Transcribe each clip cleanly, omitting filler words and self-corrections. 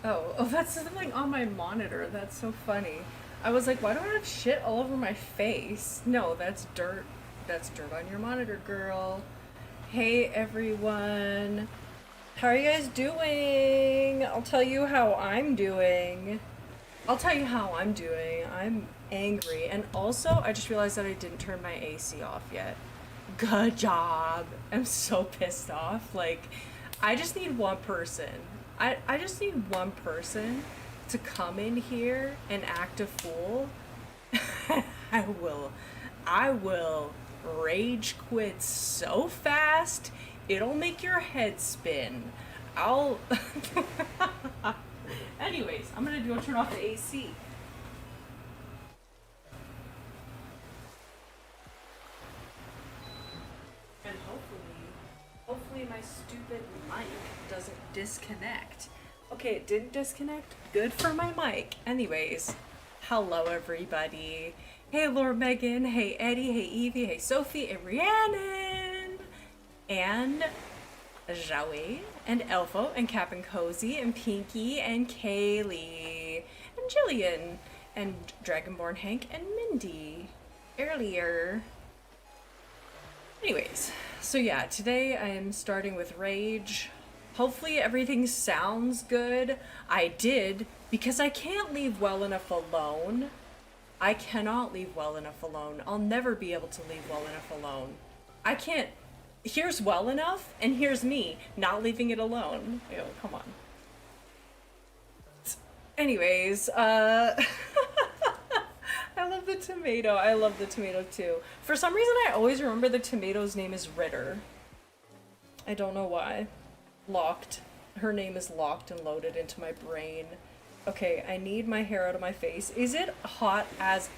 Oh, that's something on my monitor. That's so funny. I was like, why do I have shit all over my face? No, that's dirt. That's dirt on your monitor, girl. Hey, everyone. How are you guys doing? I'll tell you how I'm doing. I'll tell you how I'm doing. I'm angry. And also, I just realized that I didn't turn my AC off yet. Good job. I'm so pissed off. Like, I just need one person. I just need one person to come in here and act a fool. I will. I will rage quit so fast, it'll make your head spin. I'll. Anyways, I'm gonna go turn off the AC. And hopefully my stupid mic doesn't disconnect. Okay, it didn't disconnect. Good for my mic. Anyways, hello everybody. Hey Lord Megan, hey Eddie, hey Evie, hey Sophie, and Rhiannon, and Joey, and Elfo, and Cap and Cozy, and Pinky, and Kaylee, and Jillian, and Dragonborn Hank, and Mindy earlier. Anyways, so yeah, today I am starting with Rage. Hopefully everything sounds good. I did, because I can't leave well enough alone. I cannot leave well enough alone. I'll never be able to leave well enough alone. I can't. Here's well enough, and here's me not leaving it alone. Ew, come on. Anyways, I love the tomato. I love the tomato too. For some reason, I always remember the tomato's name is Ritter. I don't know why. Locked. Her name is locked and loaded into my brain. Okay, I need my hair out of my face. Is it hot as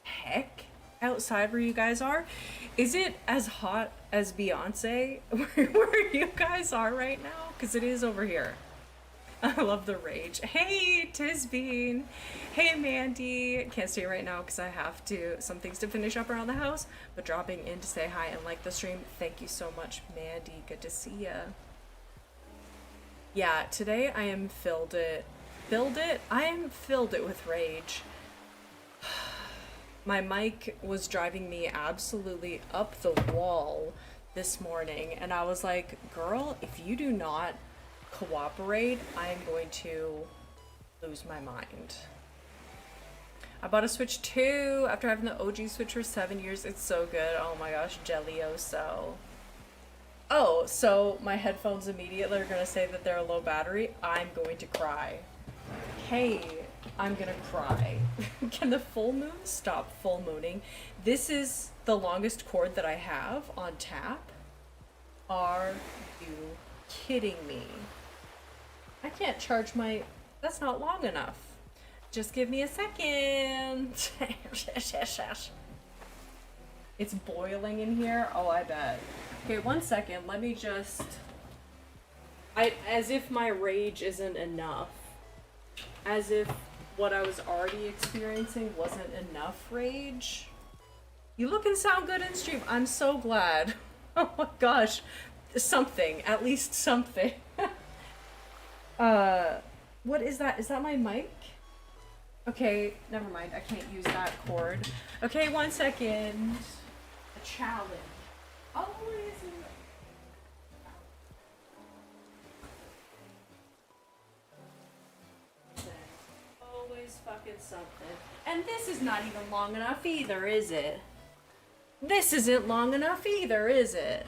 heck outside where you guys are? Is it as hot as Beyonce where you guys are right now? Because it is over here. I love the rage. Hey, Tisbean. Hey, Mandy. Can't stay right now because I have some things to finish up around the house, but dropping in to say hi and like the stream. Thank you so much, Mandy. Good to see ya. Yeah, today I am filled it with rage. My mic was driving me absolutely up the wall this morning, and I was like, girl, if you do not cooperate, I am going to lose my mind. I bought a Switch 2 after having the OG Switch for 7 years. It's so good. Oh my gosh, Jellioso. Oh, so my headphones immediately are gonna say that they're a low battery. I'm going to cry. Hey, I'm gonna cry. Can the full moon stop full mooning? This is the longest cord that I have on tap. Are you kidding me? I can't charge my... That's not long enough. Just give me a second. It's boiling in here. Oh, I bet. Okay, 1 second. Let me just... As if my rage isn't enough. As if what I was already experiencing wasn't enough rage. You look and sound good in stream. I'm so glad. Oh my gosh. Something. At least something. What is that? Is that my mic? Okay, never mind. I can't use that cord. Okay, 1 second. A challenge. Always. Always fucking something. And this is not even long enough either, is it? This isn't long enough either, is it?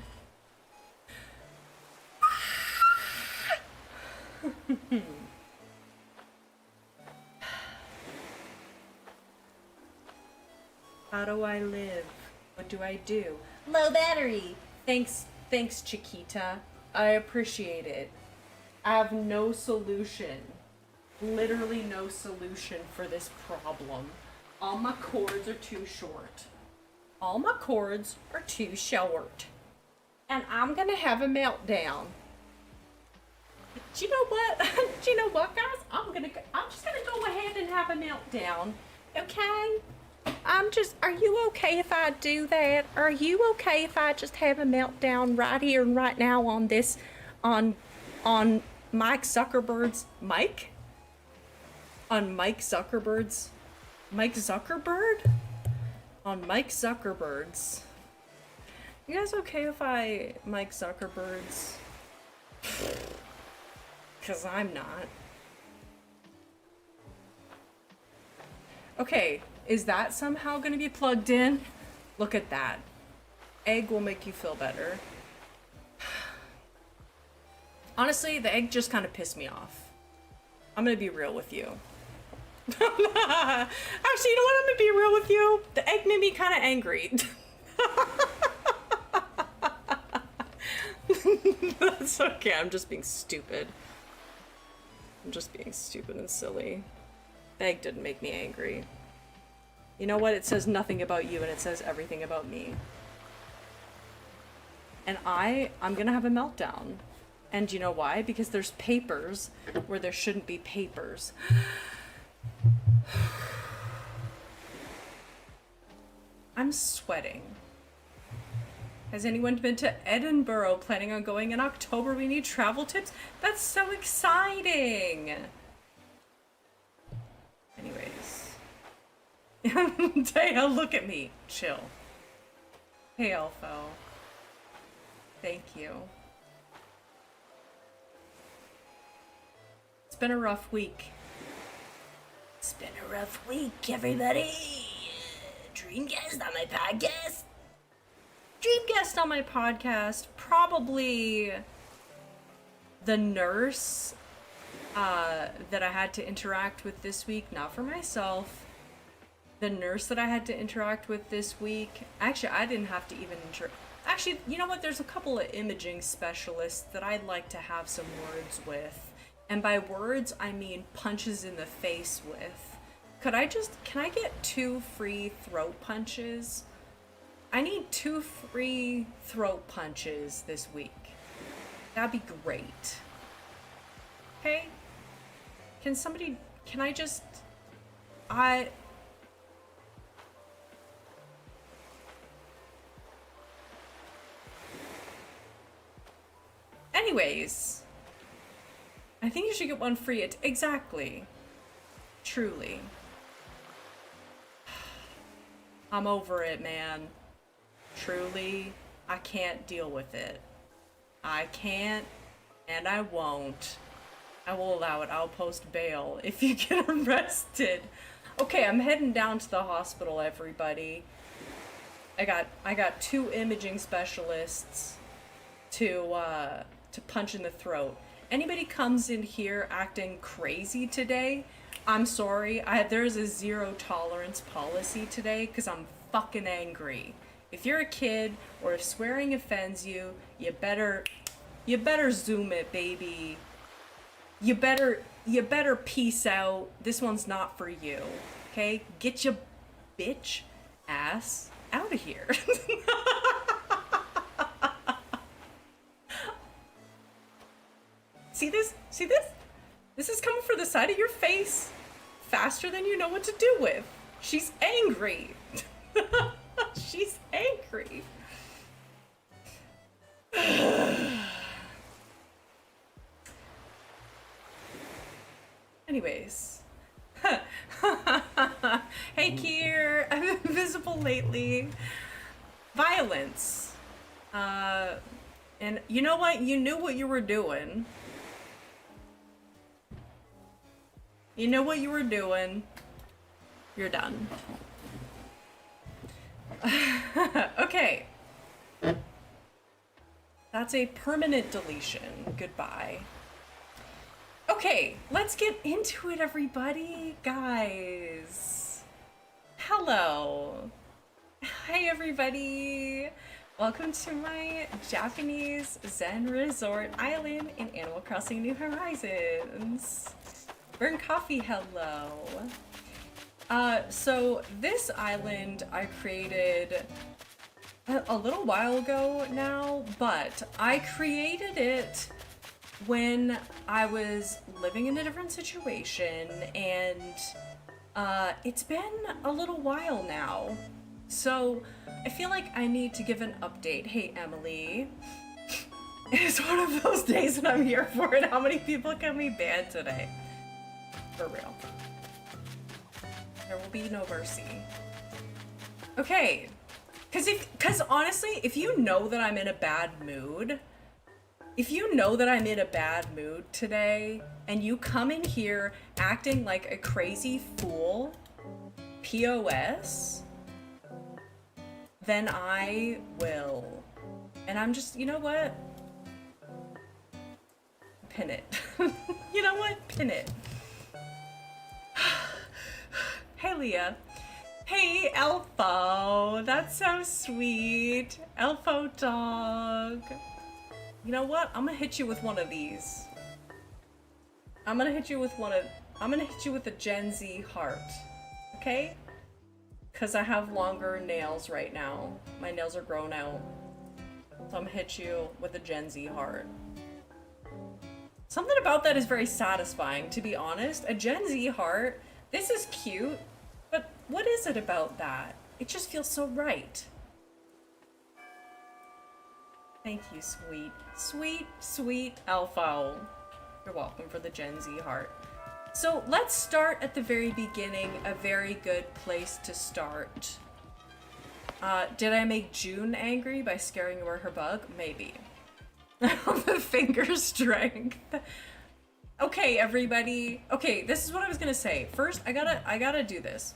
How do I live? What do I do? Low battery! Thanks, Chiquita. I appreciate it. I have no solution. Literally no solution for this problem. All my cords are too short. All my cords are too short. And I'm gonna have a meltdown. Do you know what? Do you know what, guys? I'm just gonna go ahead and have a meltdown. Okay? Are you okay if I do that? Are you okay if I just have a meltdown right here and right now on Mike Zuckerberg's mic? on Mike Zuckerberg's on Mike Zuckerberg's. You guys okay if I Mike Zuckerberg's? Cause I'm not. Okay, is that somehow gonna be plugged in? Look at that. Egg will make you feel better. Honestly, the egg just kind of pissed me off. I'm gonna be real with you. Actually, you know what? I'm gonna be real with you. The egg made me kind of angry. That's okay. I'm just being stupid. I'm just being stupid and silly. The egg didn't make me angry. You know what? It says nothing about you and it says everything about me. And I'm gonna have a meltdown. And you know why? Because there's papers where there shouldn't be papers. I'm sweating. Has anyone been to Edinburgh? Planning on going in October? We need travel tips? That's so exciting! Anyways. Taya, look at me. Chill. Hey, Elfo. Thank you. It's been a rough week. It's been a rough week, everybody. Dream guest on my podcast. Dream guest on my podcast. Probably the nurse that I had to interact with this week. Not for myself. The nurse that I had to interact with this week. Actually, I didn't have to even Actually, you know what? There's a couple of imaging specialists that I'd like to have some words with. And by words, I mean punches in the face with. Can I get 2 free throat punches? I need 2 free throat punches this week. That'd be great. Okay? Anyways, I think you should get 1 free. Exactly. Truly. I'm over it, man. Truly, I can't deal with it. I can't, and I won't. I will allow it. I'll post bail if you get arrested. Okay, I'm heading down to the hospital, everybody. I got 2 imaging specialists to punch in the throat. Anybody comes in here acting crazy today, I'm sorry. There's a 0 tolerance policy today because I'm fucking angry. If you're a kid or if swearing offends you, you better zoom it, baby. You better peace out. This one's not for you. Okay? Get your bitch ass out of here. See this? See this? This is coming for the side of your face faster than you know what to do with. She's angry. She's angry. Anyways. Hey, Kier. I've been visible lately. Violence. And you know what? You knew what you were doing. You know what you were doing. You're done. Okay. That's a permanent deletion. Goodbye. Okay, let's get into it, everybody. Guys. Hello. Hi, everybody. Welcome to my Japanese Zen Resort Island in Animal Crossing New Horizons. Burn Coffee, hello. So this island I created a little while ago now, but I created it when I was living in a different situation, and it's been a little while now. So I feel like I need to give an update. Hey, Emily. It's one of those days that I'm here for it. How many people can we ban today? For real. There will be no mercy. Okay. Cause honestly, if you know that I'm in a bad mood, today, and you come in here acting like a crazy fool, POS, then I will. And I'm just, you know what? Pin it. You know what? Pin it. Hey, Leah. Hey, Elfo. That's so sweet. Elfo dog. You know what? I'm gonna hit you with one of these. I'm gonna hit you with a Gen Z heart. Okay? Because I have longer nails right now. My nails are grown out. So I'm gonna hit you with a Gen Z heart. Something about that is very satisfying, to be honest. A Gen Z heart, this is cute, but what is it about that? It just feels so right. Thank you, sweet, sweet, sweet Alpha. You're welcome for the Gen Z heart. So let's start at the very beginning, a very good place to start. Did I make June angry by scaring away her bug? Maybe. The finger strength. Okay, everybody. Okay, this is what I was gonna say. First, I gotta do this.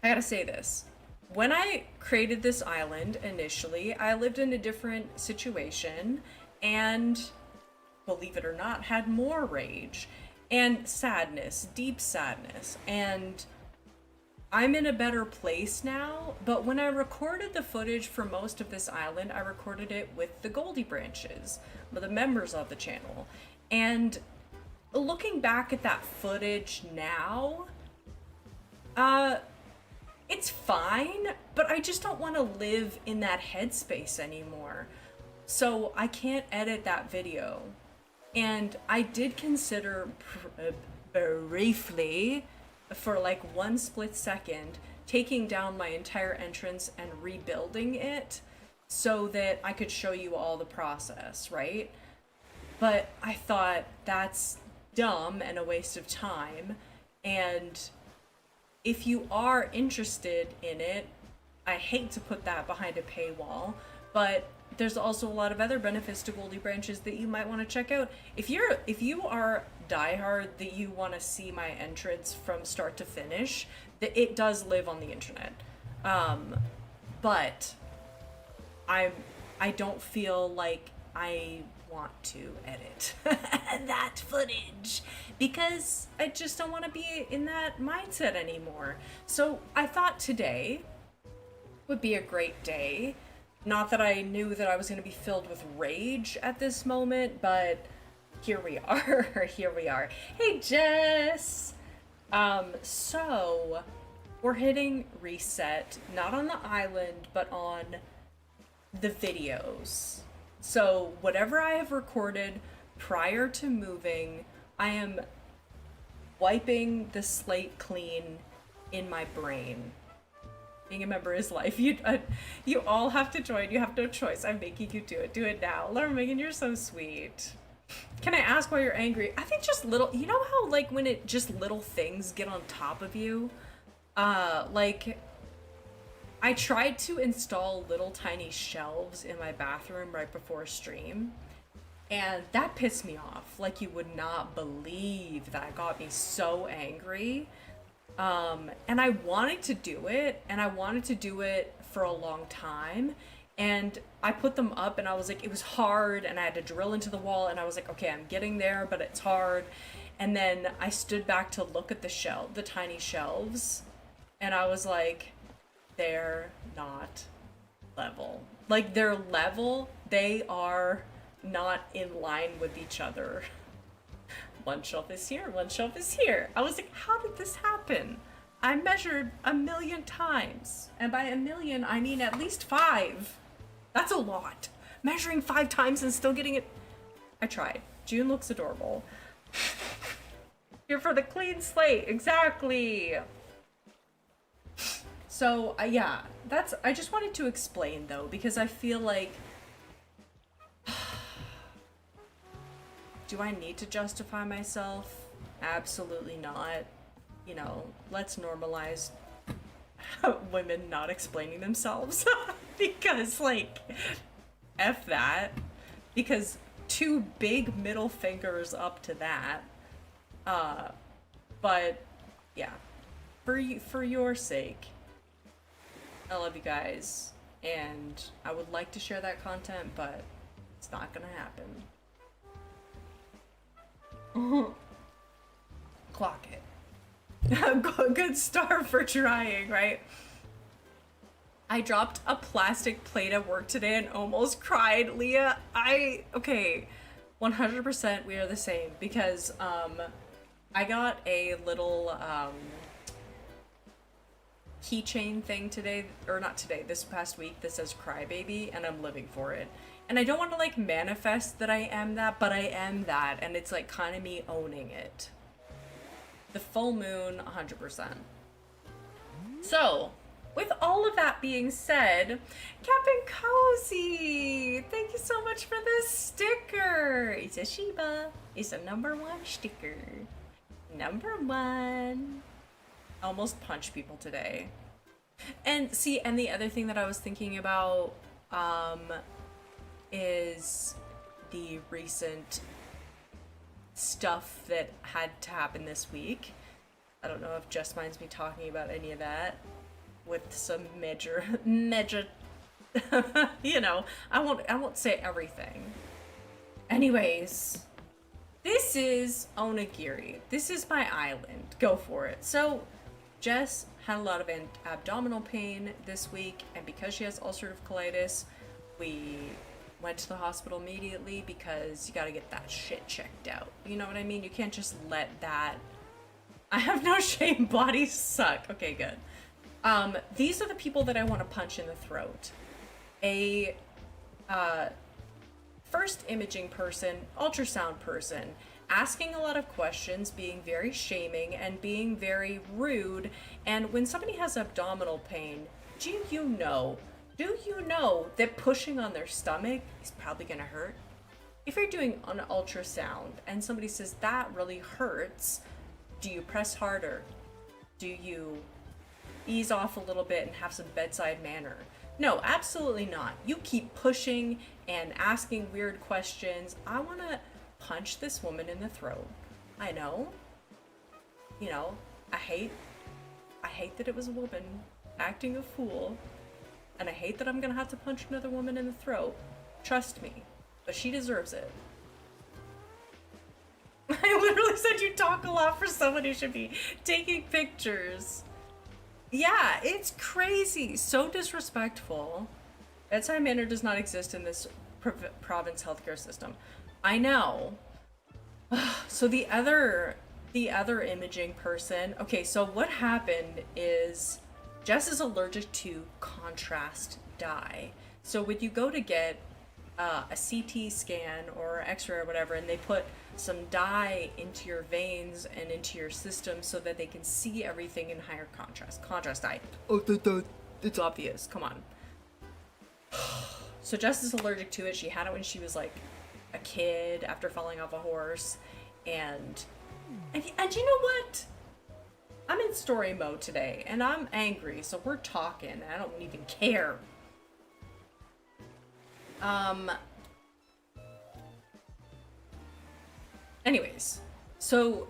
I gotta say this. When I created this island initially, I lived in a different situation and, believe it or not, had more rage and sadness, deep sadness, and I'm in a better place now, but when I recorded the footage for most of this island, I recorded it with the Goldie branches, with the members of the channel. And looking back at that footage now, it's fine, but I just don't want to live in that headspace anymore. So I can't edit that video. And I did consider briefly, for like one split second, taking down my entire entrance and rebuilding it so that I could show you all the process, right? But I thought that's dumb and a waste of time. And if you are interested in it, I hate to put that behind a paywall, but there's also a lot of other benefits to Goldie branches that you might want to check out. If you are diehard that you want to see my entrance from start to finish, it does live on the internet. But I don't feel like I want to edit that footage because I just don't want to be in that mindset anymore. So I thought today would be a great day. Not that I knew that I was going to be filled with rage at this moment, but here we are. Here we are. Hey, Jess! So we're hitting reset, not on the island, but on the videos. So whatever I have recorded prior to moving, I am wiping the slate clean in my brain. Being a member is life. You all have to join. You have no choice. I'm making you do it. Do it now. Laura Megan, you're so sweet. Can I ask why you're angry? I think just little, you know how like when it just little things get on top of you? Like I tried to install little tiny shelves in my bathroom right before stream, and that pissed me off. Like you would not believe that got me so angry. And I wanted to do it, and I wanted to do it for a long time, and I put them up, and I was like, it was hard, and I had to drill into the wall, and I was like, okay, I'm getting there, but it's hard. And then I stood back to look at the tiny shelves, and I was like, they're not level. Like, they're level, they are not in line with each other. One shelf is here, one shelf is here. I was like, how did this happen? I measured 1,000,000 times. And by 1,000,000, I mean at least 5. That's a lot. Measuring 5 times and still getting it. I tried. June looks adorable. Here for the clean slate. Exactly. So, yeah, I just wanted to explain though, because I feel like, do I need to justify myself? Absolutely not. you know, let's normalize women not explaining themselves. Because, like, F that. Because two big middle fingers up to that. But, yeah. For your sake, I love you guys. And I would like to share that content, but it's not gonna happen. Clock it. Good start for trying, right? I dropped a plastic plate at work today and almost cried. Leah, okay, 100% we are the same, because I got a little keychain thing today, or not today, this past week, that says crybaby, and I'm living for it. And I don't want to like manifest that I am that, but I am that, and it's like kind of me owning it. The full moon, 100%. So, with all of that being said, Captain Cozy, thank you so much for this sticker. It's a Shiba. It's a #1 sticker. #1. I almost punched people today. And see, and the other thing that I was thinking about is the recent stuff that had to happen this week. I don't know if Just minds me talking about any of that with some major you know, I won't say everything. Anyways, this is Onigiri. This is my island. Go for it. So Jess had a lot of abdominal pain this week, and because she has ulcerative colitis, we went to the hospital immediately because you gotta get that shit checked out. You know what I mean? You can't just let that... I have no shame, bodies suck. Okay, good. These are the people that I want to punch in the throat. A first imaging person, ultrasound person, asking a lot of questions, being very shaming, and being very rude. And when somebody has abdominal pain, do you know that pushing on their stomach is probably gonna hurt? If you're doing an ultrasound and somebody says that really hurts, do you press harder? Do you ease off a little bit and have some bedside manner? No, absolutely not. You keep pushing and asking weird questions. I want to punch this woman in the throat. I know. You know, I hate that it was a woman acting a fool. And I hate that I'm gonna have to punch another woman in the throat. Trust me. But she deserves it. I literally said you talk a lot for someone who should be taking pictures. Yeah, it's crazy. So disrespectful. Bedside manner does not exist in this province healthcare system. I know. So the other imaging person. Okay, so what happened is Jess is allergic to contrast dye. So when you go to get a CT scan or X-ray or whatever, and they put some dye into your veins and into your system so that they can see everything in higher contrast. Contrast dye. Oh, it's obvious. Come on. So Jess is allergic to it. She had it when she was like a kid after falling off a horse. And you know what? I'm in story mode today, and I'm angry, so we're talking. I don't even care. Anyways, so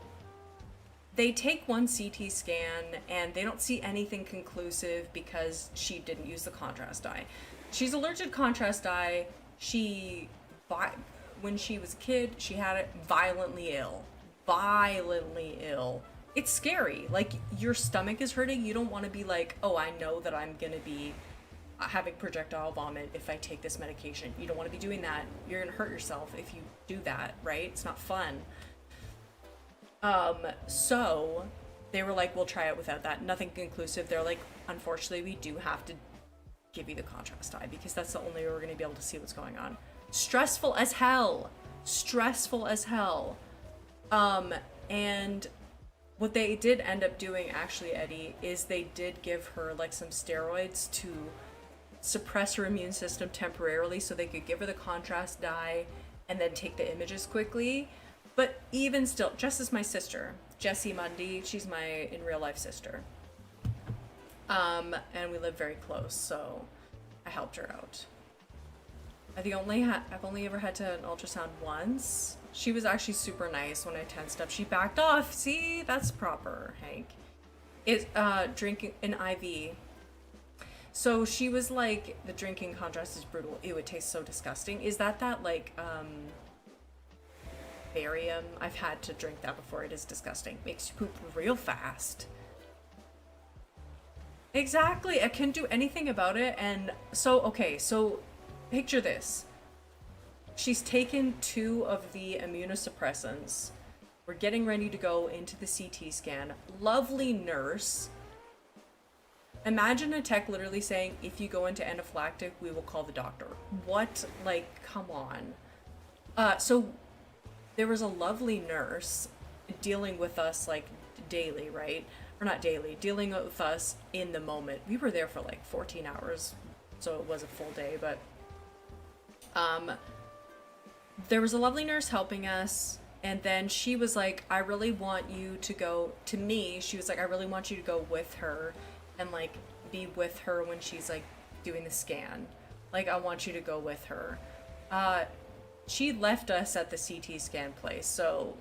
they take one CT scan, and they don't see anything conclusive because she didn't use the contrast dye. She's allergic to contrast dye. When she was a kid, she had it violently ill. Violently ill. It's scary. Like, your stomach is hurting. You don't want to be like, oh, I know that I'm gonna be having projectile vomit if I take this medication. You don't want to be doing that. You're gonna hurt yourself if you do that, right? It's not fun. So they were like, we'll try it without that. Nothing conclusive. They're like, unfortunately, we do have to give you the contrast dye because that's the only way we're gonna be able to see what's going on. Stressful as hell. Stressful as hell. And what they did end up doing, actually, Eddie, is they did give her like some steroids to suppress her immune system temporarily so they could give her the contrast dye and then take the images quickly. But even still, Jess is my sister. Jessie Mundy, she's my in real life sister. And we live very close, so I helped her out. I've only ever had to an ultrasound once. She was actually super nice when I tensed up. She backed off. See, that's proper, Hank. It's drinking an IV. So she was like, the drinking contrast is brutal. Ew, it tastes so disgusting. Is that like barium? I've had to drink that before. It is disgusting. Makes you poop real fast. Exactly. I couldn't do anything about it. And so, okay, so picture this. She's taken 2 of the immunosuppressants. We're getting ready to go into the CT scan. Lovely nurse. Imagine a tech literally saying, if you go into anaphylactic, we will call the doctor. What? Like, come on. So there was a lovely nurse dealing with us like daily, right? Or not daily, dealing with us in the moment. We were there for like 14 hours, so it was a full day, but there was a lovely nurse helping us, and then she was like, I really want you to go, to me, she was like, I really want you to go with her and like be with her when she's like doing the scan. Like, I want you to go with her. She left us at the CT scan place, so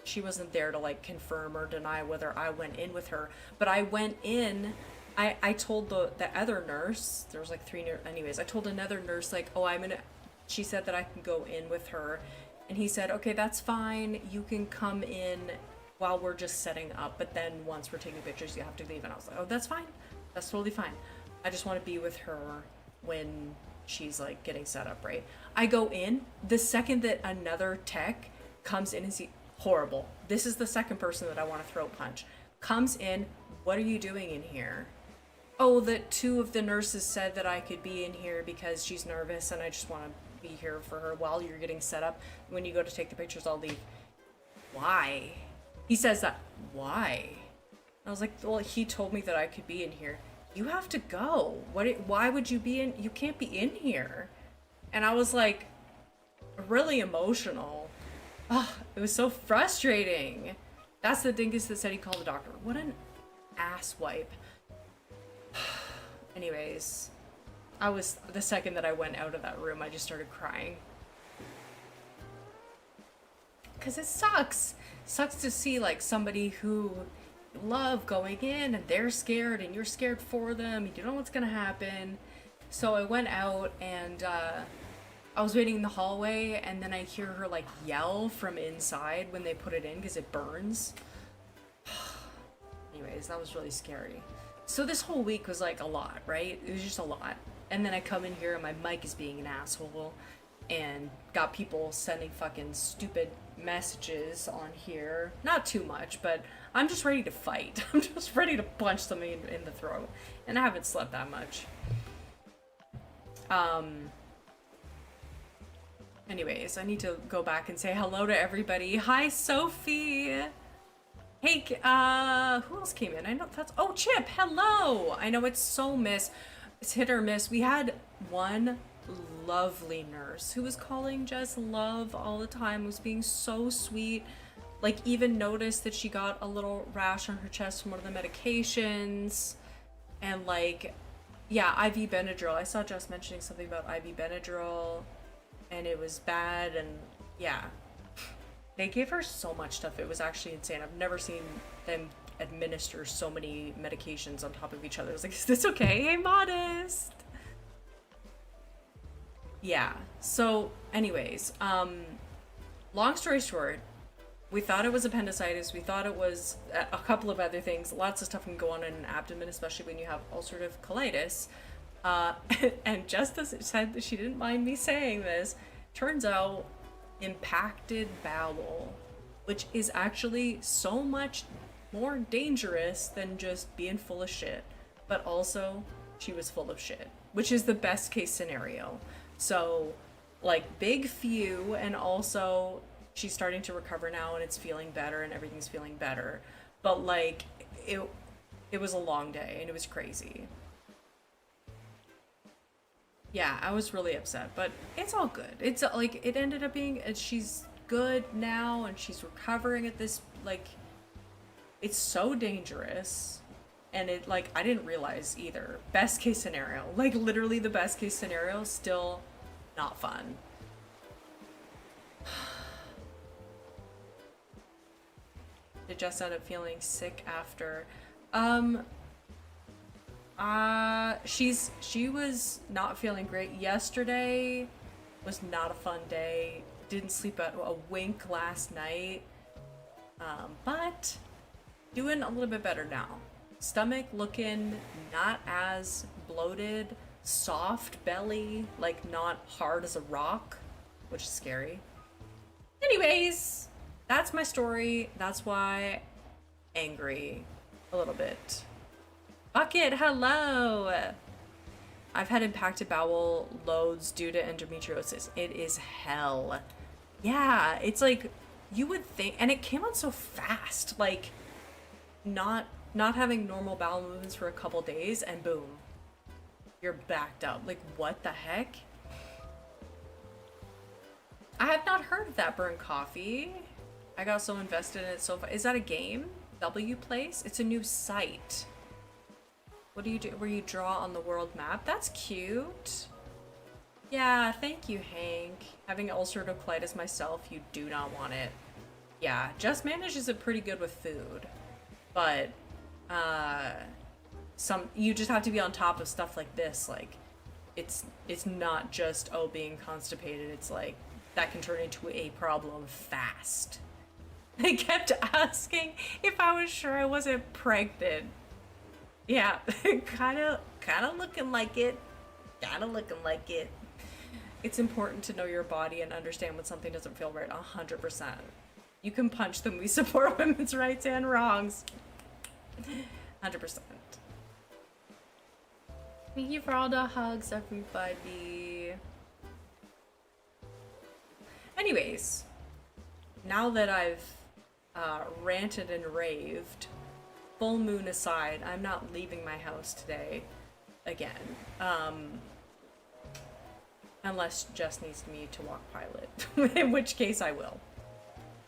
she wasn't there to like confirm or deny whether I went in with her, but I went in. I told the other nurse, there was like 3 anyways, I told another nurse like, oh, she said that I can go in with her, and he said, okay, that's fine, you can come in while we're just setting up, but then once we're taking pictures you have to leave. And I was like, oh, that's fine, that's totally fine. I just want to be with her when she's like getting set up, right? I go in, the second that another tech comes in and see, horrible, this is the second person that I want to throat punch, comes in, what are you doing in here? Oh, that 2 of the nurses said that I could be in here because she's nervous and I just want to be here for her while you're getting set up. When you go to take the pictures, I'll leave. Why? He says that. Why? I was like, well, he told me that I could be in here. You have to go. Why would you be in? You can't be in here. And I was like, really emotional. Oh, it was so frustrating. That's the dingus that said he called the doctor. What an asswipe. Anyways, the second that I went out of that room, I just started crying. Because it sucks. Sucks to see like somebody who you love going in and they're scared and you're scared for them. You don't know what's gonna happen. So I went out and I was waiting in the hallway, and then I hear her like yell from inside when they put it in because it burns. Anyways, that was really scary. So this whole week was like a lot, right? It was just a lot. And then I come in here and my mic is being an asshole and got people sending fucking stupid messages on here. Not too much, but I'm just ready to fight. I'm just ready to punch somebody in the throat. And I haven't slept that much. Anyways, I need to go back and say hello to everybody. Hi, Sophie! Hey, who else came in? I know that's, oh, Chip, hello! I know it's so it's hit or miss. We had one lovely nurse who was calling Jess love all the time, was being so sweet. Like, even noticed that she got a little rash on her chest from one of the medications. And like, yeah, IV Benadryl. I saw Jess mentioning something about IV Benadryl. And it was bad, and yeah. They gave her so much stuff, it was actually insane. I've never seen them administer so many medications on top of each other. I was like, is this okay? Hey, Modest! Yeah, so anyways, long story short, we thought it was appendicitis, we thought it was a couple of other things. Lots of stuff can go on in an abdomen, especially when you have ulcerative colitis. And just as it said that she didn't mind me saying this, turns out impacted bowel, which is actually so much more dangerous than just being full of shit. But also, she was full of shit, which is the best case scenario. So, like, big few, and also she's starting to recover now and it's feeling better and everything's feeling better. But like, it was a long day and it was crazy. Yeah, I was really upset, but it's all good. It's like, it ended up being, she's good now and she's recovering at this, like, it's so dangerous. And it, like, I didn't realize either. Best case scenario. Like, literally the best case scenario, still not fun. Did Jess end up feeling sick after? She was not feeling great. Yesterday was not a fun day. Didn't sleep a wink last night. But doing a little bit better now. Stomach looking not as bloated, soft belly, like not hard as a rock, which is scary. Anyways, that's my story. That's why angry a little bit. Bucket, hello! I've had impacted bowel loads due to endometriosis. It is hell. Yeah, it's like, you would think, and it came on so fast, like, not having normal bowel movements for a couple days, and boom, you're backed up. Like, what the heck? I have not heard of that burnt coffee. I got so invested in it so far. Is that a game? W Place? It's a new site. What do you do? Where you draw on the world map? That's cute. Yeah, thank you, Hank. Having ulcerative colitis myself, you do not want it. Yeah, Just manages it pretty good with food. But, you just have to be on top of stuff like this. Like, it's not just, oh, being constipated. It's like, that can turn into a problem fast. They kept asking if I was sure I wasn't pregnant. Yeah, kind of looking like it. Kind of looking like it. It's important to know your body and understand when something doesn't feel right. 100%. You can punch them. We support women's rights and wrongs. 100%. Thank you for all the hugs, everybody. Anyways, now that I've ranted and raved, full moon aside, I'm not leaving my house today again. Unless Jess needs me to walk Pilot, in which case I will.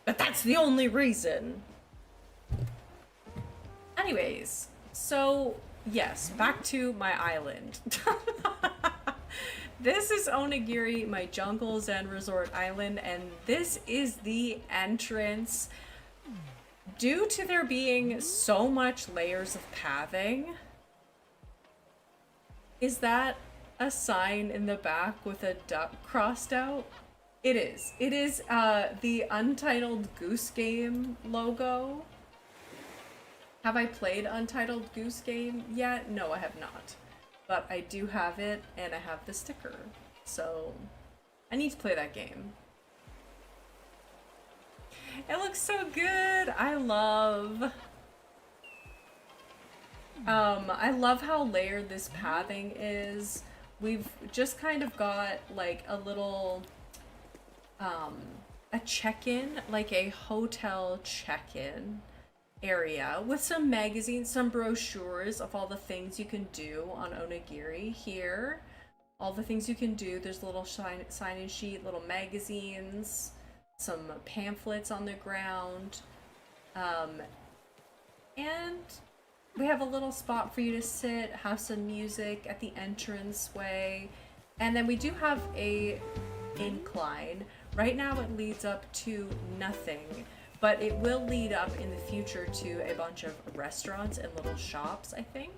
But that's the only reason. Anyways, so yes, back to my island. This is Onigiri, my jungle zen resort island, and this is the entrance. Due to there being so much layers of pathing, is that a sign in the back with a duck crossed out? It is. It is the Untitled Goose Game logo. Have I played Untitled Goose Game yet? No, I have not. But I do have it, and I have the sticker. So, I need to play that game. It looks so good! I love how layered this pathing is. We've just kind of got, like, a little, a check-in, like a hotel check-in area with some magazines, some brochures of all the things you can do on Onigiri here. All the things you can do. There's a little sign-in sheet, little magazines, some pamphlets on the ground. And we have a little spot for you to sit, have some music at the entranceway. And then we do have a incline. Right now it leads up to nothing. But it will lead up in the future to a bunch of restaurants and little shops, I think.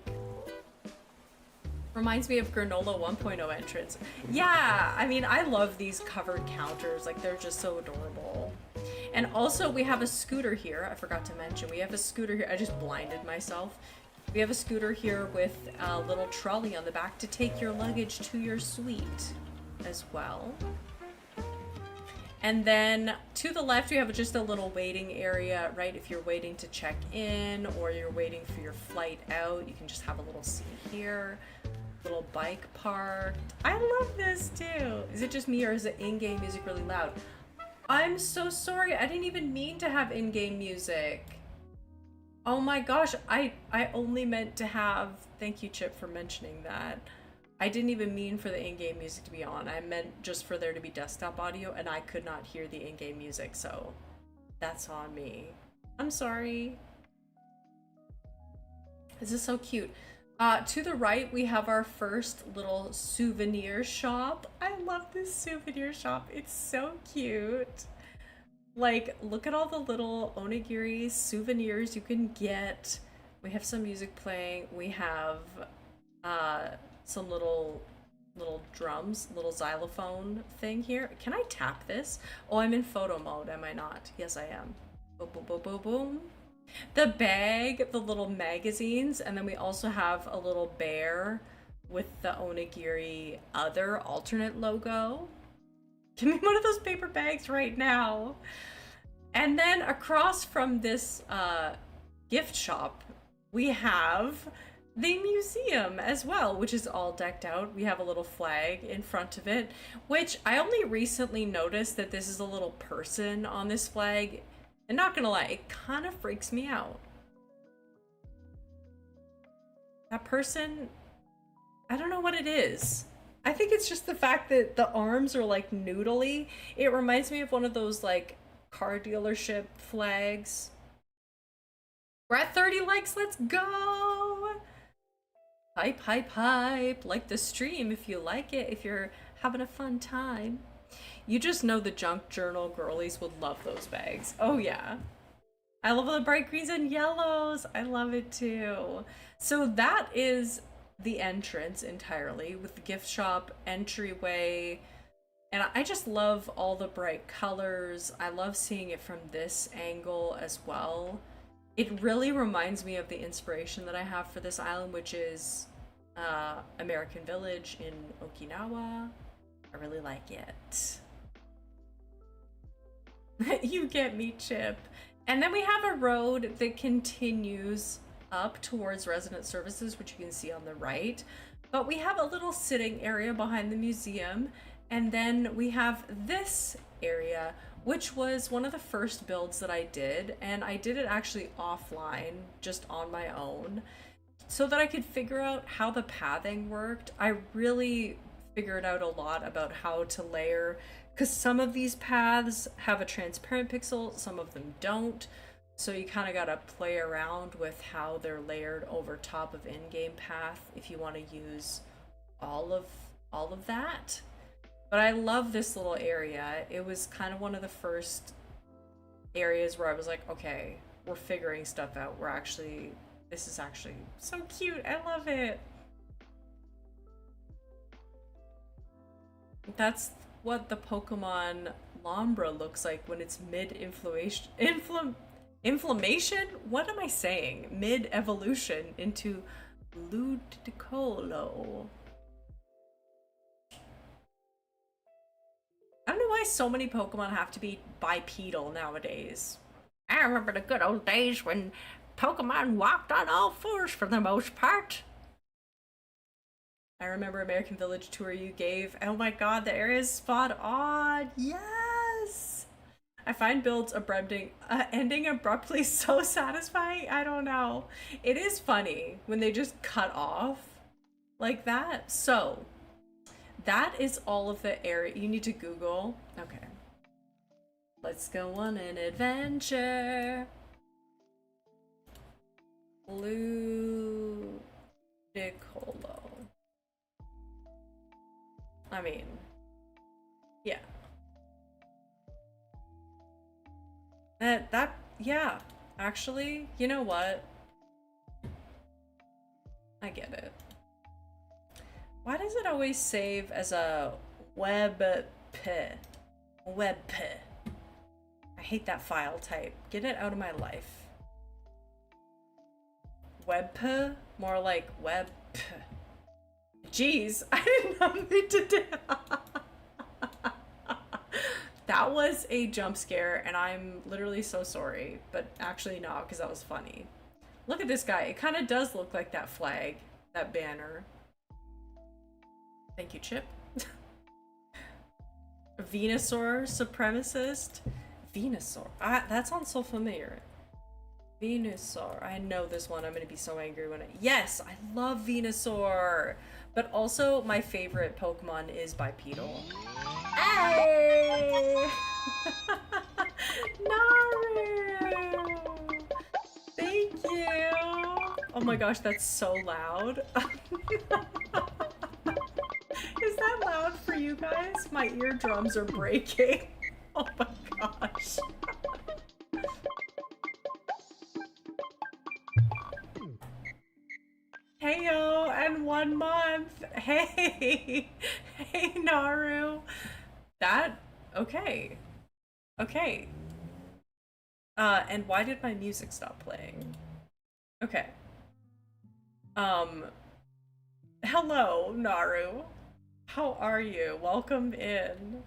Reminds me of Granola 1.0 entrance. Yeah, I mean, I love these covered counters. Like, they're just so adorable. And also, we have a scooter here. I forgot to mention. We have a scooter here. I just blinded myself. We have a scooter here with a little trolley on the back to take your luggage to your suite as well. And then to the left, we have just a little waiting area, right? If you're waiting to check in or you're waiting for your flight out, you can just have a little seat here. Little bike park. I love this too. Is it just me or is the in-game music really loud? I'm so sorry. I didn't even mean to have in-game music. Oh my gosh. I only meant to have, thank you Chip for mentioning that. I didn't even mean for the in-game music to be on. I meant just for there to be desktop audio, and I could not hear the in-game music, so that's on me. I'm sorry. This is so cute. To the right, we have our first little souvenir shop. I love this souvenir shop. It's so cute. Like, look at all the little onigiri souvenirs you can get. We have some music playing. We have some little drums, little xylophone thing here. Can I tap this? Oh, I'm in photo mode, am I not? Yes, I am. Boom, boom, boom, boom, boom. The bag, the little magazines, and then we also have a little bear with the onigiri other alternate logo. Give me one of those paper bags right now. And then across from this gift shop, we have the museum as well, which is all decked out. We have a little flag in front of it, which I only recently noticed that this is a little person on this flag. And not gonna lie, it kind of freaks me out. That person, I don't know what it is. I think it's just the fact that the arms are like noodly. It reminds me of one of those like car dealership flags. We're at 30 likes, let's go! Hype, hype, hype. Like the stream if you like it, if you're having a fun time. You just know the junk journal girlies would love those bags. Oh yeah. I love all the bright greens and yellows. I love it too. So that is the entrance entirely with the gift shop entryway. And I just love all the bright colors. I love seeing it from this angle as well. It really reminds me of the inspiration that I have for this island, which is American Village in Okinawa. I really like it. You get me, Chip. And then we have a road that continues up towards resident services, which you can see on the right. But we have a little sitting area behind the museum. And then we have this area, which was one of the first builds that I did. And I did it actually offline, just on my own, so that I could figure out how the pathing worked. I really figured out a lot about how to layer, because some of these paths have a transparent pixel, some of them don't. So you kind of got to play around with how they're layered over top of in-game path if you want to use all of that. But I love this little area. It was kind of one of the first areas where I was like, okay, we're figuring stuff out. This is actually so cute. I love it. That's what the Pokemon Lombra looks like when it's inflammation? What am I saying? Mid-evolution into Ludicolo. I don't know why so many Pokemon have to be bipedal nowadays. I remember the good old days when Pokemon walked on all fours for the most part. I remember American Village tour you gave. Oh my god, the area is spot on. Yes! I find builds ending abruptly so satisfying. I don't know. It is funny when they just cut off like that. So, that is all of the area. You need to Google. Okay. Let's go on an adventure. Ludicolo. I mean, yeah. Yeah. Actually, you know what? I get it. Why does it always save as a webp? Webp. I hate that file type. Get it out of my life. Webp? More like webp. Jeez, I did not mean to do that. Was a jump scare, and I'm literally so sorry. But actually not, because that was funny. Look at this guy. It kind of does look like that flag, that banner. Thank you, Chip. Venusaur supremacist. Venusaur. That sounds so familiar. Venusaur. I know this one. I'm gonna be so angry when Yes, I love Venusaur. But also, my favorite Pokemon is bipedal. Hey! Naru! Thank you! Oh my gosh, that's so loud. Is that loud for you guys? My eardrums are breaking. Oh my gosh. Heyo, and 1 month. Hey, hey, Naru. Okay. Okay. And why did my music stop playing? Okay. Hello, Naru. How are you? Welcome in.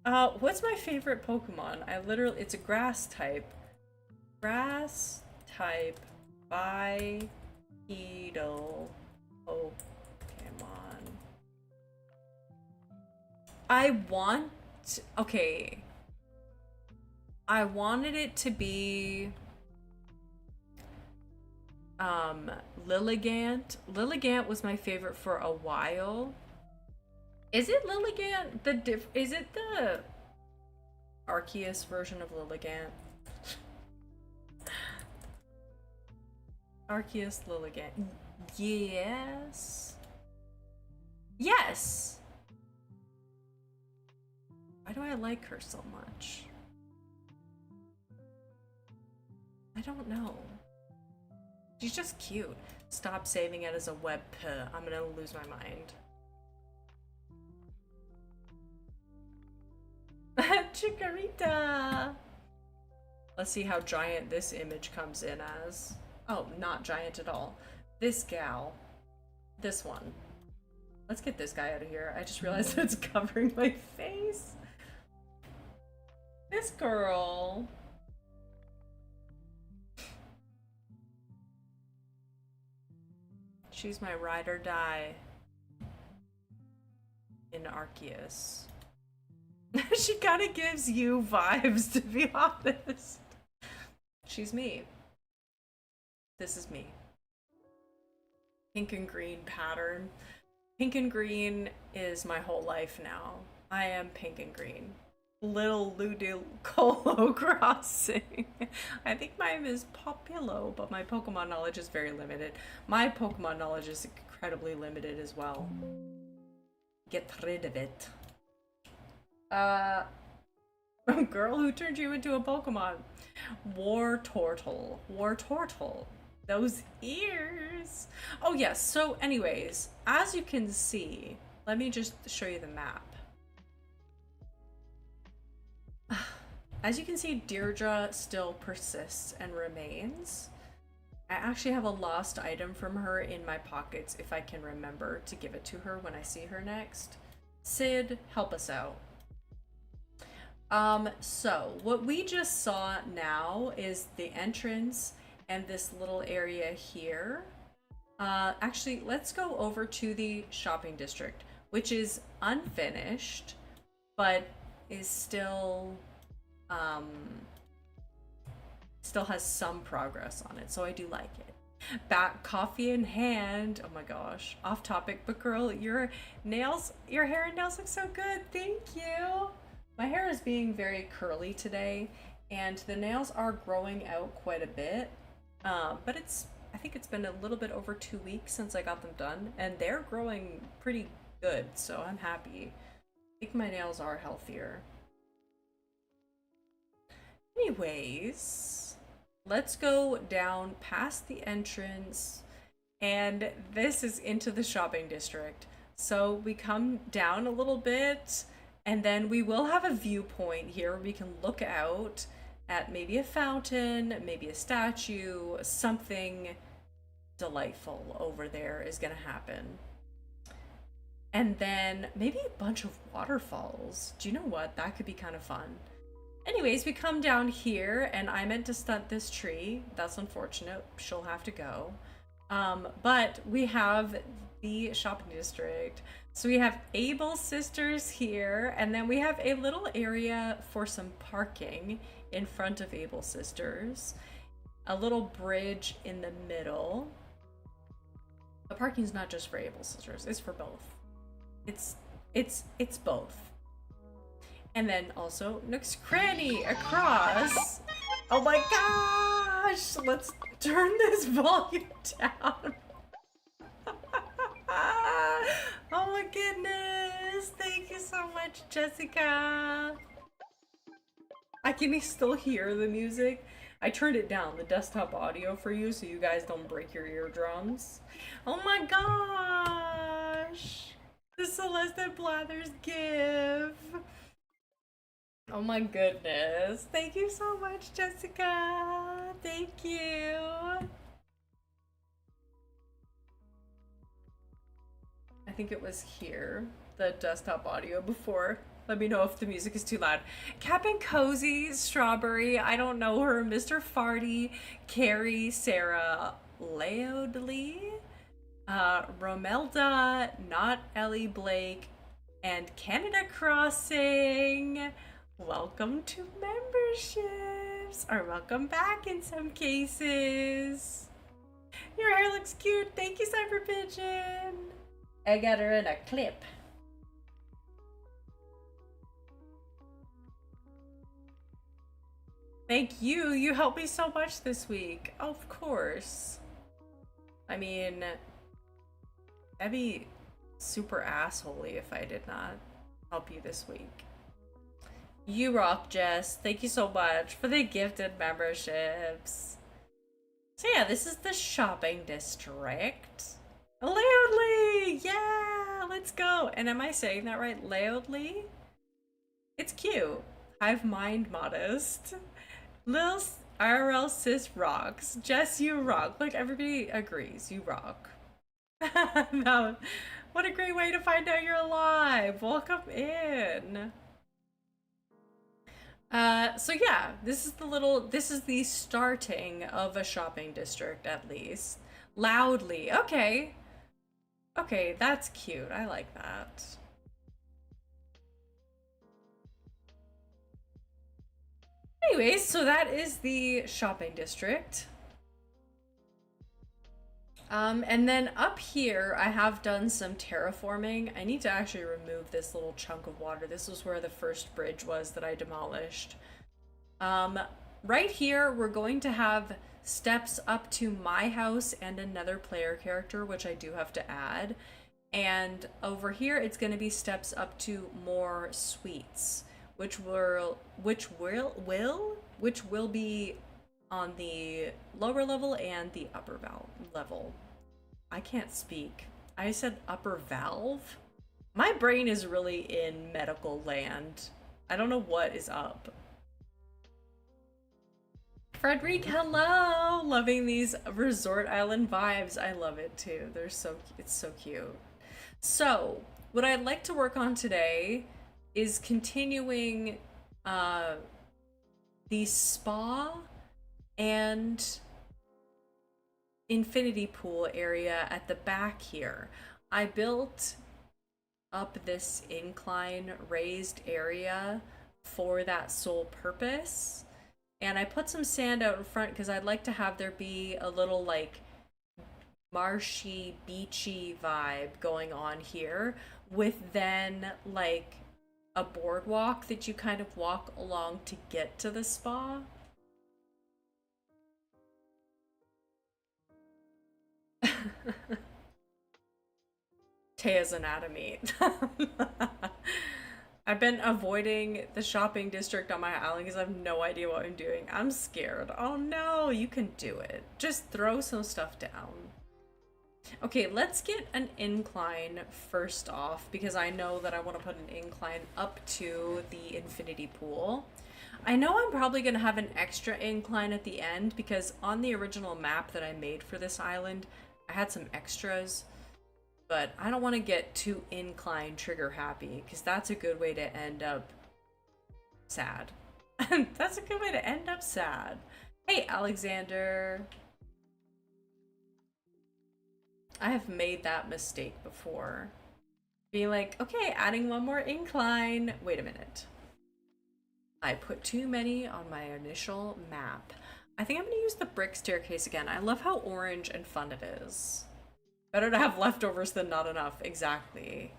What's my favorite Pokemon? It's a grass type. Grass type bipedal Pokemon. Okay. I wanted it to be Lilligant. Lilligant was my favorite for a while. Is it Lilligant? Is it the Arceus version of Lilligant? Arceus Lilligant. Yes. Yes. Why do I like her so much? I don't know. She's just cute. Stop saving it as a web p. I'm gonna lose my mind. Chikorita! Let's see how giant this image comes in as. Oh, not giant at all. This gal. This one. Let's get this guy out of here. I just realized it's covering my face. This girl. She's my ride or die in Arceus. She kind of gives you vibes, to be honest. She's me. This is me. Pink and green pattern. Pink and green is my whole life now. I am pink and green. Little Ludicolo Crossing. I think mine is Populo, but my Pokemon knowledge is very limited. My Pokemon knowledge is incredibly limited as well. Get rid of it. Girl, who turned you into a Pokemon? Wartortle. Wartortle. Those ears. Oh yes, so anyways, as you can see, let me just show you the map. As you can see, Deirdre still persists and remains. I actually have a lost item from her in my pockets if I can remember to give it to her when I see her next. Sid, help us out. So what we just saw now is the entrance and this little area here. Actually, let's go over to the shopping district, which is unfinished, but is still has some progress on it, so I do like it. Back coffee in hand. Oh my gosh, off topic, but girl, your hair and nails look so good. Thank you. My hair is being very curly today, and the nails are growing out quite a bit, but I think it's been a little bit over 2 weeks since I got them done, and they're growing pretty good, so I'm happy. I think my nails are healthier. Anyways, let's go down past the entrance, and this is into the shopping district. So we come down a little bit, and then we will have a viewpoint here where we can look out at maybe a fountain, maybe a statue, something delightful over there is gonna happen. And then maybe a bunch of waterfalls. Do you know what? That could be kind of fun. Anyways, we come down here, and I meant to stunt this tree. That's unfortunate. She'll have to go. But we have the shopping district. So we have Able Sisters here, and then we have a little area for some parking in front of Able Sisters. A little bridge in the middle. But parking's not just for able sisters, it's for both. It's both. And then also Nook's Cranny across. Oh my gosh! Let's turn this volume down. Oh my goodness! Thank you so much, Jessica. I can still hear the music. I turned it down, the desktop audio for you, so you guys don't break your eardrums. Oh my gosh! The Celeste Blathers give. Oh my goodness. Thank you so much, Jessica. Thank you. I think it was here, the desktop audio before. Let me know if the music is too loud. Cap'n Cozy, Strawberry, I don't know her, Mr. Farty, Carrie, Sarah, Leodlee, Romelda, Not Ellie Blake, and Canada Crossing. Welcome to memberships, or welcome back in some cases. Your hair looks cute. Thank you, Cyber Pigeon. I got her in a clip. Thank you. You helped me so much this week. Of course. I mean, that'd be super assholey if I did not help you this week. You rock, Jess. Thank you so much for the gifted memberships. So yeah, this is the shopping district. Leodlee! Yeah! Let's go! And am I saying that right? Leodlee? It's cute. Hive mind modest. Lil IRL sis rocks. Jess, you rock. Like, everybody agrees. You rock. No, what a great way to find out you're alive. Welcome in. So yeah, this is the starting of a shopping district, at least. Loudly. Okay. Okay, that's cute. I like that. Anyways, so that is the shopping district. And then up here, I have done some terraforming. I need to actually remove this little chunk of water. This was where the first bridge was that I demolished. Right here, we're going to have steps up to my house and another player character, which I do have to add. And over here, it's going to be steps up to more suites, which will be on the lower level and the upper level. I can't speak. I said upper valve? My brain is really in medical land. I don't know what is up. Frederic, hello! Loving these resort island vibes. I love it too. It's so cute. So, what I'd like to work on today is continuing the spa and infinity pool area at the back here. I built up this incline raised area for that sole purpose. And I put some sand out in front because I'd like to have there be a little like marshy, beachy vibe going on here, with then like a boardwalk that you kind of walk along to get to the spa. Taya's anatomy. I've been avoiding the shopping district on my island because I have no idea what I'm doing. I'm scared. Oh no, you can do it. Just throw some stuff down. Okay, let's get an incline first off because I know that I want to put an incline up to the infinity pool. I know I'm probably going to have an extra incline at the end because on the original map that I made for this island, I had some extras. But I don't want to get too incline trigger happy because that's a good way to end up sad. That's a good way to end up sad. Hey, Alexander. I have made that mistake before. Being like, okay, adding one more incline. Wait a minute. I put too many on my initial map. I think I'm going to use the brick staircase again. I love how orange and fun it is. Better to have leftovers than not enough. Exactly.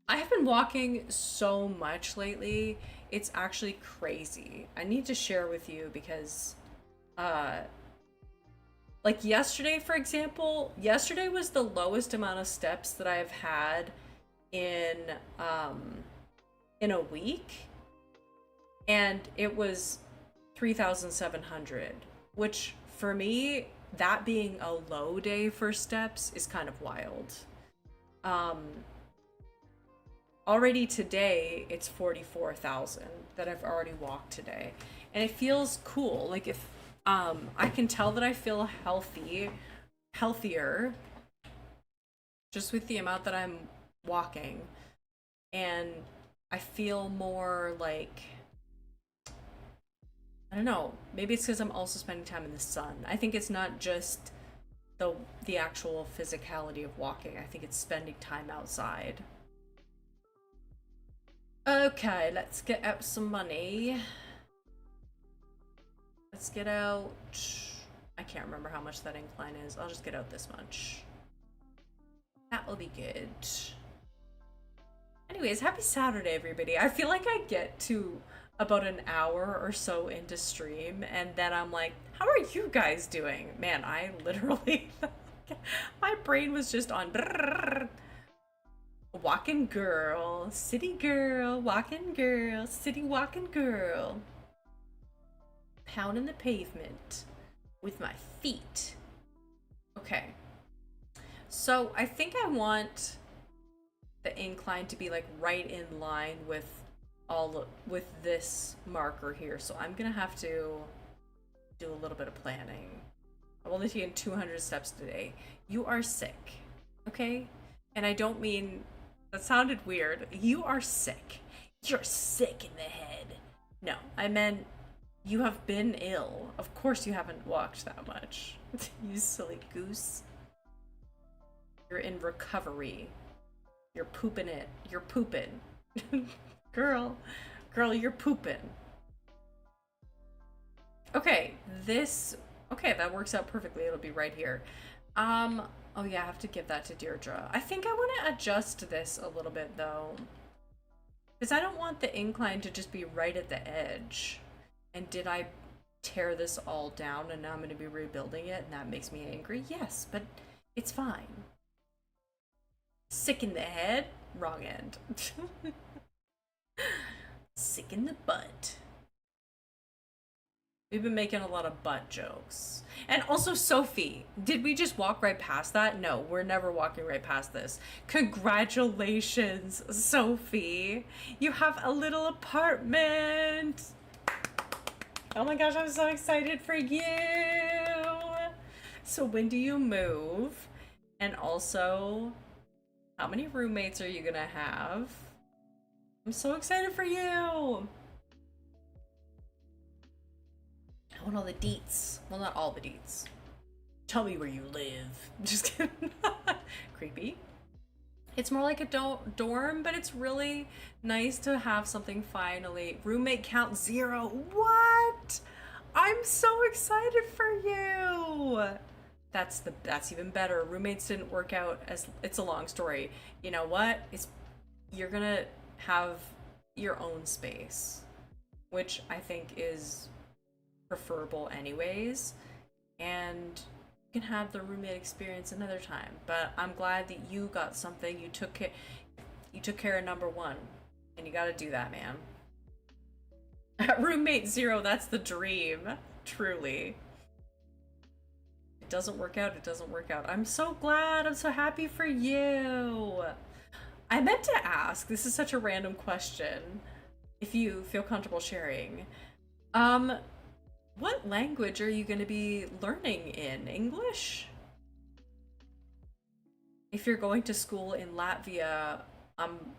I have been walking so much lately. It's actually crazy. I need to share with you because, uh, like yesterday, for example, yesterday was the lowest amount of steps that I've had in, um, in a week. And it was 3,700, which for me, that being a low day for steps is kind of wild. Um, Already today, it's 44,000 that I've already walked today. And it feels cool. Like if I can tell that I feel healthier just with the amount that I'm walking. And I feel more like, I don't know, maybe it's because I'm also spending time in the sun. I think it's not just the actual physicality of walking. I think it's spending time outside. Okay, let's get out some money. Let's get out... I can't remember how much that incline is. I'll just get out this much. That will be good. Anyways, happy Saturday, everybody. I feel like I get to about an hour or so into stream, and then I'm like, how are you guys doing? Man, I literally... my brain was just on... Walking girl, city girl, walking girl, city walking girl. Pounding the pavement with my feet. Okay. So I think I want the incline to be like right in line with with this marker here. So I'm gonna have to do a little bit of planning. I'm only taking 200 steps today. You are sick, okay? And I don't mean... That sounded weird. You are sick. You're sick in the head. No, I meant you have been ill. Of course you haven't walked that much. You silly goose. You're in recovery. You're pooping it. You're pooping. Girl, you're pooping. Okay, okay, that works out perfectly. It'll be right here. Oh yeah, I have to give that to Deirdre. I think I want to adjust this a little bit though. Because I don't want the incline to just be right at the edge. And did I tear this all down and now I'm going to be rebuilding it and that makes me angry? Yes, but it's fine. Sick in the head? Wrong end. Sick in the butt. We've been making a lot of butt jokes. And also, Sophie, did we just walk right past that? No, we're never walking right past this. Congratulations, Sophie. You have a little apartment. Oh my gosh, I'm so excited for you. So when do you move? And also, how many roommates are you gonna have? I'm so excited for you. I want all the deets. Well, not all the deets. Tell me where you live. Just kidding. Creepy. It's more like a dorm, but it's really nice to have something finally. Roommate count 0. What? I'm so excited for you. That's even better. Roommates didn't work out as... It's a long story. You know what? You're gonna have your own space, which I think is preferable anyways, and you can have the roommate experience another time. But I'm glad that you got something. You took care of number 1, and you got to do that, man. Roommate 0, that's the dream, truly. It doesn't work out, it doesn't work out. I'm so glad. I'm so happy for you. I meant to ask, this is such a random question, if you feel comfortable sharing. What language are you going to be learning in? English? If you're going to school in Latvia, I'm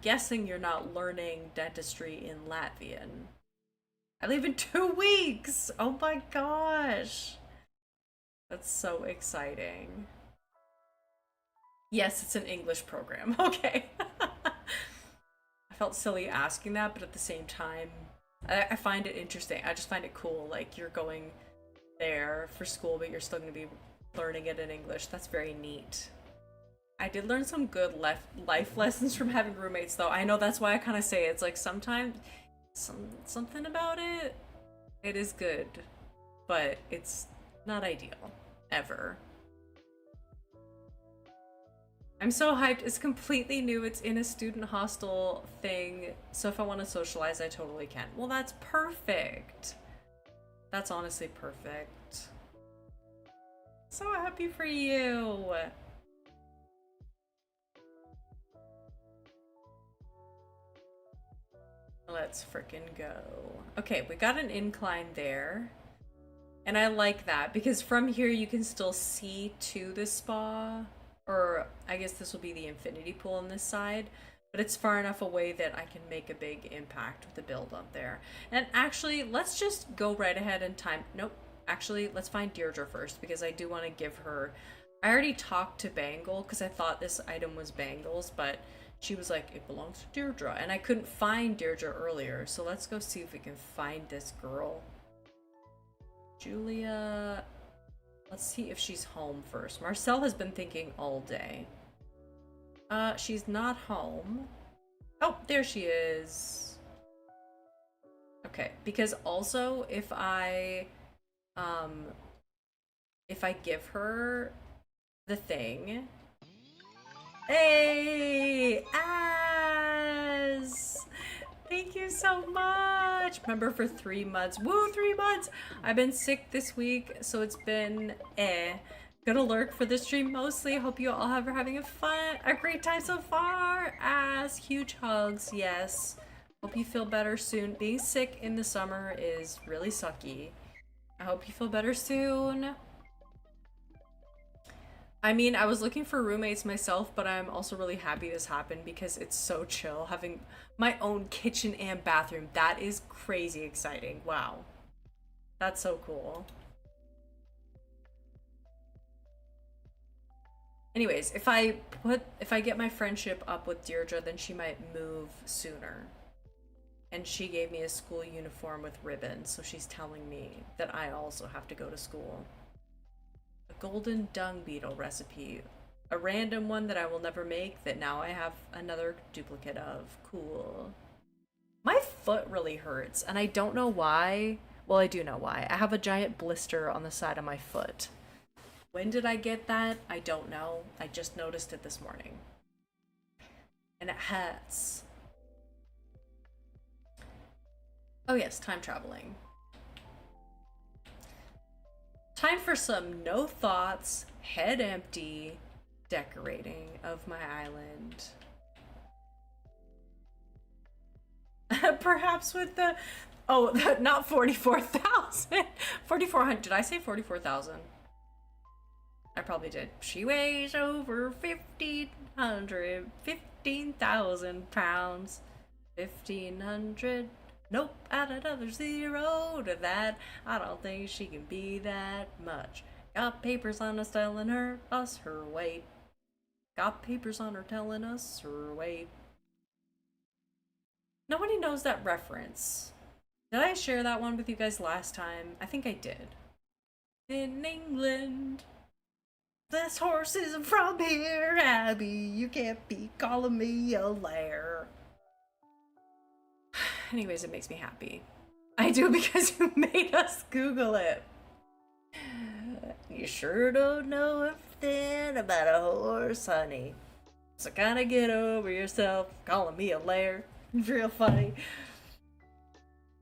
guessing you're not learning dentistry in Latvian. I leave in 2 weeks! Oh my gosh! That's so exciting. Yes, it's an English program. Okay. I felt silly asking that, but at the same time, I find it interesting. I just find it cool. Like, you're going there for school, but you're still going to be learning it in English. That's very neat. I did learn some good life lessons from having roommates, though. I know that's why I kind of say it's like sometimes something about it. It is good, but it's not ideal ever. I'm so hyped. It's completely new. It's in a student hostel thing, so if I want to socialize, I totally can. Well, that's perfect. That's honestly perfect. So happy for you. Let's frickin' go. Okay, we got an incline there. And I like that because from here you can still see to the spa. Or I guess this will be the infinity pool on this side. But it's far enough away that I can make a big impact with the build up there. And actually, let's just go right ahead and time. Nope. Actually, let's find Deirdre first because I do want to give her. I already talked to Bangle because I thought this item was Bangle's, but she was like, it belongs to Deirdre. And I couldn't find Deirdre earlier. So let's go see if we can find this girl. Julia. Let's see if she's home first. Marcel has been thinking all day. She's not home. Oh, there she is. Okay, because also if I give her the thing. Hey, Az! Thank you so much. Remember for 3 months. Woo, 3 months. I've been sick this week, so it's been gonna lurk for the stream mostly. Hope you all are having a great time so far. As huge hugs, yes. Hope you feel better soon. Being sick in the summer is really sucky. I hope you feel better soon. I mean, I was looking for roommates myself, but I'm also really happy this happened because it's so chill having my own kitchen and bathroom. That is crazy exciting. Wow. That's so cool. Anyways, if I get my friendship up with Deirdre, then she might move sooner. And she gave me a school uniform with ribbons, so she's telling me that I also have to go to school. A golden dung beetle recipe. A random one that I will never make that now I have another duplicate of. Cool. My foot really hurts, and I don't know why. Well, I do know why. I have a giant blister on the side of my foot. When did I get that? I don't know. I just noticed it this morning. And it hurts. Oh yes, time traveling. Time for some no thoughts, head empty decorating of my island. Perhaps with the, oh, not 44,000. 4,400. Did I say 44,000? I probably did. She weighs over 15,000 pounds. 1,500. Nope, add another 0 to that. I don't think she can be that much. Got papers on us telling us her weight. Got papers on her telling us her weight. Nobody knows that reference. Did I share that one with you guys last time? I think I did. In England, this horse isn't from here, Abby. You can't be calling me a lair. Anyways, it makes me happy. I do because you made us Google it. You sure don't know everything about a horse, honey. So kinda get over yourself calling me a lair. It's real funny.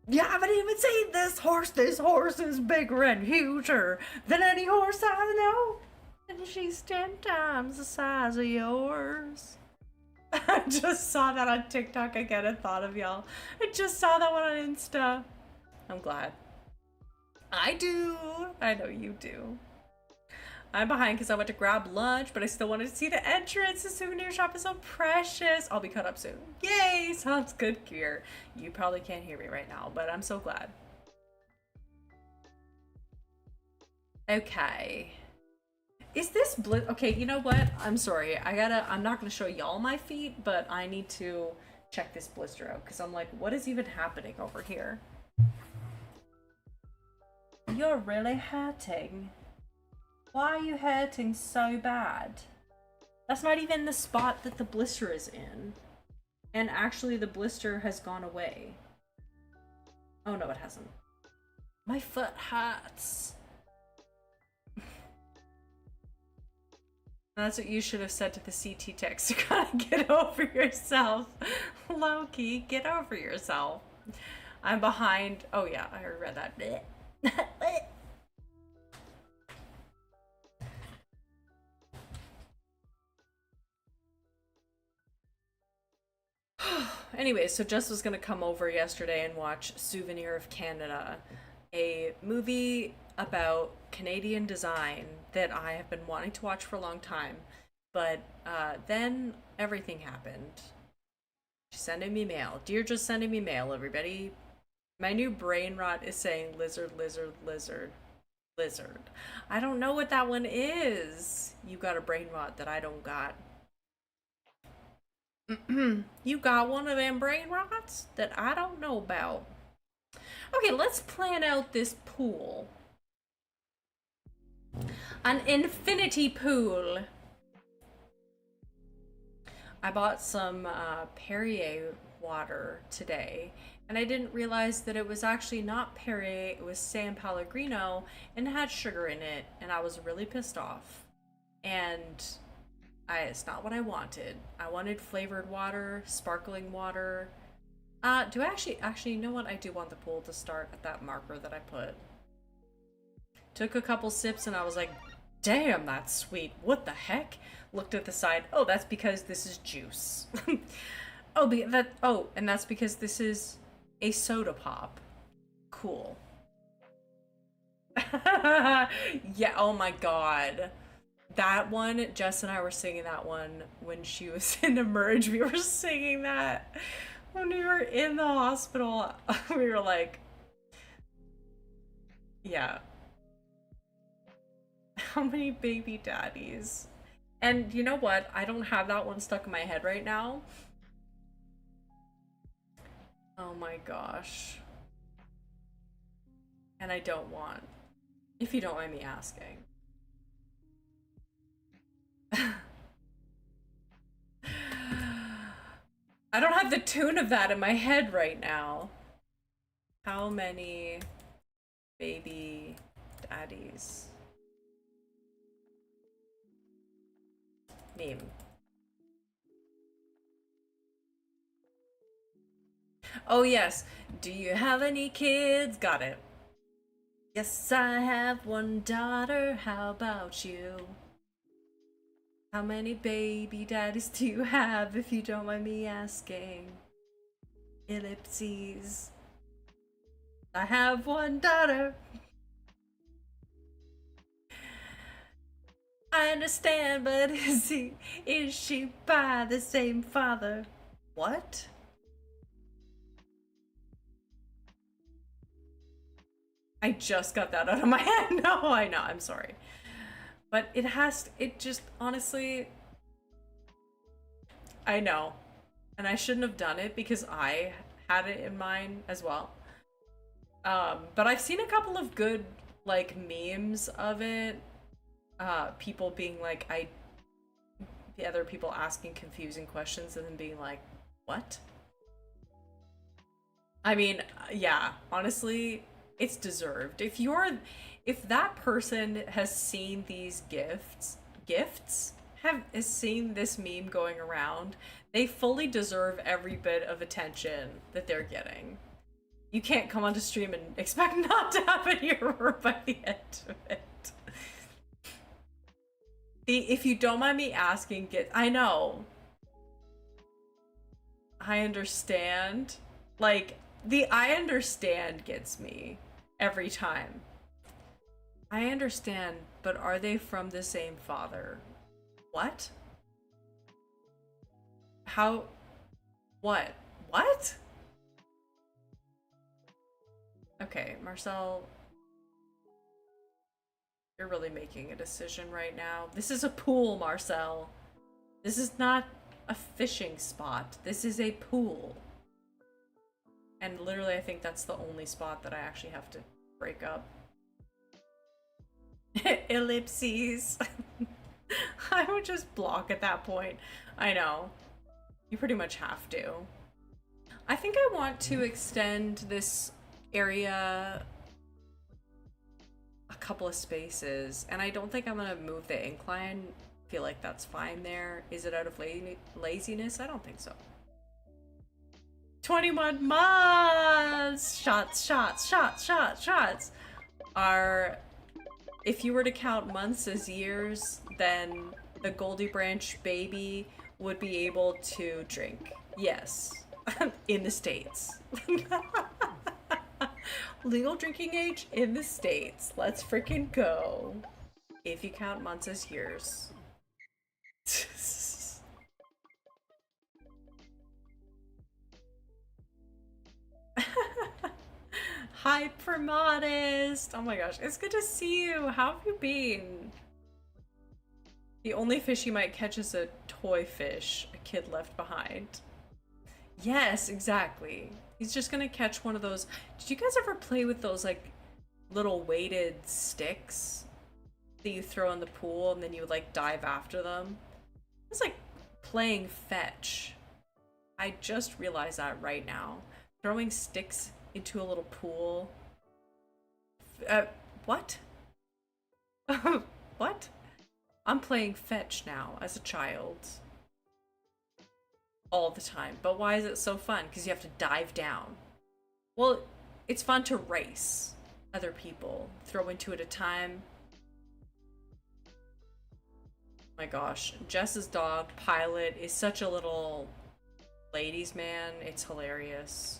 You haven't even seen this horse. This horse is bigger and huger than any horse I know. And she's 10 times the size of yours. I just saw that on TikTok again and thought of y'all. I just saw that one on Insta. I'm glad. I do. I know you do. I'm behind because I went to grab lunch, but I still wanted to see the entrance. The souvenir shop is so precious. I'll be caught up soon. Yay! Sounds good, Kier. You probably can't hear me right now, but I'm so glad. Okay. Is this okay, you know what? I'm sorry. I'm not gonna show y'all my feet, but I need to check this blister out because I'm like, what is even happening over here? You're really hurting. Why are you hurting so bad? That's not even the spot that the blister is in. And actually the blister has gone away. Oh no, it hasn't. My foot hurts. That's what you should have said to the CT text. You gotta get over yourself. Loki, get over yourself. I'm behind. Oh yeah, I already read that. Anyway, so Jess was gonna come over yesterday and watch Souvenir of Canada, a movie about Canadian design that I have been wanting to watch for a long time. But then everything happened. She's sending me mail. Dear, just sending me mail, everybody. My new brain rot is saying lizard, lizard, lizard, lizard. I don't know what that one is. You got a brain rot that I don't got. You got one of them brain rots that I don't know about. Okay, let's plan out this pool. An infinity pool. I bought some Perrier water today, and I didn't realize that it was actually not Perrier, it was San Pellegrino, and it had sugar in it, and I was really pissed off. And it's not what I wanted. I wanted flavored water, sparkling water. Do I actually, you know what? I do want the pool to start at that marker that I put. Took a couple sips and I was like, damn, that's sweet. What the heck? Looked at the side. Oh, that's because this is juice. And that's because this is a soda pop. Cool. Yeah, oh my god. That one, Jess and I were singing that one when she was in Emerge. We were singing that when we were in the hospital. We were like, yeah. How many baby daddies? And you know what? I don't have that one stuck in my head right now. Oh my gosh. And I don't want, if you don't mind me asking. I don't have the tune of that in my head right now. How many baby daddies? Meme. Oh yes. Do you have any kids? Got it. Yes, I have one daughter. How about you? How many baby daddies do you have, if you don't mind me asking? Ellipses. I have one daughter. I understand, but is she by the same father? What? I just got that out of my head. No, I know, I'm sorry. But it just, honestly, I know. And I shouldn't have done it because I had it in mind as well. But I've seen a couple of good, like, memes of it. People being like, the other people asking confusing questions and then being like, what? I mean, yeah, honestly, it's deserved. If that person has seen these has seen this meme going around, they fully deserve every bit of attention that they're getting. You can't come onto stream and expect not to have an error by the end of it. If you don't mind me asking, I know. I understand. Like, I understand gets me every time. I understand, but are they from the same father? What? How? What? What? Okay, Marcel, you're really making a decision right now. This is a pool, Marcel. This is not a fishing spot. This is a pool. And literally, I think that's the only spot that I actually have to break up. Ellipses. I would just block at that point. I know. You pretty much have to. I think I want to extend this area a couple of spaces, and I don't think I'm gonna move the incline. Feel like that's fine there. Is it out of laziness? I don't think so. 21 months! Shots, shots, shots, shots, shots! Are, if you were to count months as years, then the Goldie Branch baby would be able to drink. Yes. In the States. Legal drinking age in the States. Let's freaking go. If you count months as years. Hyper modest. Oh my gosh, it's good to see you. How have you been? The only fish you might catch is a toy fish a kid left behind. Yes, exactly. He's just gonna catch one of those. Did you guys ever play with those like little weighted sticks that you throw in the pool and then you like dive after them? It's like playing fetch. I just realized that right now. Throwing sticks into a little pool. What? What? I'm playing fetch now as a child. All the time. But why is it so fun? Because you have to dive down. Well, it's fun to race other people. Throw into it at a time. My gosh. Jess's dog, Pilot, is such a little ladies' man. It's hilarious.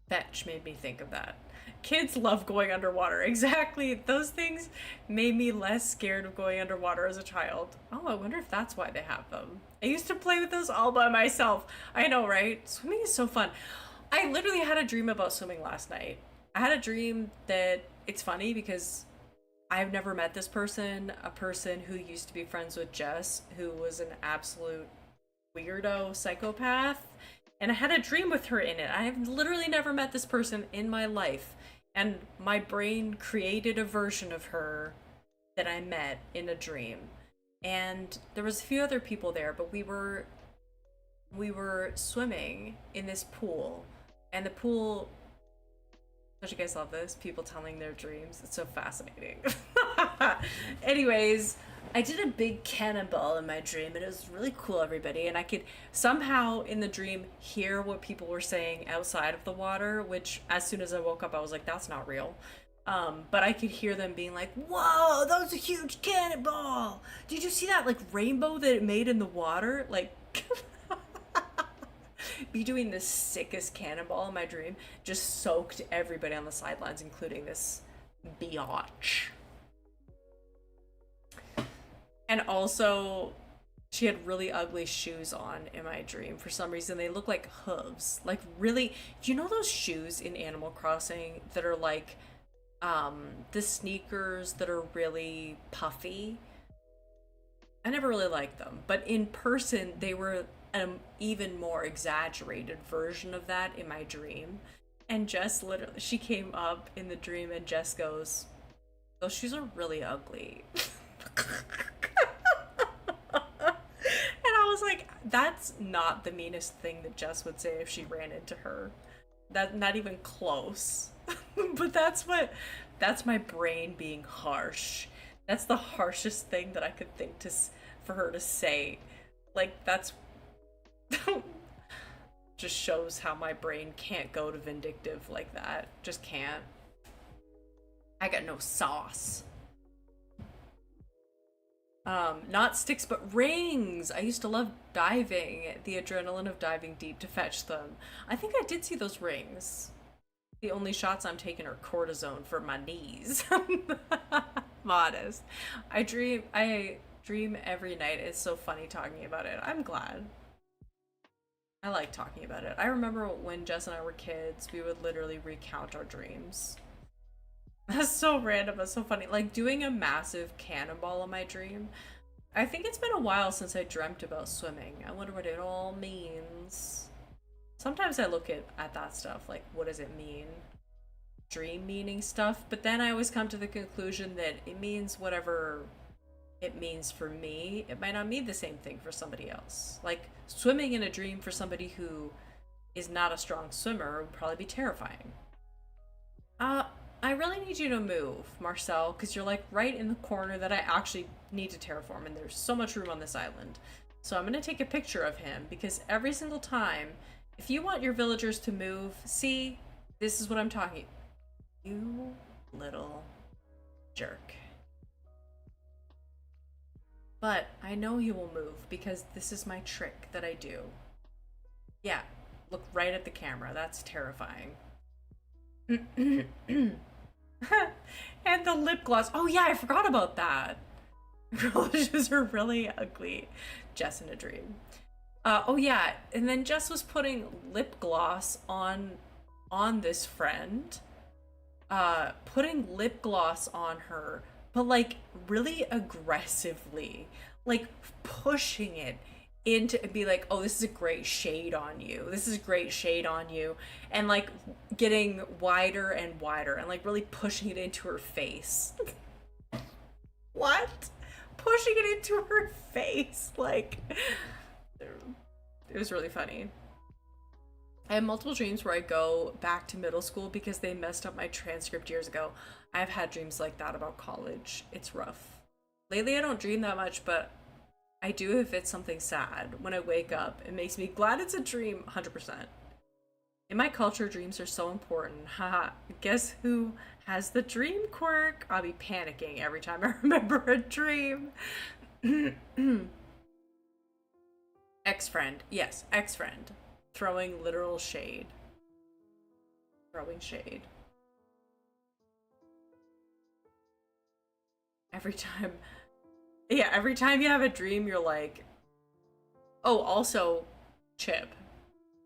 Fetch made me think of that. Kids love going underwater. Exactly. Those things made me less scared of going underwater as a child. Oh, I wonder if that's why they have them. I used to play with those all by myself. I know, right? Swimming is so fun. I literally had a dream about swimming last night. I had a dream that, it's funny because I've never met this person, a person who used to be friends with Jess, who was an absolute weirdo psychopath. And I had a dream with her in it. I have literally never met this person in my life. And my brain created a version of her that I met in a dream. And there was a few other people there, but we were swimming in this pool. And the pool, don't you guys love this? People telling their dreams. It's so fascinating. Anyways, I did a big cannonball in my dream, and it was really cool, everybody. And I could somehow in the dream hear what people were saying outside of the water, which as soon as I woke up, I was like, that's not real. But I could hear them being like, whoa, that was a huge cannonball. Did you see that like rainbow that it made in the water? Like, be doing the sickest cannonball in my dream, just soaked everybody on the sidelines, including this biatch. And also, she had really ugly shoes on in my dream. For some reason, they look like hooves. Like, really, you know those shoes in Animal Crossing that are like, the sneakers that are really puffy? I never really liked them. But in person, they were an even more exaggerated version of that in my dream. And Jess literally, she came up in the dream and Jess goes, those shoes are really ugly. And I was like, that's not the meanest thing that Jess would say if she ran into her. That, not even close. But that's my brain being harsh. That's the harshest thing that I could think to for her to say. Like, that's just shows how my brain can't go to vindictive like that. Just can't. I got no sauce. Not sticks, but rings. I used to love diving, the adrenaline of diving deep to fetch them. I think I did see those rings. The only shots I'm taking are cortisone for my knees. Modest. I dream every night. It's so funny talking about it. I'm glad. I like talking about it. I remember when Jess and I were kids, we would literally recount our dreams. That's so random, but so funny. Like doing a massive cannonball in my dream. I think it's been a while since I dreamt about swimming. I wonder what it all means. Sometimes I look at that stuff, like, what does it mean? dream meaning stuff, but then I always come to the conclusion that it means whatever it means for me. It might not mean the same thing for somebody else. Like swimming in a dream for somebody who is not a strong swimmer would probably be terrifying. I really need you to move, Marcel, because you're like right in the corner that I actually need to terraform, and there's so much room on this island. So I'm gonna take a picture of him because every single time, if you want your villagers to move, see, this is what I'm talking. You little jerk. But I know you will move because this is my trick that I do. Yeah, look right at the camera. That's terrifying. And the lip gloss. Oh yeah, I forgot about that. Girlishes are really ugly. Jess in a dream. Oh yeah, and then Jess was putting lip gloss on this friend. Putting lip gloss on her, but like really aggressively, like pushing it into and be like, oh, this is a great shade on you. This is a great shade on you. And like getting wider and wider and like really pushing it into her face. What? Pushing it into her face. Like, it was really funny. I have multiple dreams where I go back to middle school because they messed up my transcript years ago. I've had dreams like that about college. It's rough. Lately, I don't dream that much, but I do if it's something sad. When I wake up, it makes me glad it's a dream, 100%. In my culture, dreams are so important. Haha. Guess who has the dream quirk? I'll be panicking every time I remember a dream. Ex-friend. Yes, ex-friend. Throwing literal shade. Throwing shade. Every time. Yeah, every time you have a dream, you're like, oh, also, Chip,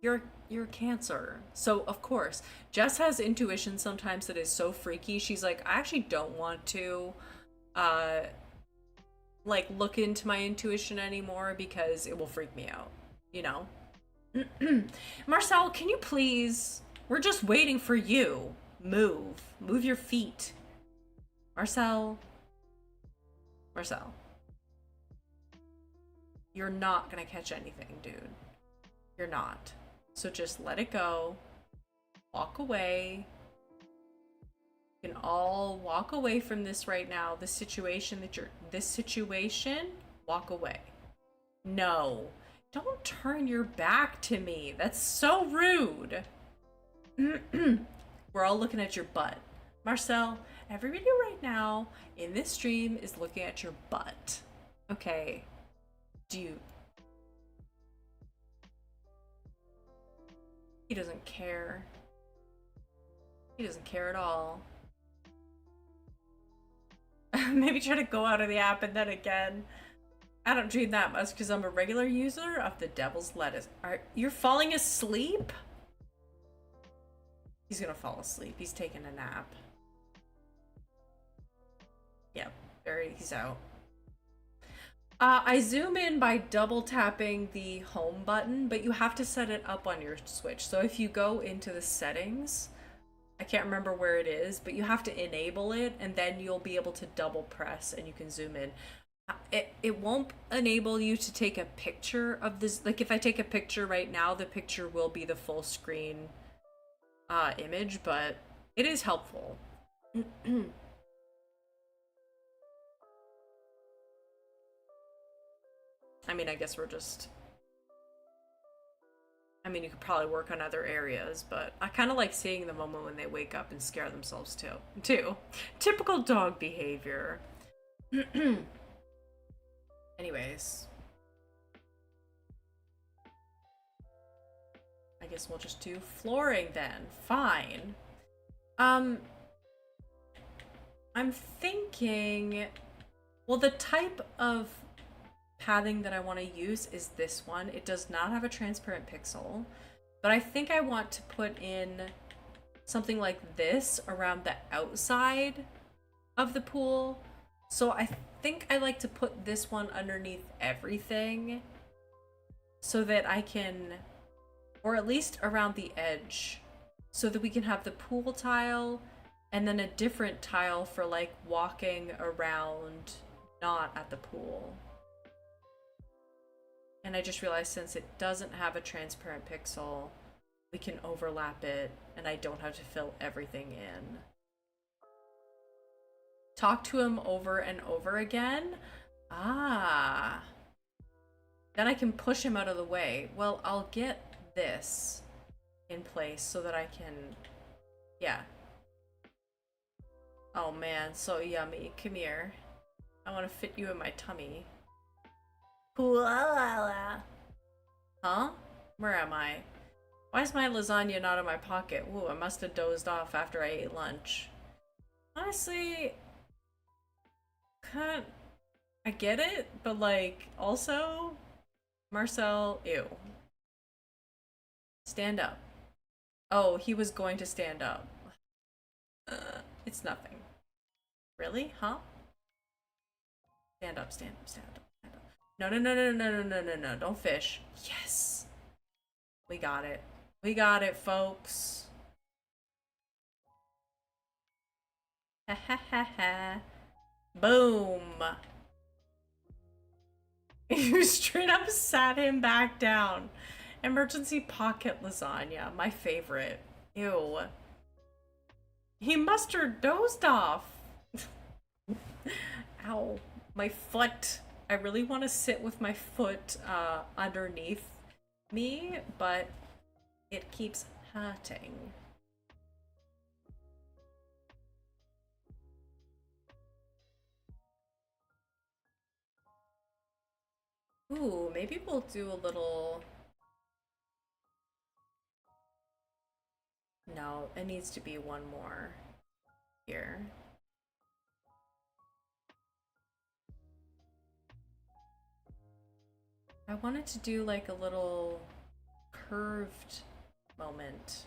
you're Cancer. So, of course, Jess has intuition sometimes that is so freaky. She's like, I actually don't want to, like, look into my intuition anymore because it will freak me out, you know? Marcel, can you please? We're just waiting for you. Move. Move your feet. Marcel. Marcel. You're not gonna catch anything, dude. You're not. So just let it go. Walk away. You can all walk away from this right now. This situation, walk away. No. Don't turn your back to me. That's so rude. We're all looking at your butt. Marcel, everybody right now in this stream is looking at your butt. Okay. Dude. He doesn't care. He doesn't care at all. Maybe try to go out of the app and then again. I don't dream that much because I'm a regular user of the devil's lettuce. You're falling asleep? He's gonna fall asleep. He's taking a nap. Yep, he's out. I zoom in by double tapping the home button, but you have to set it up on your Switch. So if you go into the settings, I can't remember where it is, but you have to enable it and then you'll be able to double press and you can zoom in. It won't enable you to take a picture of this. Like if I take a picture right now, the picture will be the full screen image, but it is helpful. I mean, I guess we're just... I mean, you could probably work on other areas, but I kind of like seeing the moment when they wake up and scare themselves too. Typical dog behavior. Anyways. I guess we'll just do flooring then. Fine. I'm thinking... Well, the type of padding that I want to use is this one. It does not have a transparent pixel, but I think I want to put in something like this around the outside of the pool. So I think I like to put this one underneath everything so that I can, or at least around the edge, so that we can have the pool tile and then a different tile for like walking around not at the pool. And I just realized since it doesn't have a transparent pixel, we can overlap it and I don't have to fill everything in. Talk to him over and over again? Ah. Then I can push him out of the way. Well, I'll get this in place so that I can... Yeah. Oh man, so yummy. Come here. I want to fit you in my tummy. Huh? Where am I? Why is my lasagna not in my pocket? Ooh, I must have dozed off after I ate lunch. Honestly, I get it, but like, also, Marcel, ew. Stand up. Oh, he was going to stand up. It's nothing. Really? Huh? Stand up, stand up, stand up, stand up. No, no, no, no, no, no, no, no, no. Don't fish. Yes. We got it. We got it, folks. Ha ha ha ha. Boom. You straight up sat him back down. Emergency pocket lasagna. My favorite. Ew. He must have dozed off. Ow. My foot. I really want to sit with my foot underneath me, but it keeps hurting. Ooh, maybe we'll do a little... No, it needs to be one more here. I wanted to do like a little curved moment.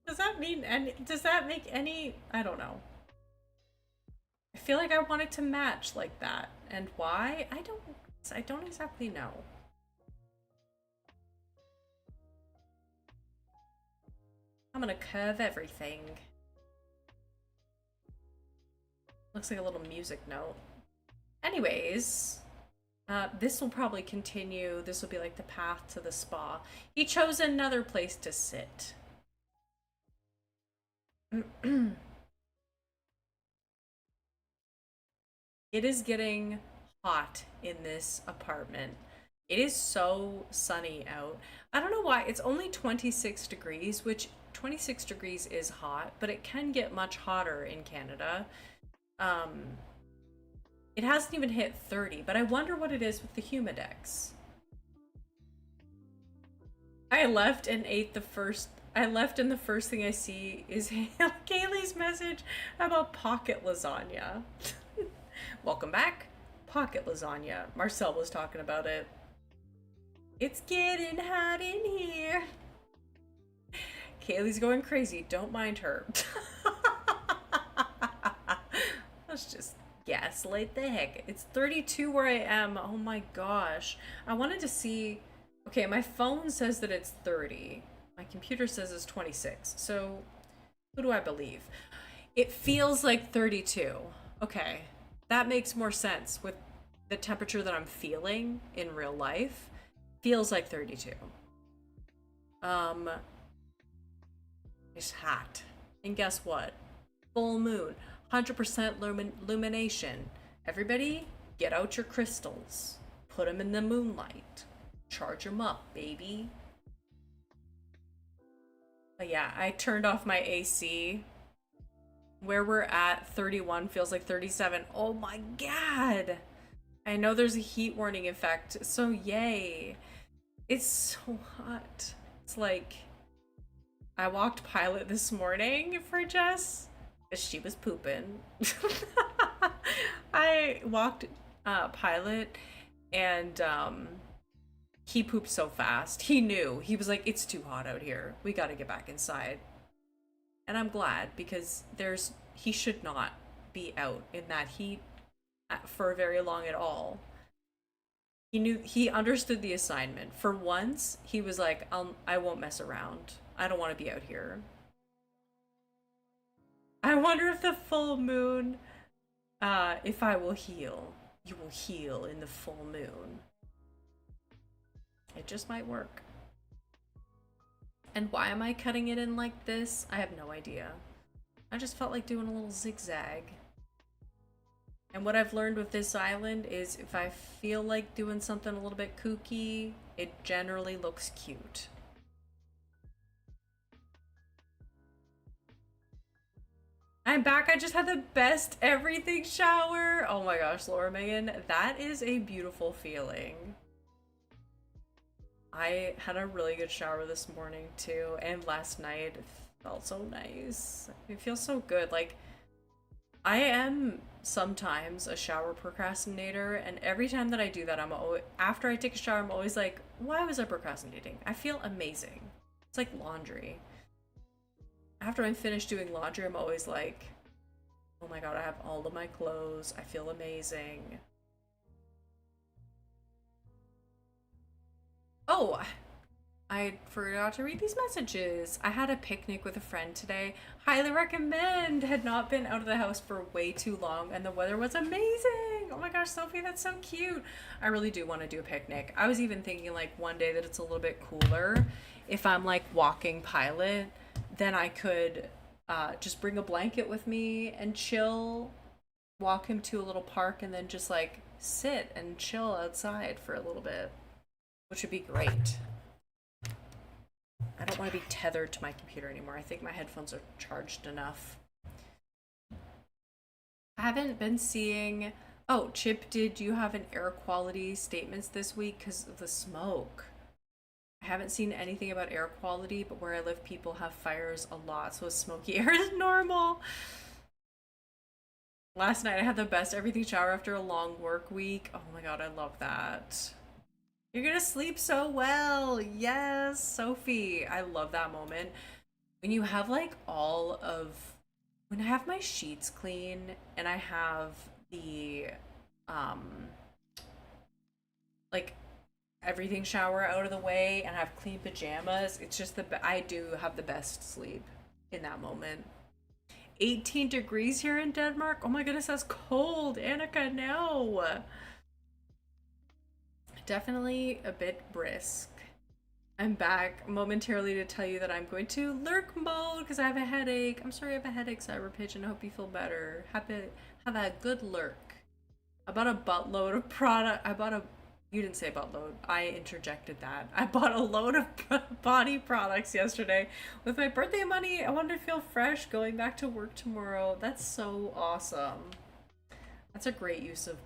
Does that mean any, does that make any, I don't know. I feel like I want it to match like that. And why? I don't exactly know. I'm gonna curve everything. Looks like a little music note. Anyways, this will probably continue. This will be like the path to the spa. He chose another place to sit. It is getting hot in this apartment. It is so sunny out. I don't know why. It's only 26 degrees, which 26 degrees is hot, but it can get much hotter in Canada. It hasn't even hit 30, but I wonder what it is with the humidex. I left and ate the first... I left and the first thing I see is Kaylee's message about pocket lasagna. Welcome back. Pocket lasagna. Marcel was talking about it. It's getting hot in here. Kaylee's going crazy. Don't mind her. Let's just gaslight the heck. It's 32 where I am. Oh my gosh. I wanted to see... Okay, my phone says that it's 30. My computer says it's 26. So, who do I believe? It feels like 32. Okay. That makes more sense with the temperature that I'm feeling in real life. Feels like 32. It's hot. And guess what? Full moon. 100% illumination. Everybody, get out your crystals. Put them in the moonlight. Charge them up, baby. But yeah, I turned off my AC. Where we're at, 31 feels like 37. Oh my god! I know there's a heat warning effect, so yay. It's so hot. It's like... I walked Pilot this morning for Jess. She was pooping. I walked Pilot and he pooped so fast. He knew. He was like, it's too hot out here. We gotta get back inside. And I'm glad because he should not be out in that heat for very long at all. He understood the assignment. For once, he was like, I won't mess around. I don't want to be out here. I wonder if the full moon, if I will heal. You will heal in the full moon. It just might work. And why am I cutting it in like this? I have no idea. I just felt like doing a little zigzag. And what I've learned with this island is if I feel like doing something a little bit kooky, it generally looks cute. I'm back. I just had the best everything shower. Oh my gosh, Laura Megan, that is a beautiful feeling. I had a really good shower this morning too, and last night it felt so nice. It feels so good. Like, I am sometimes a shower procrastinator, and every time that I do that, after I take a shower, I'm always like, why was I procrastinating? I feel amazing. It's like laundry. After I'm finished doing laundry, I'm always like, oh my god, I have all of my clothes. I feel amazing. Oh, I forgot to read these messages. I had a picnic with a friend today. Highly recommend. Had not been out of the house for way too long, and the weather was amazing. Oh my gosh, Sophie, that's so cute. I really do want to do a picnic. I was even thinking like one day that it's a little bit cooler. If I'm like walking pilot, then I could just bring a blanket with me and chill, walk him to a little park, and then just like sit and chill outside for a little bit, which would be great. I don't want to be tethered to my computer anymore. I think my headphones are charged enough. I haven't been seeing... Oh, Chip, did you have an air quality statements this week because of the smoke? I haven't seen anything about air quality, but where I live, people have fires a lot, so smoky air is normal. Last night, I had the best everything shower after a long work week. Oh my god, I love that. You're gonna sleep so well. Yes, Sophie. I love that moment. When you have like when I have my sheets clean and I have the, like everything shower out of the way and have clean pajamas, it's just I do have the best sleep in that moment. 18 degrees here in Denmark. Oh my goodness, that's cold. Annika, no. Definitely a bit brisk. I'm back momentarily to tell you that I'm going to lurk mode because I have a headache. I'm sorry I have a headache, Cyber Pigeon. I hope you feel better. Have a good lurk. I bought a buttload of product. You didn't say buttload. I interjected that. I bought a load of body products yesterday. With my birthday money, I wanted to feel fresh going back to work tomorrow. That's so awesome. That's a great use of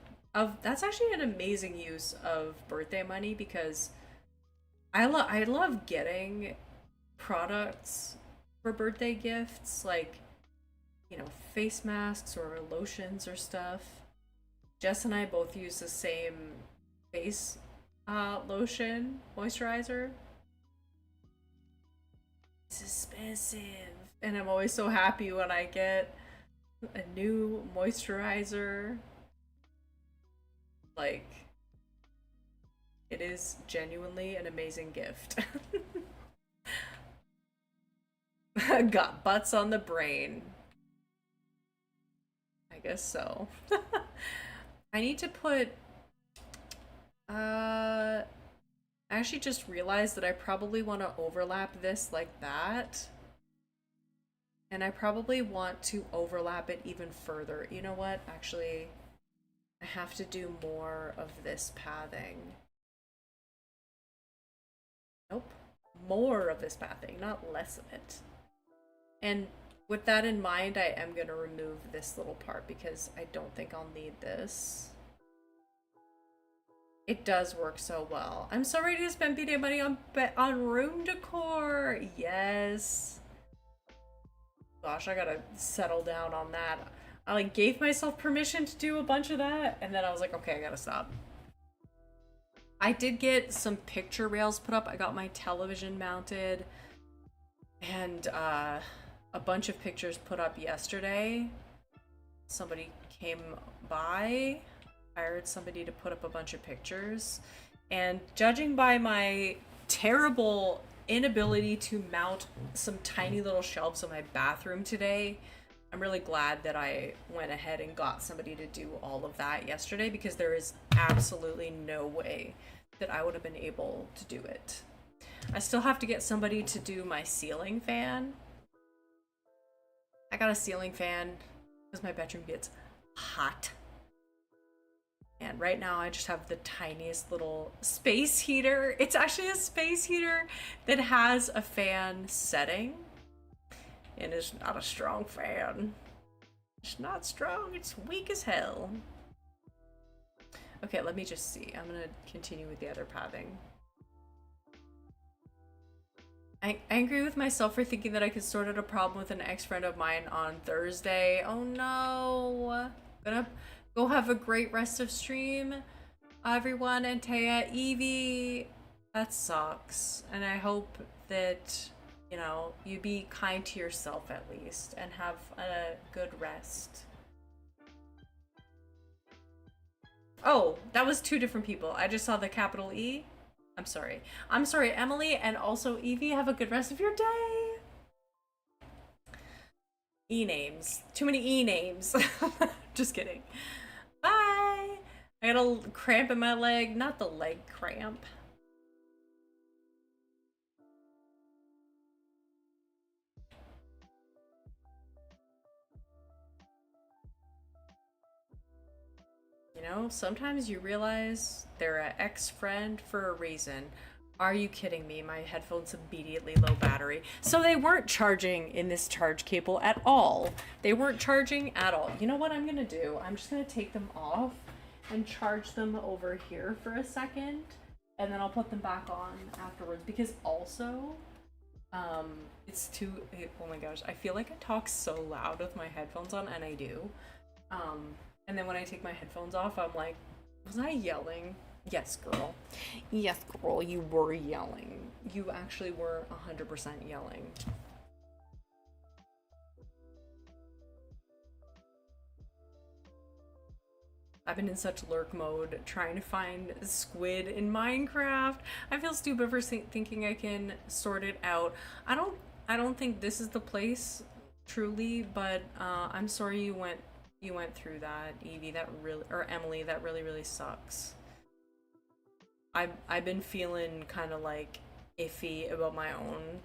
that's actually an amazing use of birthday money because I love getting products for birthday gifts, like, you know, face masks or lotions or stuff. Jess and I both use the same face lotion moisturizer. It's expensive, and I'm always so happy when I get a new moisturizer. Like, it is genuinely an amazing gift. Got butts on the brain. I guess so. I need to put... I actually just realized that I probably want to overlap this like that. And I probably want to overlap it even further. You know what? Actually... I have to do more of this pathing. Nope. More of this pathing, not less of it. And with that in mind, I am going to remove this little part because I don't think I'll need this. It does work so well. I'm so ready to spend B-Day money on room decor. Yes. Gosh, I gotta settle down on that. I like gave myself permission to do a bunch of that, and then I was like, okay, I gotta stop. I did get some picture rails put up. I got my television mounted, and a bunch of pictures put up yesterday. Somebody came by, hired somebody to put up a bunch of pictures, and judging by my terrible inability to mount some tiny little shelves in my bathroom today, I'm really glad that I went ahead and got somebody to do all of that yesterday, because there is absolutely no way that I would have been able to do it. I still have to get somebody to do my ceiling fan. I got a ceiling fan because my bedroom gets hot. And right now I just have the tiniest little space heater. It's actually a space heater that has a fan setting. And it's not a strong fan. It's not strong, it's weak as hell. Okay, let me just see. I'm gonna continue with the other pathing. I agree with myself for thinking that I could sort out a problem with an ex-friend of mine on Thursday. Oh no. Gonna go have a great rest of stream, everyone. And Taya, Evie, that sucks. And I hope that, you know, you be kind to yourself at least and have a good rest. Oh, that was two different people. I just saw the capital E. I'm sorry. I'm sorry, Emily, and also Evie. Have a good rest of your day. E-names. Too many E-names. Just kidding. Bye. I got a cramp in my leg. Not the leg cramp. You know, sometimes you realize they're an ex-friend for a reason. Are you kidding me? My headphones immediately low battery. So they weren't charging in this charge cable at all. They weren't charging at all. You know what I'm gonna do? I'm just gonna take them off and charge them over here for a second, and then I'll put them back on afterwards, because also, it's too, oh my gosh, I feel like I talk so loud with my headphones on, and I do. And then when I take my headphones off, I'm like, was I yelling? Yes, girl. Yes, girl, you were yelling. You actually were 100% yelling. I've been in such lurk mode trying to find squid in Minecraft. I feel stupid for thinking I can sort it out. I don't think this is the place, truly, but I'm sorry you went through that, Evie. That really, or Emily, that really sucks. I've been feeling kind of like iffy about my own,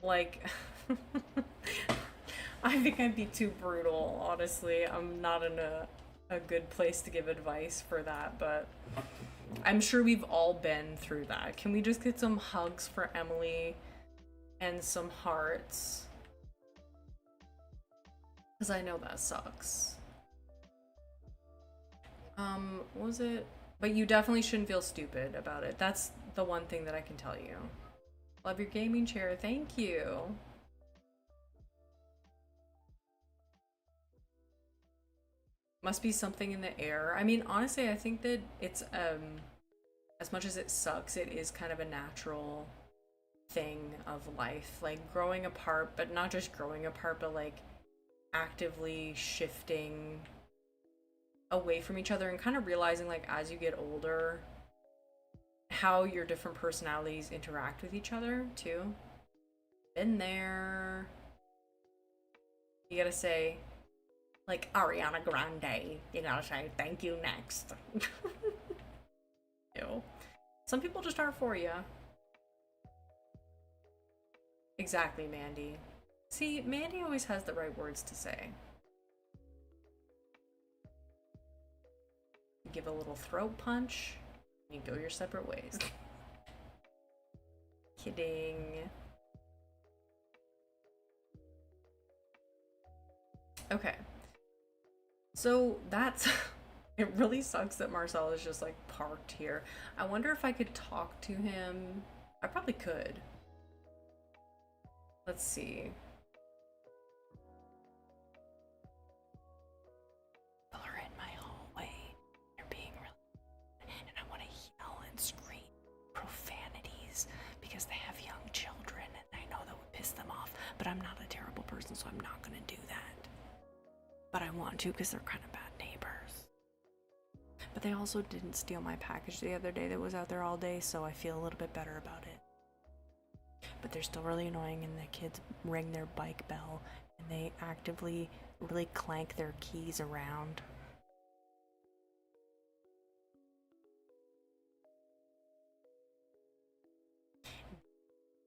like I think I'd be too brutal, honestly. I'm not in a good place to give advice for that, but I'm sure we've all been through that. Can we just get some hugs for Emily and some hearts? Because I know that sucks. What was it? But you definitely shouldn't feel stupid about it. That's the one thing that I can tell you. Love your gaming chair. Thank you. Must be something in the air. I mean, honestly, I think that it's, as much as it sucks, it is kind of a natural thing of life. Like, growing apart, but not just growing apart, but like actively shifting away from each other, and kind of realizing, like, as you get older, how your different personalities interact with each other too. Been there. You gotta say, like Ariana Grande, you gotta say thank you next. Ew. Some people just aren't for you. Exactly, Mandy. See, Mandy always has the right words to say. Give a little throat punch, and you go your separate ways. Kidding. Okay. So that's... It really sucks that Marcel is just like parked here. I wonder if I could talk to him. I probably could. Let's see. But I'm not a terrible person, so I'm not gonna do that. But I want to, because they're kind of bad neighbors. But they also didn't steal my package the other day that was out there all day, so I feel a little bit better about it. but they're still really annoying, and the kids ring their bike bell and they actively really clank their keys around.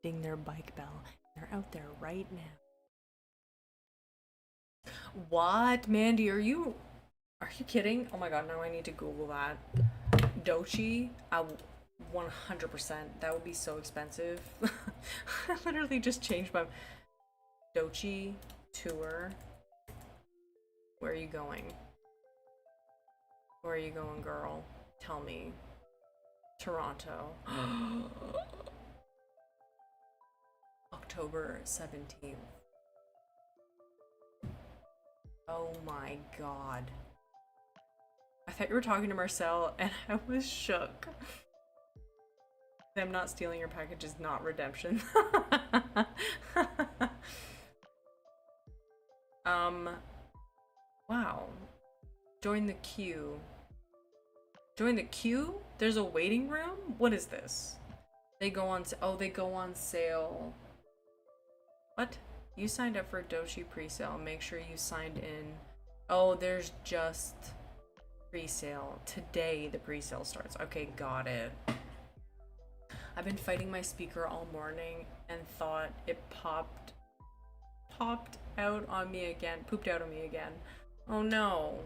Ding their bike bell. They're out there right now. What, Mandy? Are you kidding? Oh my god, now I need to Google that. Dochi? 100%. That would be so expensive. I literally just changed my Dochi tour. Where are you going? Where are you going, girl? Tell me. Toronto. October 17th. Oh my god. I thought you were talking to Marcel and I was shook. Them not stealing your package is not redemption. Wow. Join the queue. Join the queue? There's a waiting room? What is this? They go on, oh, they go on sale. What? You signed up for Dochi pre-sale. Make sure you signed in. Oh, there's just pre-sale. Today the pre-sale starts. Okay, got it. I've been fighting my speaker all morning and thought it popped out on me again. Pooped out on me again. Oh no.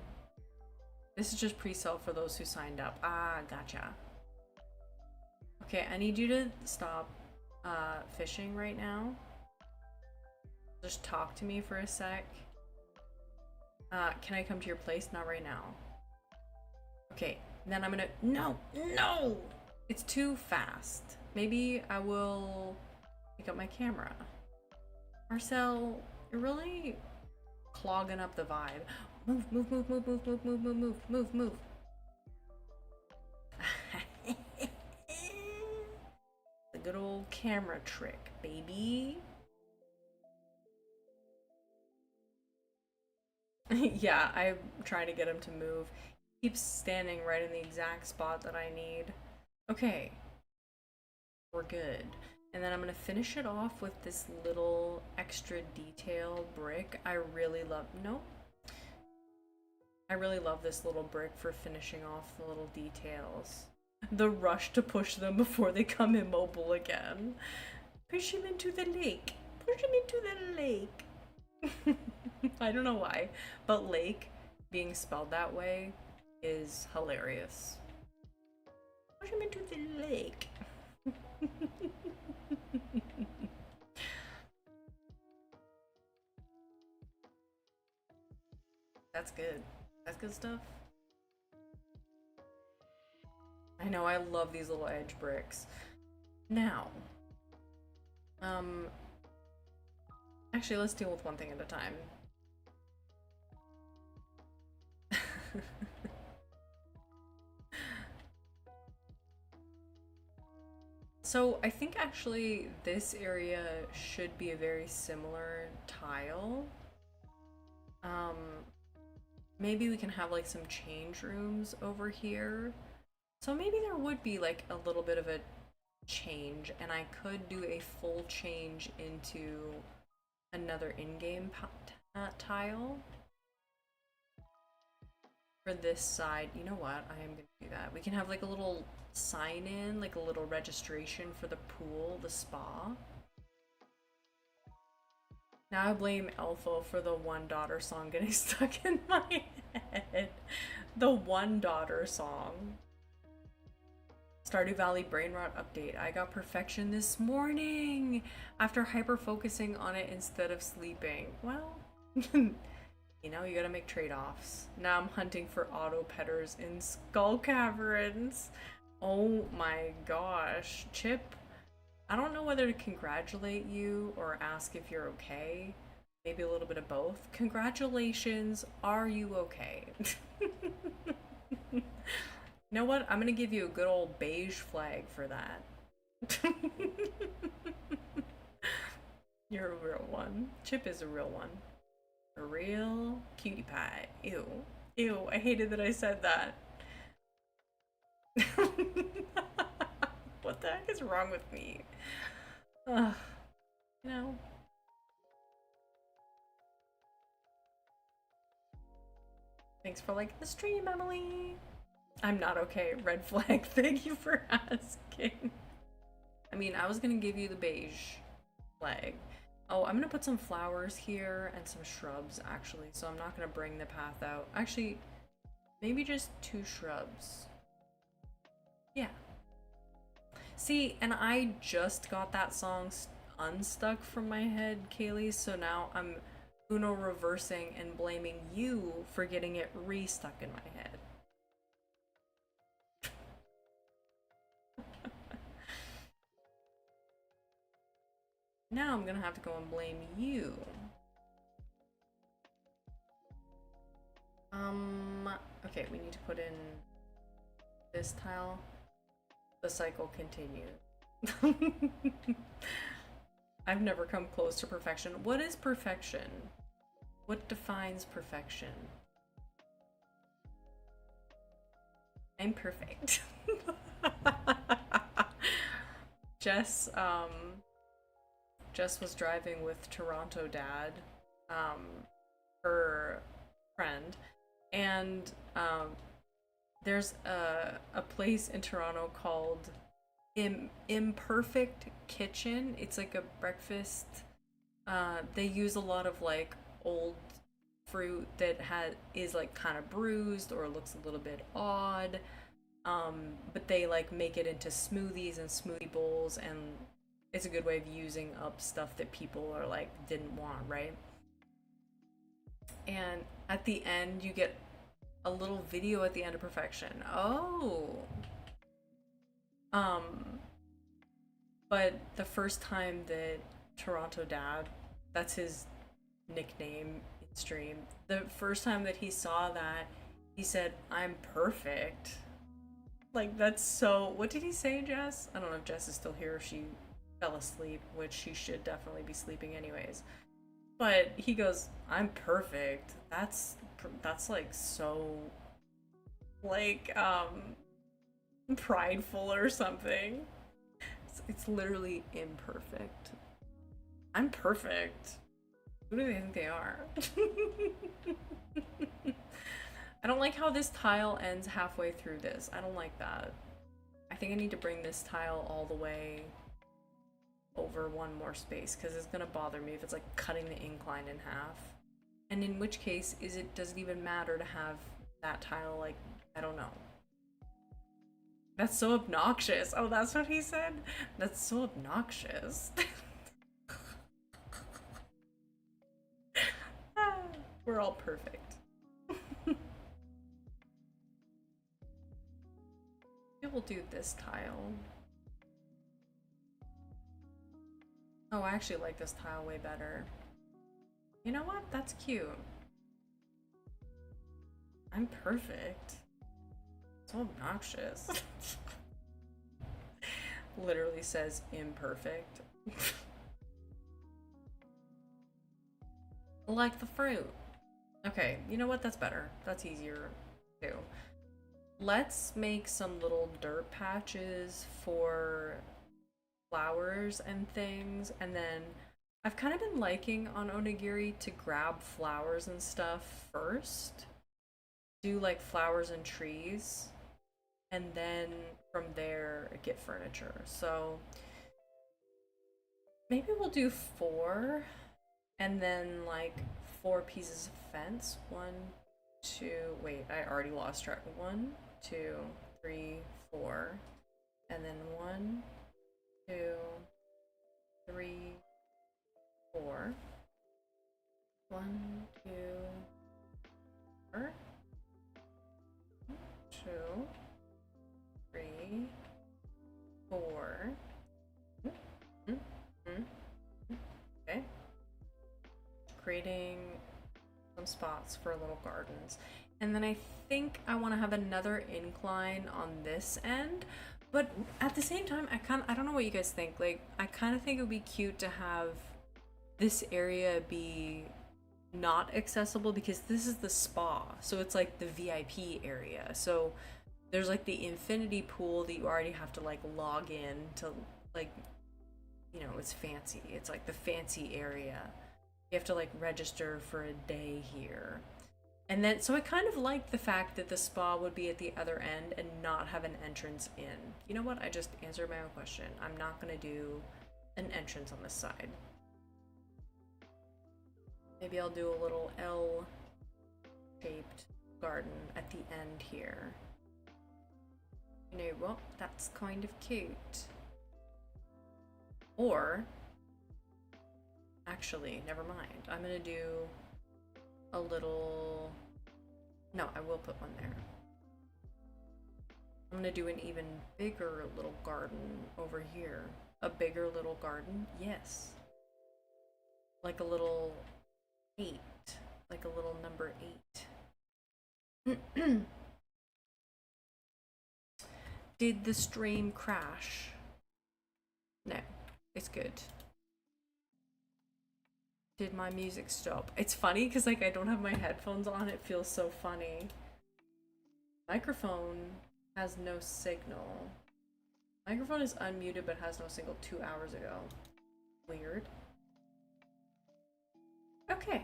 This is just pre-sale for those who signed up. Ah, gotcha. Okay, I need you to stop fishing right now. Just talk to me for a sec. Can I come to your place? Not right now. Okay, then I'm gonna... No! No! It's too fast. Maybe I will pick up my camera. Marcel, you're really clogging up the vibe. Move, move, move, move, move, move, move, move, move, move, move. The good old camera trick, baby. Yeah, I'm trying to get him to move. He keeps standing right in the exact spot that I need. Okay. We're good. And then I'm gonna finish it off with this little extra detail brick. I really love, nope. I really love this little brick for finishing off the little details. The rush to push them before they come immobile again. Push him into the lake. Push him into the lake. I don't know why, but lake being spelled that way is hilarious. Push him into the lake. That's good. That's good stuff. I know, I love these little edge bricks. Now, actually, let's deal with one thing at a time. So I think actually this area should be a very similar tile. Maybe we can have like some change rooms over here. So maybe there would be like a little bit of a change, and I could do a full change into another in-game tile. For this side, you know what? I am gonna do that. We can have like a little sign in, like a little registration for the pool, the spa. Now I blame Elfo for the One Daughter song getting stuck in my head. The One Daughter song. Stardew Valley brain rot update. I got perfection this morning after hyper focusing on it instead of sleeping. Well, you know, you gotta make trade-offs. Now I'm hunting for auto petters in skull caverns. Oh my gosh. Chip, I don't know whether to congratulate you or ask if you're okay. Maybe a little bit of both. Congratulations, are you okay? You know what? I'm gonna give you a good old beige flag for that. You're a real one. Chip is a real one. A real cutie pie. Ew. Ew, I hated that I said that. What the heck is wrong with me? Ugh. you know? Thanks for liking the stream, Emily. I'm not okay. Red flag. Thank you for asking. I mean, I was gonna give you the beige flag. Oh, I'm gonna put some flowers here and some shrubs, actually, so I'm not gonna bring the path out. Actually, maybe just 2 shrubs. Yeah. See, and I just got that song unstuck from my head, Kaylee, so now I'm Uno reversing and blaming you for getting it restuck in my head. Now I'm gonna have to go and blame you. Okay, we need to put in this tile. The cycle continues. I've never come close to perfection. What is perfection? What defines perfection? I'm perfect. Jess was driving with Toronto Dad, her friend, and there's a place in Toronto called Imperfect Kitchen. It's like a breakfast. They use a lot of like old fruit that is like kind of bruised or looks a little bit odd. But they like make it into smoothies and smoothie bowls, and it's a good way of using up stuff that people are like didn't want, right? And at the end you get a little video at the end of perfection. Oh. But the first time that Toronto Dad, that's his nickname in stream, the first time that he saw that, he said, "I'm perfect." Like, that's so, what did he say, Jess? I don't know if Jess is still here, if she fell asleep, which she should definitely be sleeping anyways. But he goes, "I'm perfect." That's like so, like, prideful or something. It's literally imperfect. I'm perfect. Who do they think they are? I don't like how this tile ends halfway through this. I don't like that. I think I need to bring this tile all the way over one more space, because it's gonna bother me if it's like cutting the incline in half. And in which case, does it even matter to have that tile, like, I don't know. That's so obnoxious. Oh, that's what he said? That's so obnoxious. We're all perfect. Maybe we'll do this tile. Oh, I actually like this tile way better. You know what? That's cute. I'm perfect. So obnoxious. Literally says imperfect. Like the fruit. Okay, you know what? That's better. That's easier too. Let's make some little dirt patches for flowers and things, and then I've kind of been liking on onigiri to grab flowers and stuff first. Do like flowers and trees, and then from there get furniture. So maybe we'll do 4, and then like 4 pieces of fence. 1, 2, wait, I already lost track. 1, 2, 3, 4, and then 1, 2, 3, 4. 1, 2, 4. 2, 3, 4. Okay. Creating some spots for little gardens. And then I think I want to have another incline on this end. But at the same time, I don't know what you guys think. Like, I kind of think it would be cute to have this area be not accessible, because this is the spa, so it's like the VIP area. So there's like the infinity pool that you already have to like log in to like you know, it's fancy. It's like the fancy area. You have to like register for a day here. And then, so I kind of like the fact that the spa would be at the other end and not have an entrance in. You know what? I just answered my own question. I'm not gonna do an entrance on this side. Maybe I'll do a little L-shaped garden at the end here. You know what? That's kind of cute. Or, actually, never mind. I'm gonna do a little... No, I will put one there. I'm gonna do an even bigger little garden over here. A bigger little garden? Yes. Like a little 8. Like a little number 8. Did the stream crash? No, it's good. Did my music stop? It's funny because like I don't have my headphones on. It feels so funny. Microphone has no signal. Microphone is unmuted but has no signal 2 hours ago. Weird. Okay.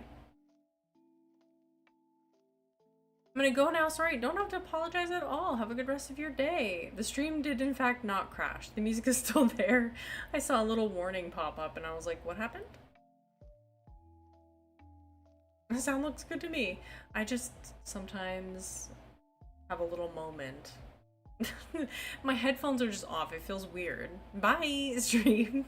I'm gonna go now. Sorry, don't have to apologize at all. Have a good rest of your day. The stream did in fact not crash. The music is still there. I saw a little warning pop up and I was like, what happened? The sound looks good to me. I just sometimes have a little moment. My headphones are just off. It feels weird. Bye, stream.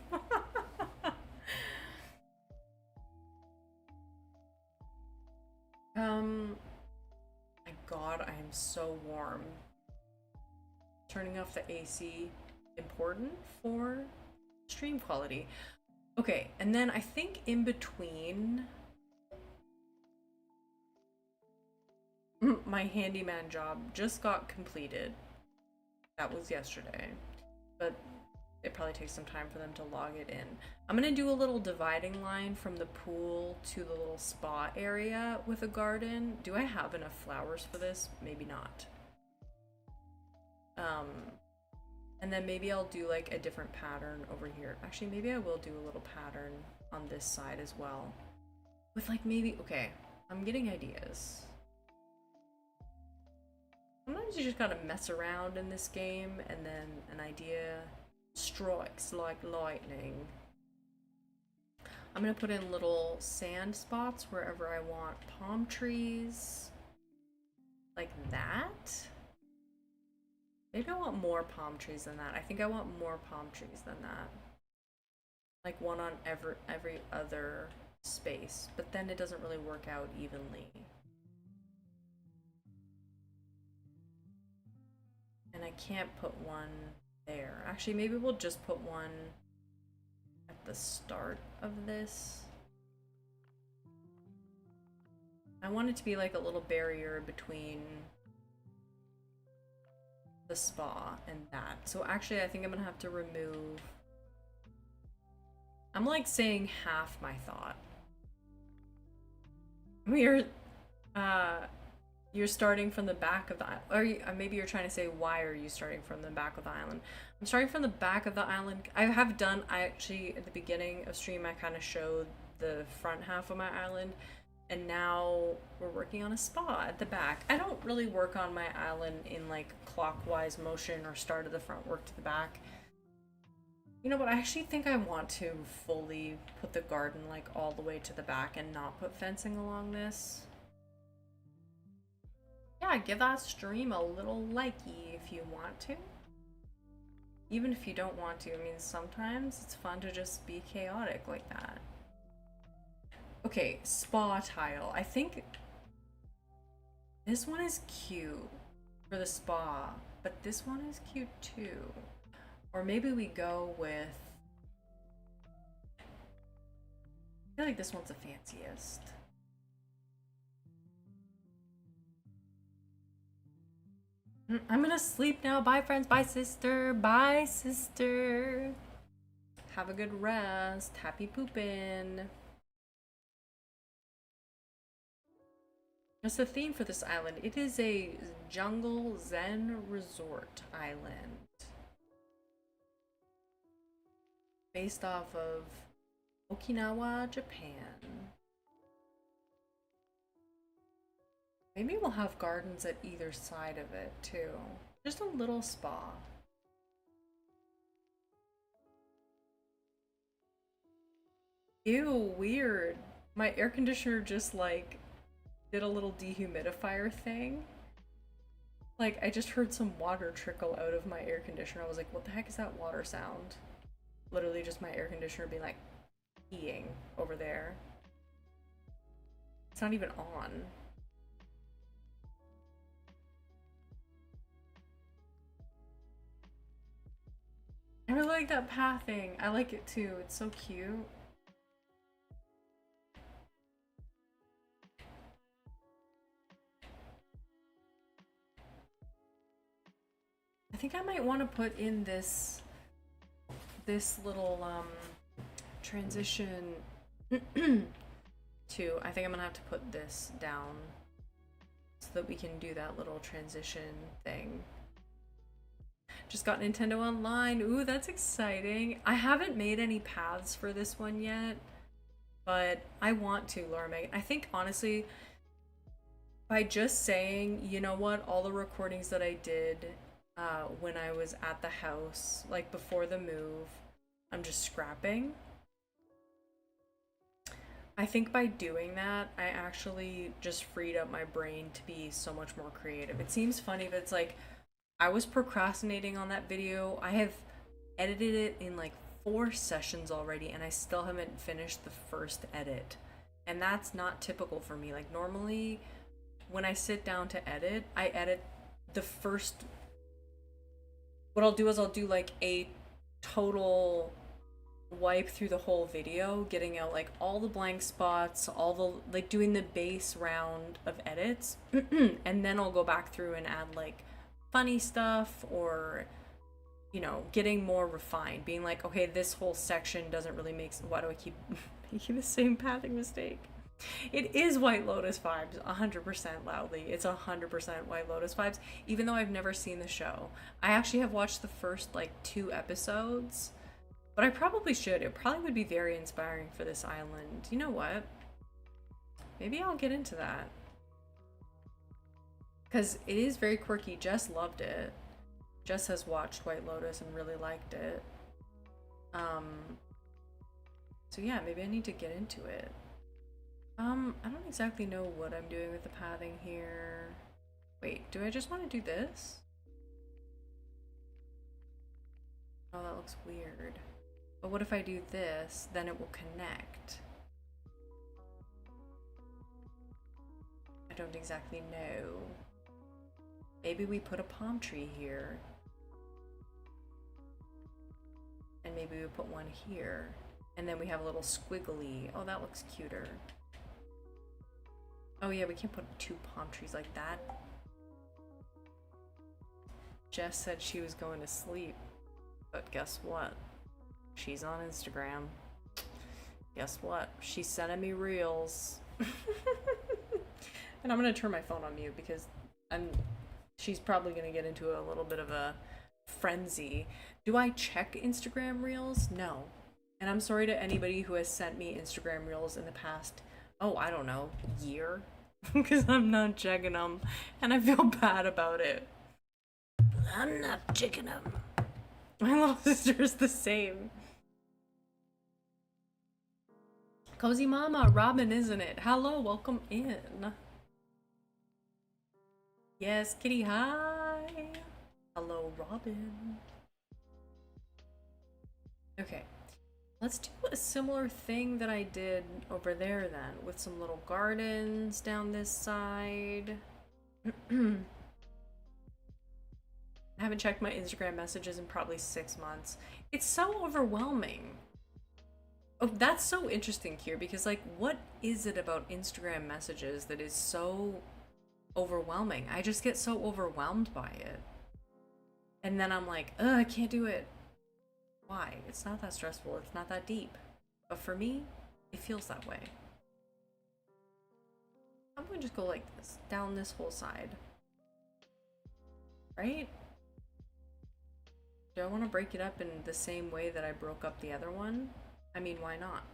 My god, I am so warm. Turning off the AC, important for stream quality. Okay, and then I think in between my handyman job just got completed. That was yesterday, but it probably takes some time for them to log it in. I'm gonna do a little dividing line from the pool to the little spa area with a garden. Do I have enough flowers for this? Maybe not. And then maybe I'll do like a different pattern over here. Actually, maybe I will do a little pattern on this side as well. With like maybe, okay, I'm getting ideas. Sometimes you just gotta mess around in this game and then an idea strikes like lightning. I'm gonna put in little sand spots wherever I want palm trees. Like that. Maybe I want more palm trees than that. I think I want more palm trees than that. Like one on every other space. But then it doesn't really work out evenly. And I can't put one there. Actually, maybe we'll just put one at the start of this. I want it to be like a little barrier between the spa and that. So actually, I think I'm gonna have to remove... I'm like saying half my thought. You're starting from the back of the island. Or maybe you're trying to say, why are you starting from the back of the island? I'm starting from the back of the island. I actually, at the beginning of stream, I kind of showed the front half of my island. And now we're working on a spa at the back. I don't really work on my island in like clockwise motion or start at the front, work to the back. You know what? I actually think I want to fully put the garden like all the way to the back and not put fencing along this. Yeah, give that stream a little likey if you want to. Even if you don't want to. I mean, sometimes it's fun to just be chaotic like that. Okay, spa tile. I think this one is cute for the spa, but this one is cute too. Or maybe we go with... I feel like this one's the fanciest. I'm gonna sleep now. Bye, friends. Bye, sister. Bye, sister. Have a good rest. Happy poopin'. What's the theme for this island? It is a jungle zen resort island. based off of Okinawa, Japan. Maybe we'll have gardens at either side of it too. Just a little spa. Ew, weird. My air conditioner just like did a little dehumidifier thing. Like I just heard some water trickle out of my air conditioner. I was like, what the heck is that water sound? Literally just my air conditioner being like peeing over there. It's not even on. I really like that pathing. I like it too. It's so cute. I think I might want to put in this little transition too. I think I'm gonna have to put this down so that we can do that little transition thing. Just got Nintendo Online. Ooh, that's exciting. I haven't made any paths for this one yet, but I want to, Laura Megan. I think honestly, by just saying, you know what, all the recordings that I did when I was at the house, like before the move, I'm just scrapping. I think by doing that, I actually just freed up my brain to be so much more creative. It seems funny, but it's like I was procrastinating on that video. I have edited it in like 4 sessions already, and I still haven't finished the first edit. And that's not typical for me. Like normally, when I sit down to edit, I edit the first. What I'll do is I'll do like a total wipe through the whole video, getting out like all the blank spots, all the like doing the base round of edits, and then I'll go back through and add like funny stuff or you know, getting more refined, being like, okay, this whole section doesn't really make sense. Why do I keep making the same pathing mistake? It is White Lotus vibes, 100% loudly. It's 100% White Lotus vibes, even though I've never seen the show. I actually have watched the first like 2 episodes, but I probably should. It probably would be very inspiring for this island. You know what? Maybe I'll get into that. Because it is very quirky. Jess loved it. Jess has watched White Lotus and really liked it. So yeah, maybe I need to get into it. I don't exactly know what I'm doing with the pathing here. Wait, do I just want to do this? Oh, that looks weird. But what if I do this? Then it will connect. I don't exactly know. Maybe we put a palm tree here. And maybe we put one here. And then we have a little squiggly. Oh, that looks cuter. Oh yeah, we can't put 2 palm trees like that. Jess said she was going to sleep. But guess what? She's on Instagram. Guess what? She's sending me reels. And I'm gonna turn my phone on mute because she's probably gonna get into a little bit of a frenzy. Do I check Instagram reels? No. And I'm sorry to anybody who has sent me Instagram reels in the past, oh, I don't know, year, because I'm not checking them, and I feel bad about it. I'm not checking them. My little sister is the same. Cozy Mama, Robin, isn't it? Hello, welcome in. Yes, Kitty, hi. Hello, Robin. Okay. Let's do a similar thing that I did over there then, with some little gardens down this side. I haven't checked my Instagram messages in probably 6 months. It's so overwhelming. Oh, that's so interesting here, because like, what is it about Instagram messages that is so overwhelming? I just get so overwhelmed by it. And then I'm like, ugh, I can't do it. Why? It's not that stressful. It's not that deep. But for me, it feels that way. I'm gonna just go like this, down this whole side. Right? Do I want to break it up in the same way that I broke up the other one? I mean, why not?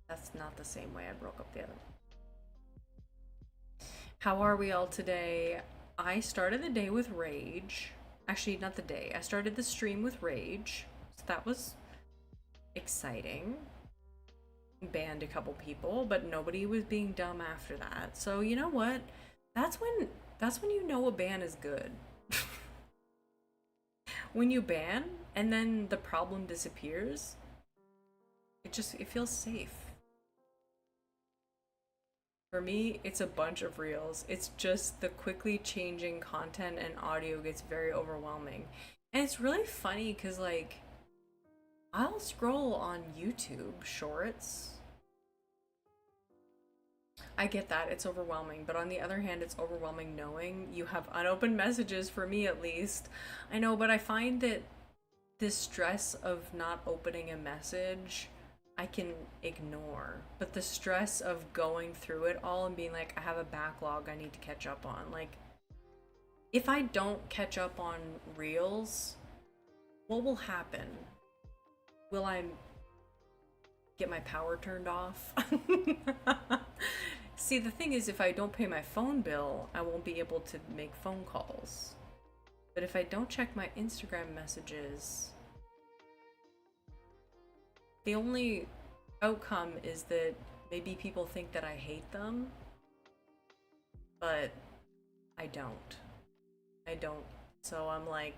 That's not the same way I broke up the other one. How are we all today? I started the day with rage. Actually, not the day. I started the stream with rage. So that was exciting. Banned a couple people, but nobody was being dumb after that. So you know what? That's when you know a ban is good. When you ban and then the problem disappears, it feels safe. For me, it's a bunch of reels. It's just the quickly changing content and audio gets very overwhelming. And it's really funny because, like, I'll scroll on YouTube shorts. I get that, it's overwhelming, but on the other hand, it's overwhelming knowing you have unopened messages, for me at least. I know, but I find that this stress of not opening a message I can ignore, but the stress of going through it all and being like, I have a backlog I need to catch up on. Like, if I don't catch up on reels, what will happen? Will I get my power turned off? See, the thing is, if I don't pay my phone bill, I won't be able to make phone calls. But if I don't check my Instagram messages, the only outcome is that maybe people think that I hate them, but I don't. I don't. So I'm like,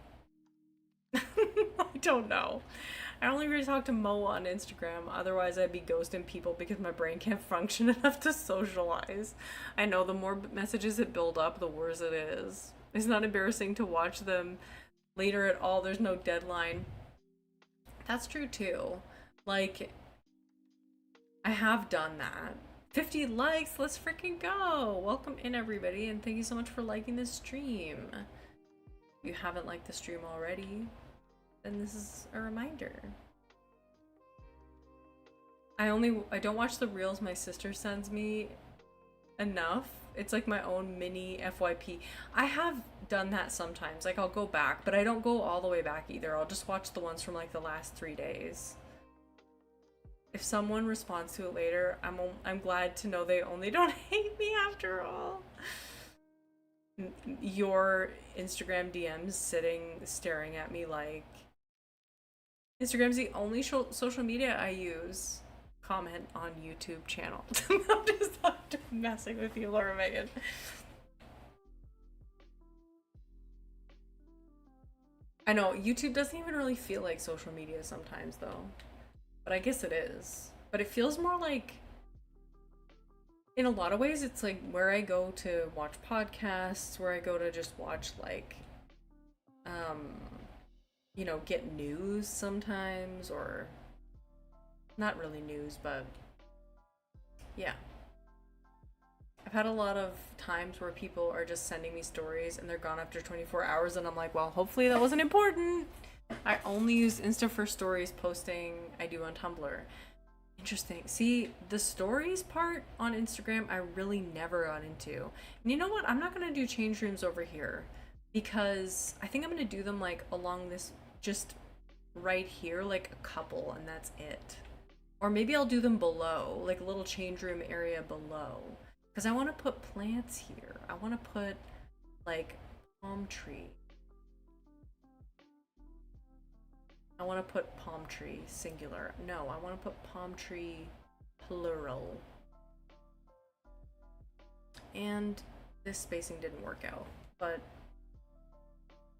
I don't know. I only really talk to Mo on Instagram, otherwise I'd be ghosting people because my brain can't function enough to socialize. I know the more messages that build up, the worse it is. It's not embarrassing to watch them later at all, there's no deadline. That's true too. Like, I have done that. 50 likes, let's freaking go! Welcome in everybody, and thank you so much for liking this stream. If you haven't liked the stream already, then this is a reminder. I don't watch the reels my sister sends me enough. It's like my own mini FYP. I have done that sometimes. Like, I'll go back, but I don't go all the way back either. I'll just watch the ones from like the last 3 days. If someone responds to it later, I'm glad to know they only don't hate me after all. Your Instagram DMs staring at me like, Instagram's the only social media I use. Comment on YouTube channel. I'm just not messing with you, Laura Megan. I know, YouTube doesn't even really feel like social media sometimes though. But I guess it is. But it feels more like, in a lot of ways, it's like where I go to watch podcasts, where I go to just watch like, you know, get news sometimes, or not really news, but yeah. I've had a lot of times where people are just sending me stories and they're gone after 24 hours and I'm like, well, hopefully that wasn't important. I only use Insta for stories posting I do on Tumblr. Interesting. See, the stories part on Instagram, I really never got into. And you know what? I'm not going to do change rooms over here because I think I'm going to do them like along this, just right here, like a couple, and that's it. Or maybe I'll do them below, like a little change room area below. Because I want to put plants here. I want to put like palm tree. I want to put palm tree singular. No, I want to put palm tree plural. And this spacing didn't work out, but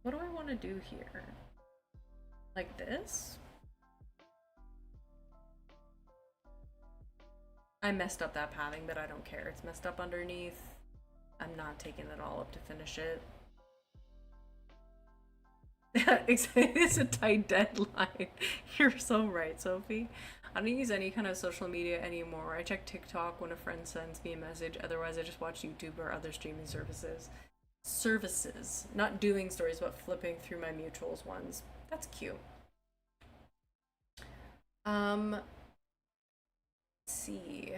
what do I want to do here? Like this? I messed up that padding, but I don't care. It's messed up underneath. I'm not taking it all up to finish it. It's a tight deadline. You're so right, Sophie. I don't use any kind of social media anymore. I check TikTok when a friend sends me a message. Otherwise, I just watch YouTube or other streaming services. Not doing stories, but flipping through my mutuals ones. That's cute. Let's see.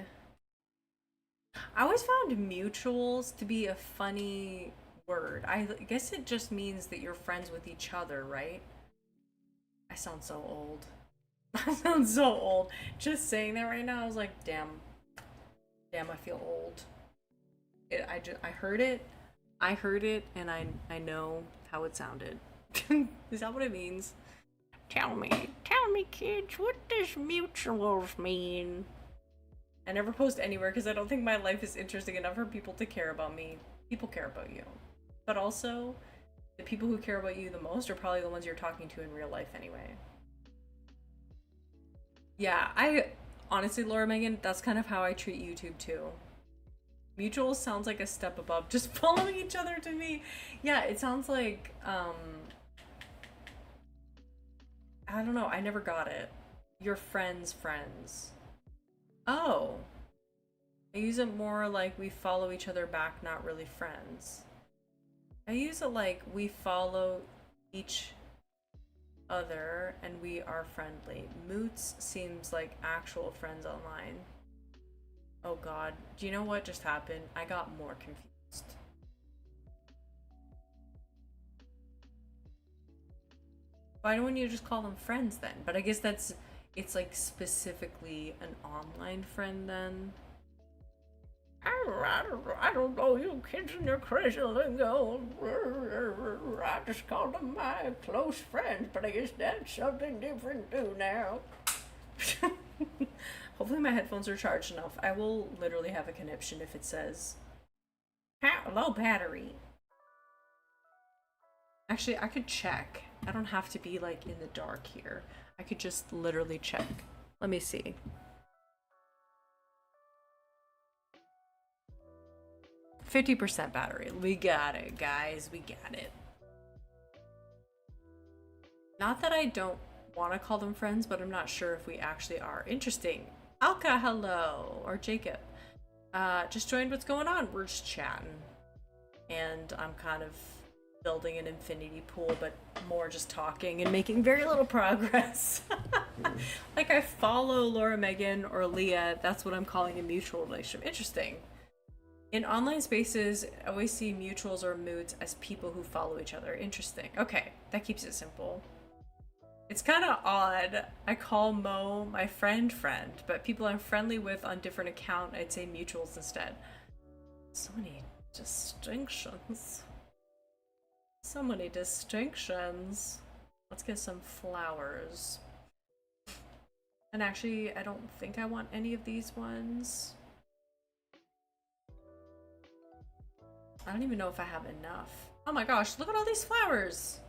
I always found mutuals to be a funny word. I guess it just means that you're friends with each other, right? I sound so old. I sound so old. Just saying that right now, I was like, damn. Damn, I feel old. I heard it. I heard it, and I know how it sounded. Is that what it means? Tell me, kids, what does mutuals mean? I never post anywhere because I don't think my life is interesting enough for people to care about me. People care about you. But also, the people who care about you the most are probably the ones you're talking to in real life anyway. Yeah, I honestly, Laura Megan, that's kind of how I treat YouTube too. Mutual sounds like a step above just following each other to me. Yeah, it sounds like I don't know, I never got it. Your friends. Oh. I use it more like we follow each other back, not really friends. I use it like we follow each other and we are friendly. Moots seems like actual friends online. Oh god, do you know what just happened? I got more confused. Why don't you just call them friends then? But I guess it's like specifically an online friend then. I don't know, you kids and your crazy lingo. I just call them my close friends, but I guess that's something different too now. Hopefully my headphones are charged enough. I will literally have a conniption if it says low battery. Actually, I could check. I don't have to be like in the dark here. I could just literally check. Let me see. 50% battery. We got it, guys. We got it. Not that I don't want to call them friends, but I'm not sure if we actually are. Interesting. Alka, hello. Or Jacob. Just joined. What's going on? We're just chatting. And I'm kind of building an infinity pool, but more just talking and making very little progress. Like I follow Laura Megan or Leah. That's what I'm calling a mutual relationship. Interesting. In online spaces, I always see mutuals or moods as people who follow each other. Interesting. Okay, that keeps it simple. It's kind of odd. I call Mo my friend, but people I'm friendly with on different account, I'd say mutuals instead. So many distinctions. So many distinctions. Let's get some flowers. And actually, I don't think I want any of these ones. I don't even know if I have enough. Oh my gosh, look at all these flowers!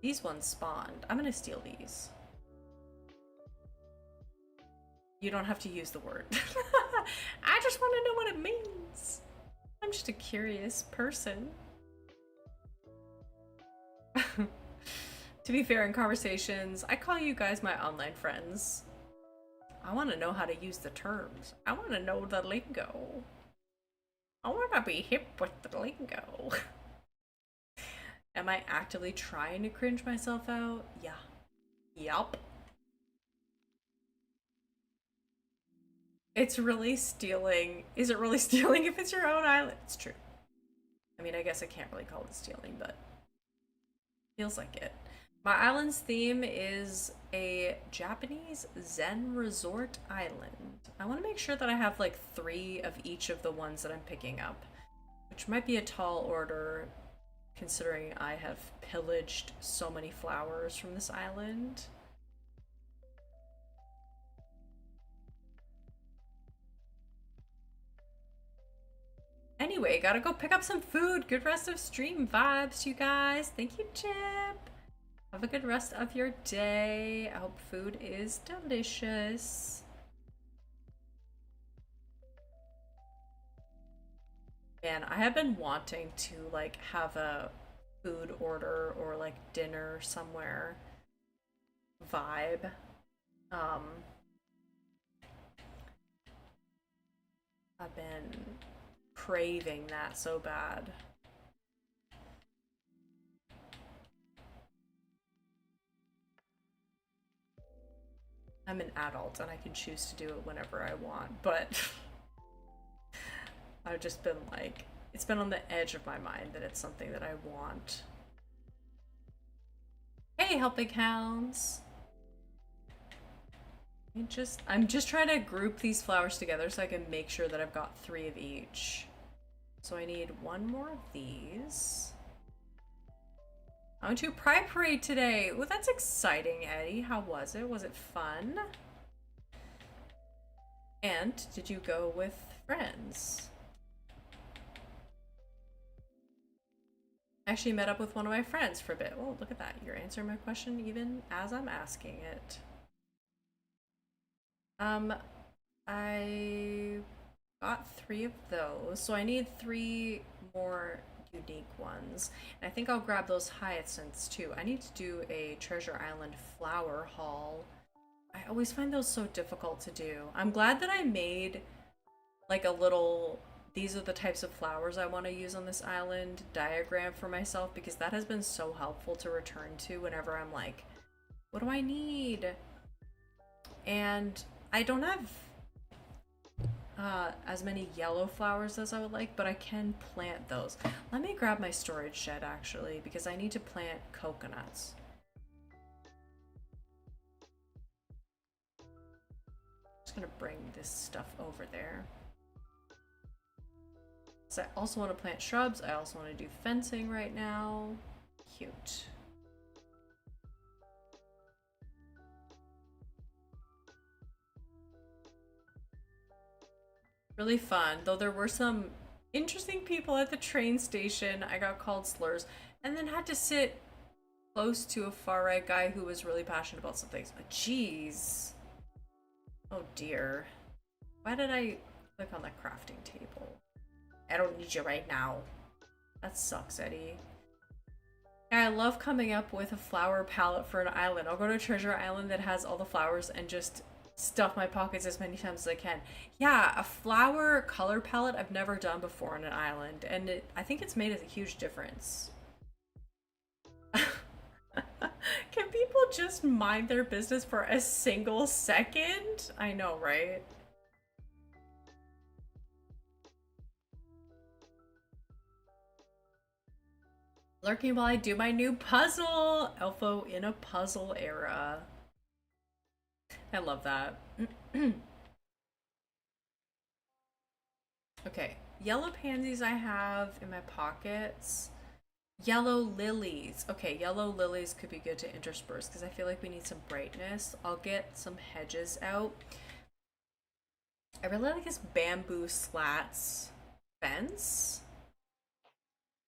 These ones spawned. I'm gonna steal these. You don't have to use the word. I just want to know what it means. I'm just a curious person. To be fair, in conversations, I call you guys my online friends. I want to know how to use the terms. I want to know the lingo. I want to be hip with the lingo. Am I actively trying to cringe myself out? Yeah. Yup. It's really stealing. Is it really stealing if it's your own island? It's true. I mean, I guess I can't really call it stealing, but feels like it. My island's theme is a Japanese Zen resort island. I want to make sure that I have like 3 of each of the ones that I'm picking up, which might be a tall order considering I have pillaged so many flowers from this island. Anyway, gotta go pick up some food. Good rest of stream vibes, you guys. Thank you, Chip. Have a good rest of your day. I hope food is delicious. Man, I have been wanting to like have a food order or like dinner somewhere vibe. I've been craving that so bad. I'm an adult and I can choose to do it whenever I want, but I've just been like it's been on the edge of my mind that it's something that I want. Hey, helping hounds. I'm just trying to group these flowers together so I can make sure that I've got 3 of each. So I need 1 more of these. I went to a Pride Parade today. Oh, that's exciting, Eddie. How was it? Was it fun? And did you go with friends? I actually met up with one of my friends for a bit. Oh, look at that. You're answering my question even as I'm asking it. I got 3 of those, so I need 3 more unique ones. And I think I'll grab those hyacinths too. I need to do a Treasure Island flower haul. I always find those so difficult to do. I'm glad that I made like a little, these are the types of flowers I want to use on this island diagram for myself, because that has been so helpful to return to whenever I'm like, what do I need? And I don't have as many yellow flowers as I would like, but I can plant those. Let me grab my storage shed actually, because I need to plant coconuts. I'm just gonna bring this stuff over there. So I also want to plant shrubs. I also want to do fencing right now. Cute. Really fun, though there were some interesting people at the train station. I got called slurs and then had to sit close to a far right guy who was really passionate about some things. Jeez. Oh dear. Why did I click on the crafting table? I don't need you right now. That sucks, Eddie. Yeah, I love coming up with a flower palette for an island. I'll go to a treasure island that has all the flowers and just stuff my pockets as many times as I can. Yeah, a flower color palette I've never done before on an island, and I think it's made a huge difference. Can people just mind their business for a single second? I know, right? Lurking while I do my new puzzle! Elfo in a puzzle era. I love that. Okay, yellow pansies I have in my pockets. Yellow lilies. Okay, yellow lilies could be good to intersperse because I feel like we need some brightness. I'll get some hedges out. I really like this bamboo slats fence.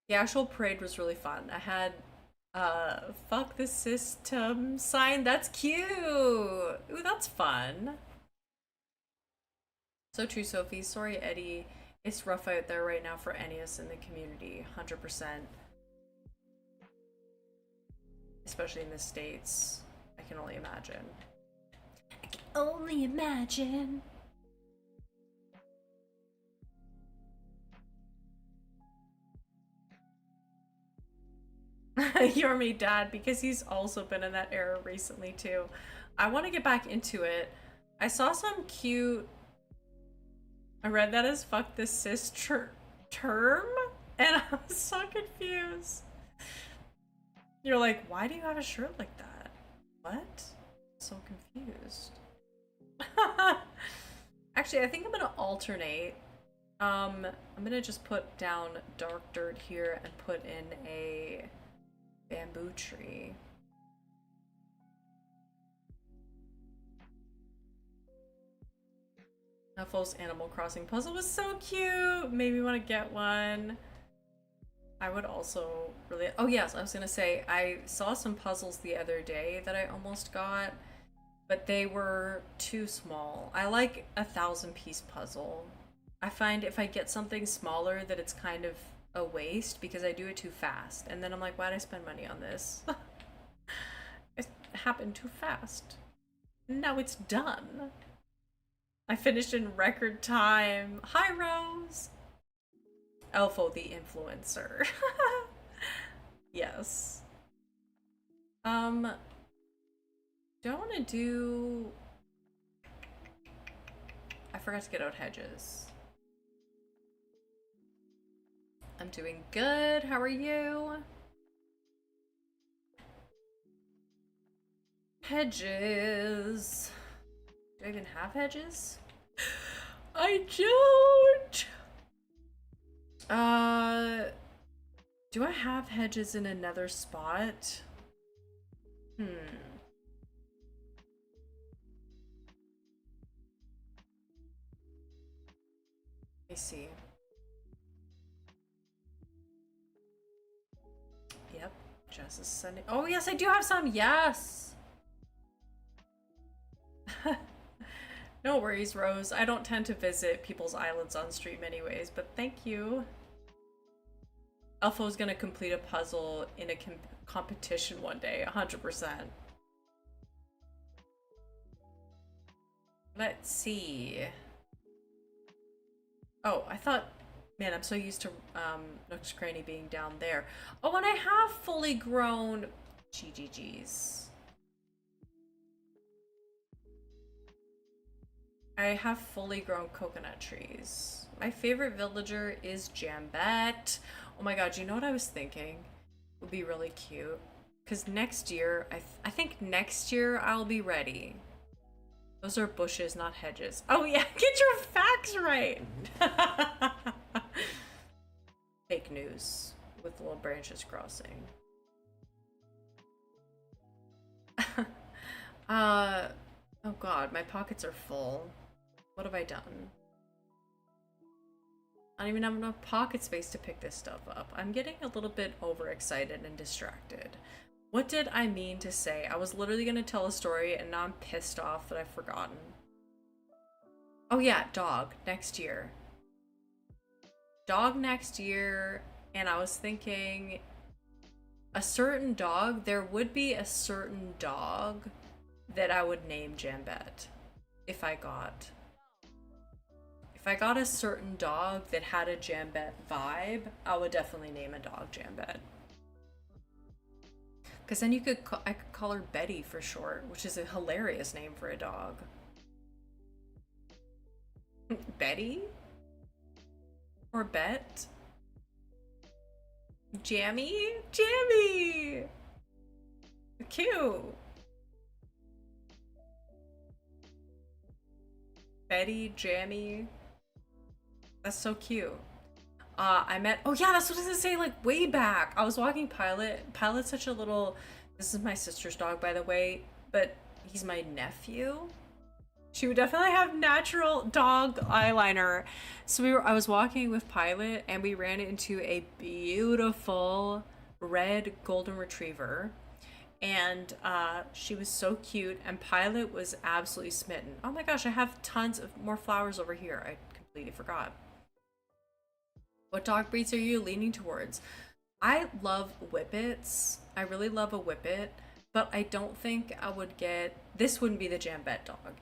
The actual parade was really fun. I had fuck the system sign. That's cute. Ooh, that's fun. So true, Sophie. Sorry, Eddie. It's rough out there right now for any of us in the community. 100%. Especially in the States. I can only imagine. I can only imagine. You're me, Dad, because he's also been in that era recently too. I want to get back into it. I saw some cute. I read that as "fuck this cis" term, and I was so confused. You're like, why do you have a shirt like that? What? So confused. Actually, I think I'm gonna alternate. I'm gonna just put down dark dirt here and put in a bamboo tree. Nuffle's Animal Crossing puzzle was so cute! Made me want to get one. I would also really... Oh yes, I was gonna say, I saw some puzzles the other day that I almost got, but they were too small. I like a 1,000-piece puzzle. I find if I get something smaller that it's kind of a waste because I do it too fast. And then I'm like, why'd I spend money on this? It happened too fast. Now it's done. I finished in record time. Hi, Rose! Elfo the influencer. Yes. Do I want to do... I forgot to get out hedges. I'm doing good. How are you? Hedges. Do I even have hedges? I don't. Do I have hedges in another spot? Let me see. Yep, Jess is sending. Oh, yes, I do have some. Yes. No worries, Rose. I don't tend to visit people's islands on stream anyways, but thank you. Elfo's gonna complete a puzzle in a competition one day, 100%. Let's see. Oh, I thought, man, I'm so used to Nook's Cranny being down there. Oh, and I have fully grown GGGs. I have fully grown coconut trees. My favorite villager is Jambette. Oh my god, you know what I was thinking? Would be really cute. Because next year, I think next year I'll be ready. Those are bushes, not hedges. Oh yeah, get your facts right! Fake news with little branches crossing. Oh god, my pockets are full. What have I done? I don't even have enough pocket space to pick this stuff up. I'm getting a little bit overexcited and distracted. What did I mean to say? I was literally gonna tell a story and now I'm pissed off that I've forgotten. Oh yeah, dog next year. Dog next year, and I was thinking a certain dog, there would be a certain dog that I would name Jambette if I got a certain dog that had a Jambette vibe, I would definitely name a dog Jambette. Because then I could call her Betty for short, which is a hilarious name for a dog. Betty? Or Bet? Jammy? Jammy! Cute! Betty, Jammy. That's so cute. Oh yeah, that's what I was gonna say, like way back. I was walking Pilot. Pilot's such a little, this is my sister's dog by the way, but he's my nephew. She would definitely have natural dog eyeliner. So I was walking with Pilot and we ran into a beautiful red golden retriever. And she was so cute and Pilot was absolutely smitten. Oh my gosh, I have tons of more flowers over here. I completely forgot. What dog breeds are you leaning towards? I love Whippets. I really love a Whippet, but I don't think I would get, this wouldn't be the Jambette dog.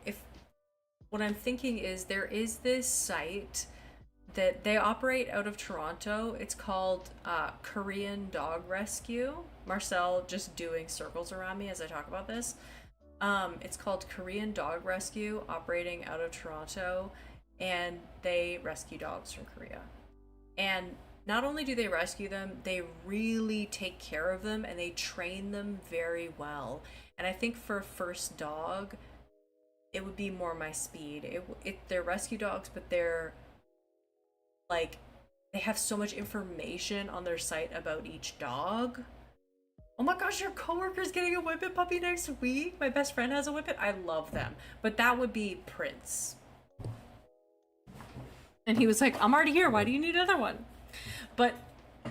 What I'm thinking is there is this site that they operate out of Toronto. It's called Korean Dog Rescue. Marcel just doing circles around me as I talk about this. It's called Korean Dog Rescue, operating out of Toronto, and they rescue dogs from Korea. And not only do they rescue them, they really take care of them and they train them very well. And I think for a first dog, it would be more my speed. They're rescue dogs, but they're like, they have so much information on their site about each dog. Oh my gosh, your coworker's getting a Whippet puppy next week. My best friend has a Whippet. I love them. But that would be Prince. And he was like, I'm already here. Why do you need another one? But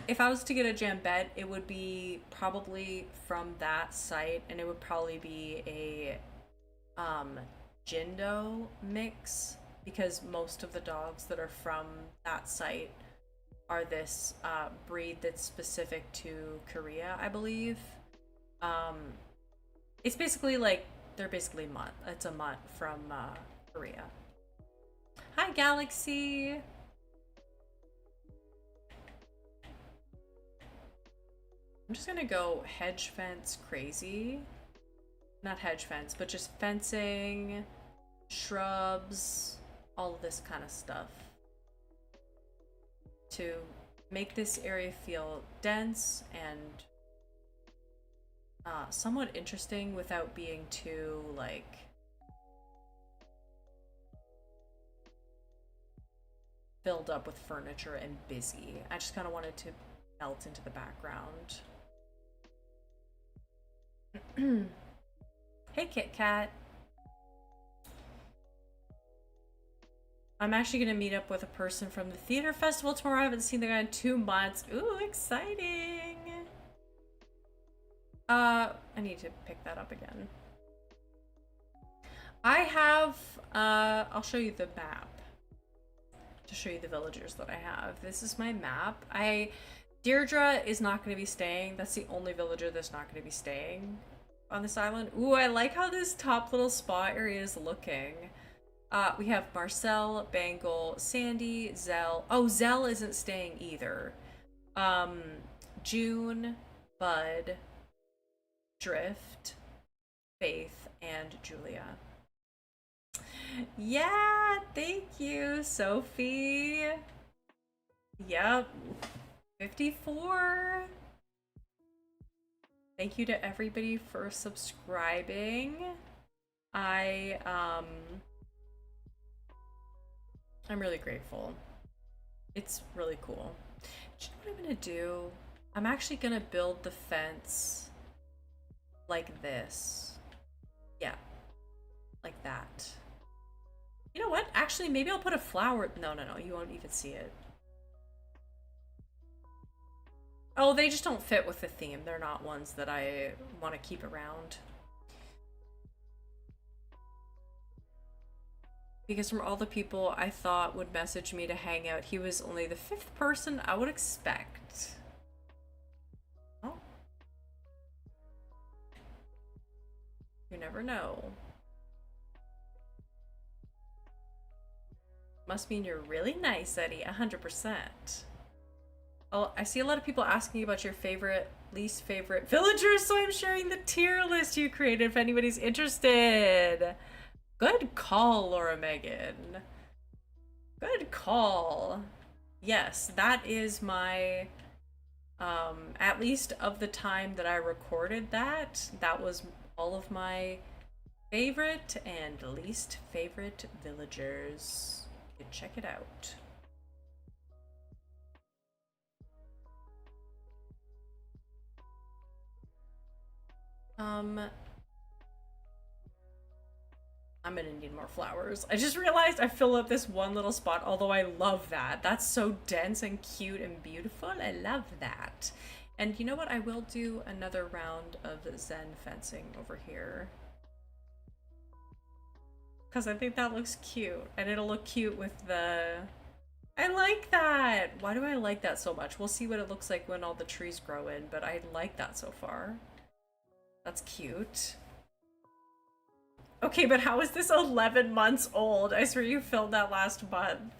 if I was to get a Jambette, it would be probably from that site. And it would probably be a Jindo mix. Because most of the dogs that are from that site are this breed that's specific to Korea, I believe. It's basically like, they're basically mutt. It's a mutt from Korea. Hi, Galaxy! I'm just gonna go hedge fence crazy. Not hedge fence, but just fencing, shrubs, all of this kind of stuff to make this area feel dense and somewhat interesting without being too, like, filled up with furniture and busy. I just kind of wanted to melt into the background. Hey, Kit Kat. I'm actually gonna meet up with a person from the theater festival tomorrow. I haven't seen the guy in 2 months. Ooh, exciting! I need to pick that up again. I have, I'll show you the map to show you the villagers that I have. This is my map. Deirdre is not going to be staying. That's the only villager that's not going to be staying on this island. Ooh, I like how this top little spa area is looking. We have Marcel, Bangle, Sandy, Zell. Oh, Zell isn't staying either. June, Bud, Drift, Faith, and Julia. Yeah, thank you, Sophie. Yep, 54. Thank you to everybody for subscribing. I'm really grateful. It's really cool. Do you know what I'm gonna do? I'm actually gonna build the fence like this. Yeah, like that. You know what? Actually, maybe I'll put a flower. No, you won't even see it. Oh, they just don't fit with the theme. They're not ones that I want to keep around. Because from all the people I thought would message me to hang out, he was only the 5th person I would expect. Oh. You never know. Must mean you're really nice, Eddie. 100%. Oh, I see a lot of people asking about your least favorite villagers, so I'm sharing the tier list you created if anybody's interested. Good call, Laura Megan. Good call. Yes, that is my, at least of the time that I recorded that was all of my favorite and least favorite villagers. You can check it out. I'm gonna need more flowers. I just realized I filled up this one little spot, although I love that. That's so dense and cute and beautiful. I love that. And you know what? I will do another round of Zen fencing over here. Because I think that looks cute. And it'll look cute with the... I like that! Why do I like that so much? We'll see what it looks like when all the trees grow in, but I like that so far. That's cute. Okay, but how is this 11 months old? I swear you filmed that last month.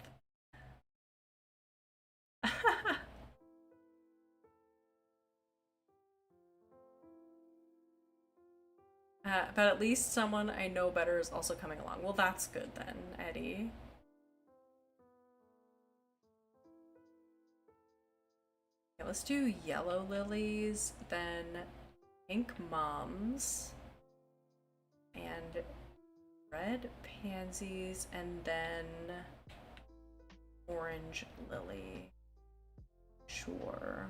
But at least someone I know better is also coming along. Well, that's good then, Eddie. Okay, let's do yellow lilies, then pink mums, and red pansies, and then orange lily. Sure.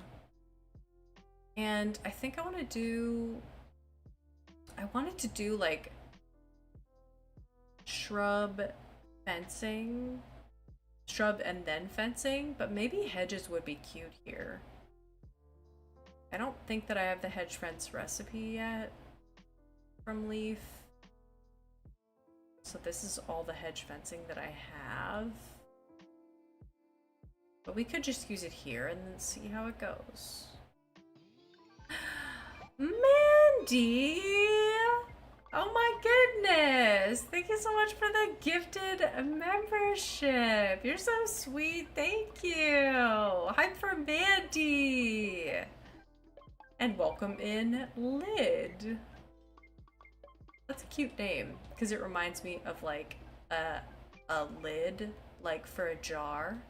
And I think I wanted to do like shrub fencing, shrub and then fencing, but maybe hedges would be cute here. I don't think that I have the hedge fence recipe yet from Leaf. So this is all the hedge fencing that I have. But we could just use it here and then see how it goes. Mandy! Oh my goodness! Thank you so much for the gifted membership. You're so sweet. Thank you. Hype for Mandy. And welcome in Lid. That's a cute name because it reminds me of like a lid, like for a jar.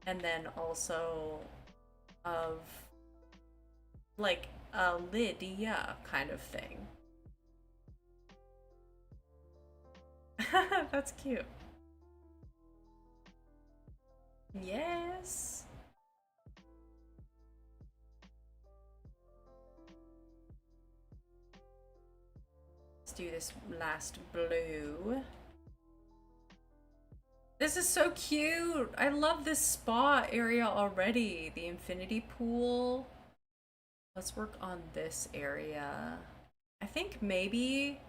and then also of like a Lydia kind of thing. That's cute. Yes. Let's do this last blue. This is so cute. I love this spa area already. The infinity pool. Let's work on this area. I think maybe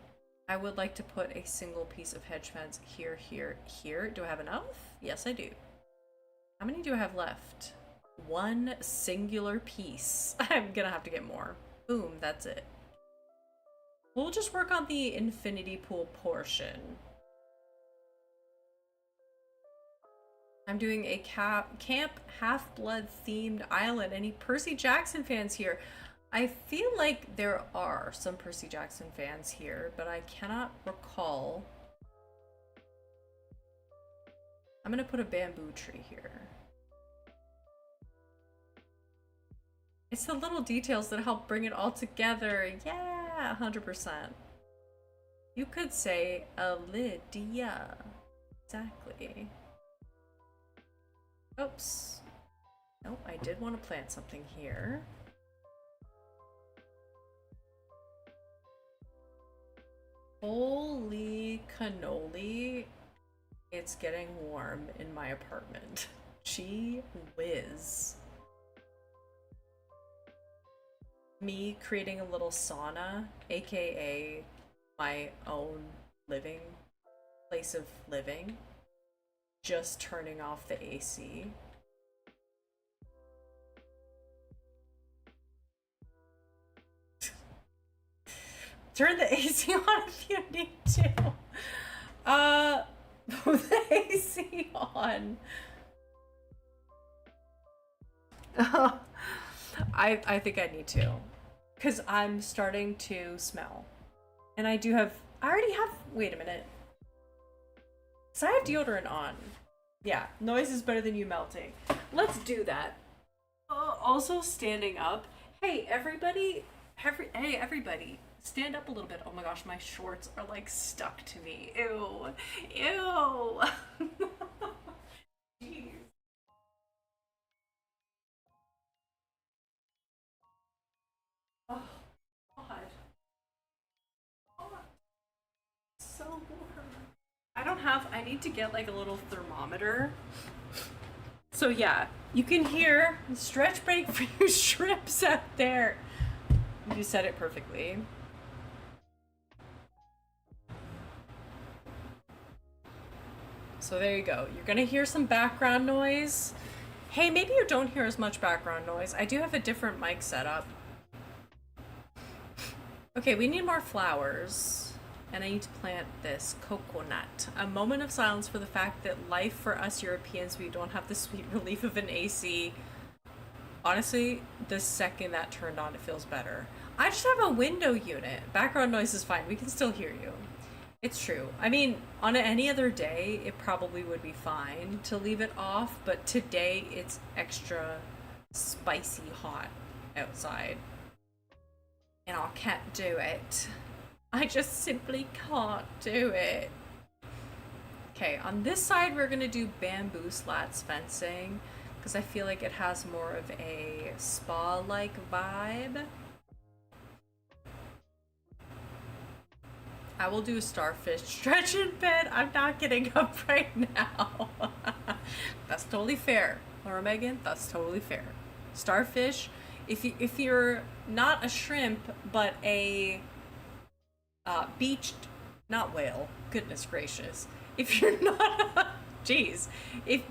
I would like to put a single piece of hedge fence here, here, here. Do I have enough? Yes, I do. How many do I have left? One singular piece. I'm gonna have to get more. Boom, that's it. We'll just work on the infinity pool portion. I'm doing a Camp Half-Blood themed island. Any Percy Jackson fans here? I feel like there are some Percy Jackson fans here, but I cannot recall. I'm gonna put a bamboo tree here. It's the little details that help bring it all together. Yeah, 100%. You could say a Lydia. Exactly. Oops. Nope, I did want to plant something here. Holy cannoli. It's getting warm in my apartment. Gee whiz. Me creating a little sauna, aka my own living place of living. Just turning off the AC. Turn the AC on if you need to. Put the AC on. I think I need to. Because I'm starting to smell. And I already have, wait a minute. So I have deodorant on. Yeah, noise is better than you melting. Let's do that. Also standing up. Hey, everybody. Hey, everybody. Stand up a little bit. Oh my gosh, my shorts are like stuck to me. Ew. Ew. Jeez. Oh, God. Oh, so warm. I need to get like a little thermometer. So yeah, you can hear stretch break for you shrimps out there. You said it perfectly. So there you go. You're gonna hear some background noise. Hey, maybe you don't hear as much background noise. I do have a different mic setup. Okay, we need more flowers. And I need to plant this coconut. A moment of silence for the fact that life for us Europeans, we don't have the sweet relief of an AC. Honestly, the second that turned on, it feels better. I just have a window unit. Background noise is fine. We can still hear you. It's true. I mean, on any other day, it probably would be fine to leave it off, but today it's extra spicy hot outside. And I can't do it. I just simply can't do it. Okay, on this side we're gonna do bamboo slats fencing because I feel like it has more of a spa-like vibe. I will do a starfish stretch in bed. I'm not getting up right now. That's totally fair. Laura Megan, that's totally fair. Starfish, if you're not a shrimp, but a beached, not whale, goodness gracious. If you're not, geez,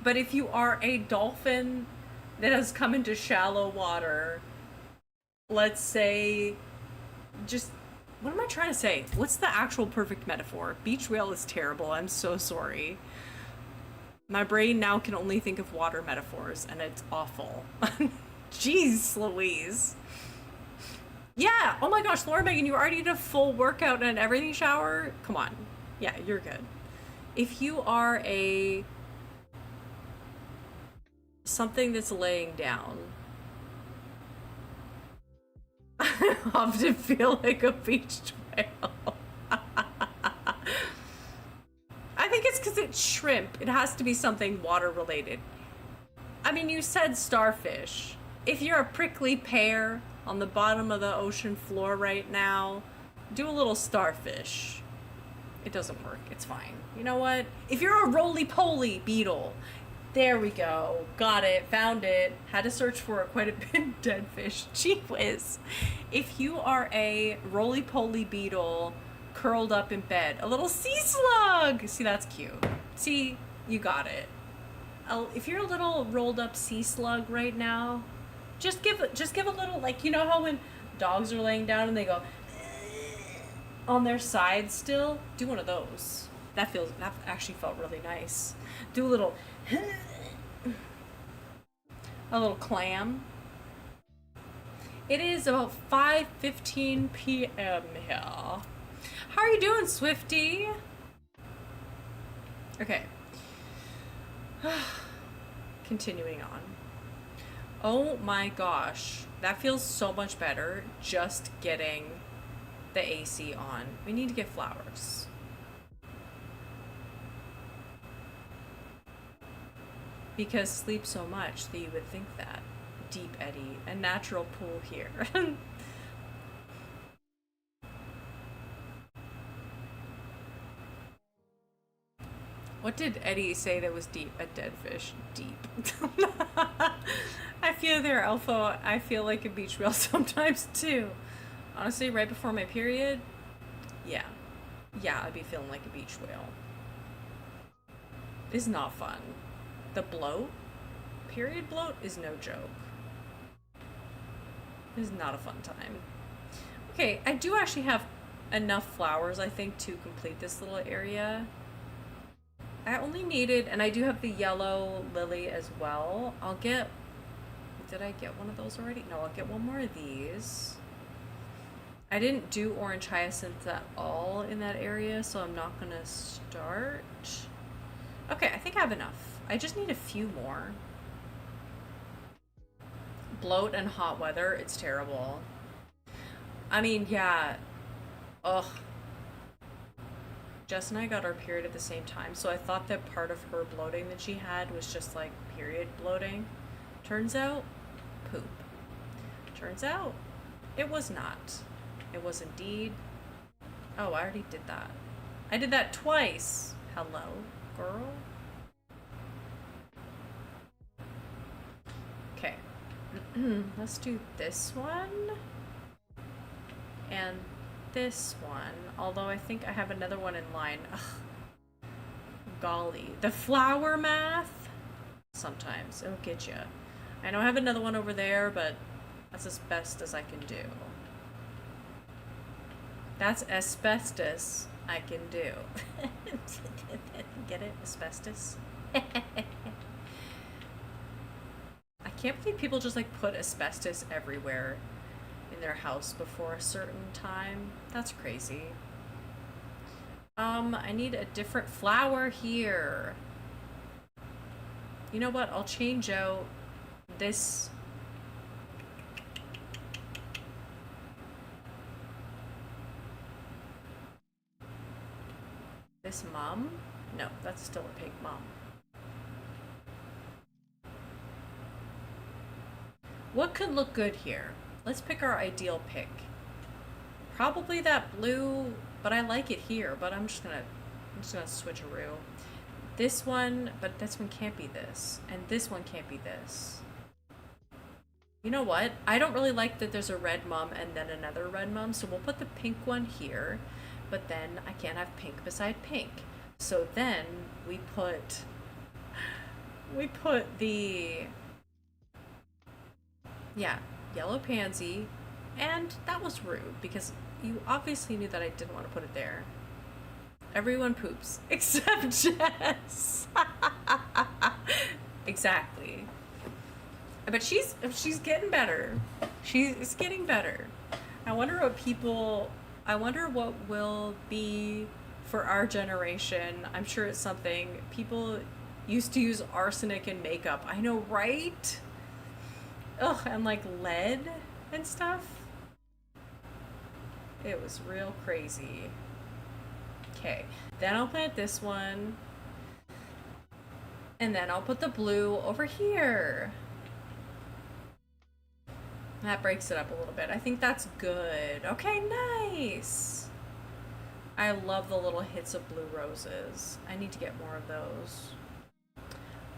but if you are a dolphin that has come into shallow water, let's say, just, what am I trying to say? What's the actual perfect metaphor? Beach whale is terrible, I'm so sorry. My brain now can only think of water metaphors, and it's awful. Jeez Louise. Yeah, oh my gosh, Laura Megan, you already did a full workout and everything shower? Come on. Yeah, you're good. If you are a something that's laying down. I often feel like a beach whale. I think it's because it's shrimp. It has to be something water related. I mean, you said starfish. If you're a prickly pear on the bottom of the ocean floor right now, do a little starfish. It doesn't work. It's fine. You know what? If you're a roly-poly beetle, there we go. Got it. Found it. Had to search for it quite a bit. Dead fish. Gee whiz. If you are a roly-poly beetle curled up in bed, a little sea slug. See, that's cute. See, you got it. If you're a little rolled up sea slug right now, just give a little, like, you know how when dogs are laying down and they go on their side still? Do one of those. That actually felt really nice. Do a little clam. It is about 5:15 p.m. here. How are you doing, Swifty? Okay. Continuing on. Oh my gosh. That feels so much better just getting the AC on. We need to get flowers. Because sleep so much that you would think that. Deep Eddie. A natural pool here. What did Eddie say that was deep? A dead fish. Deep. I feel there, Alpha. I feel like a beach whale sometimes too. Honestly, right before my period, yeah. Yeah, I'd be feeling like a beach whale. It's not fun. The bloat, period bloat, is no joke. It's not a fun time. Okay, I do actually have enough flowers, I think, to complete this little area. I only needed, and I do have the yellow lily as well. I'll get, did I get one of those already? No, I'll get one more of these. I didn't do orange hyacinths at all in that area, so I'm not gonna start. Okay, I think I have enough. I just need a few more. Bloat and hot weather, it's terrible. I mean, yeah. Ugh. Jess and I got our period at the same time, so I thought that part of her bloating that she had was just like period bloating. Turns out, poop. Turns out, it was not. It was indeed. Oh, I already did that. I did that twice. Hello, girl. Okay. Let's do this one. And this one. Although I think I have another one in line. Ugh. Golly. The flower math? Sometimes. It'll get you. I know I have another one over there, but that's as best as I can do. That's asbestos I can do. Get it? Asbestos? I can't believe people just like put asbestos everywhere in their house before a certain time. That's crazy. I need a different flower here. You know what? I'll change out this. This mum? No, that's still a pink mum. What could look good here? Let's pick our ideal pick. Probably that blue, but I like it here, but I'm just gonna switcheroo. This one, but this one can't be this. And this one can't be this. You know what? I don't really like that there's a red mum and then another red mum, so we'll put the pink one here. But then I can't have pink beside pink. So then we put the, yeah, yellow pansy, and that was rude because you obviously knew that I didn't want to put it there. Everyone poops except Jess. Exactly. But she's getting better. She's getting better. I wonder what will be for our generation. I'm sure it's something people Used to use arsenic in makeup. I know, right? Ugh, and like lead and stuff. It was real crazy. Okay, then I'll plant this one. And then I'll put the blue over here. That breaks it up a little bit. I think that's good. Okay, nice. I love the little hits of blue roses. I need to get more of those.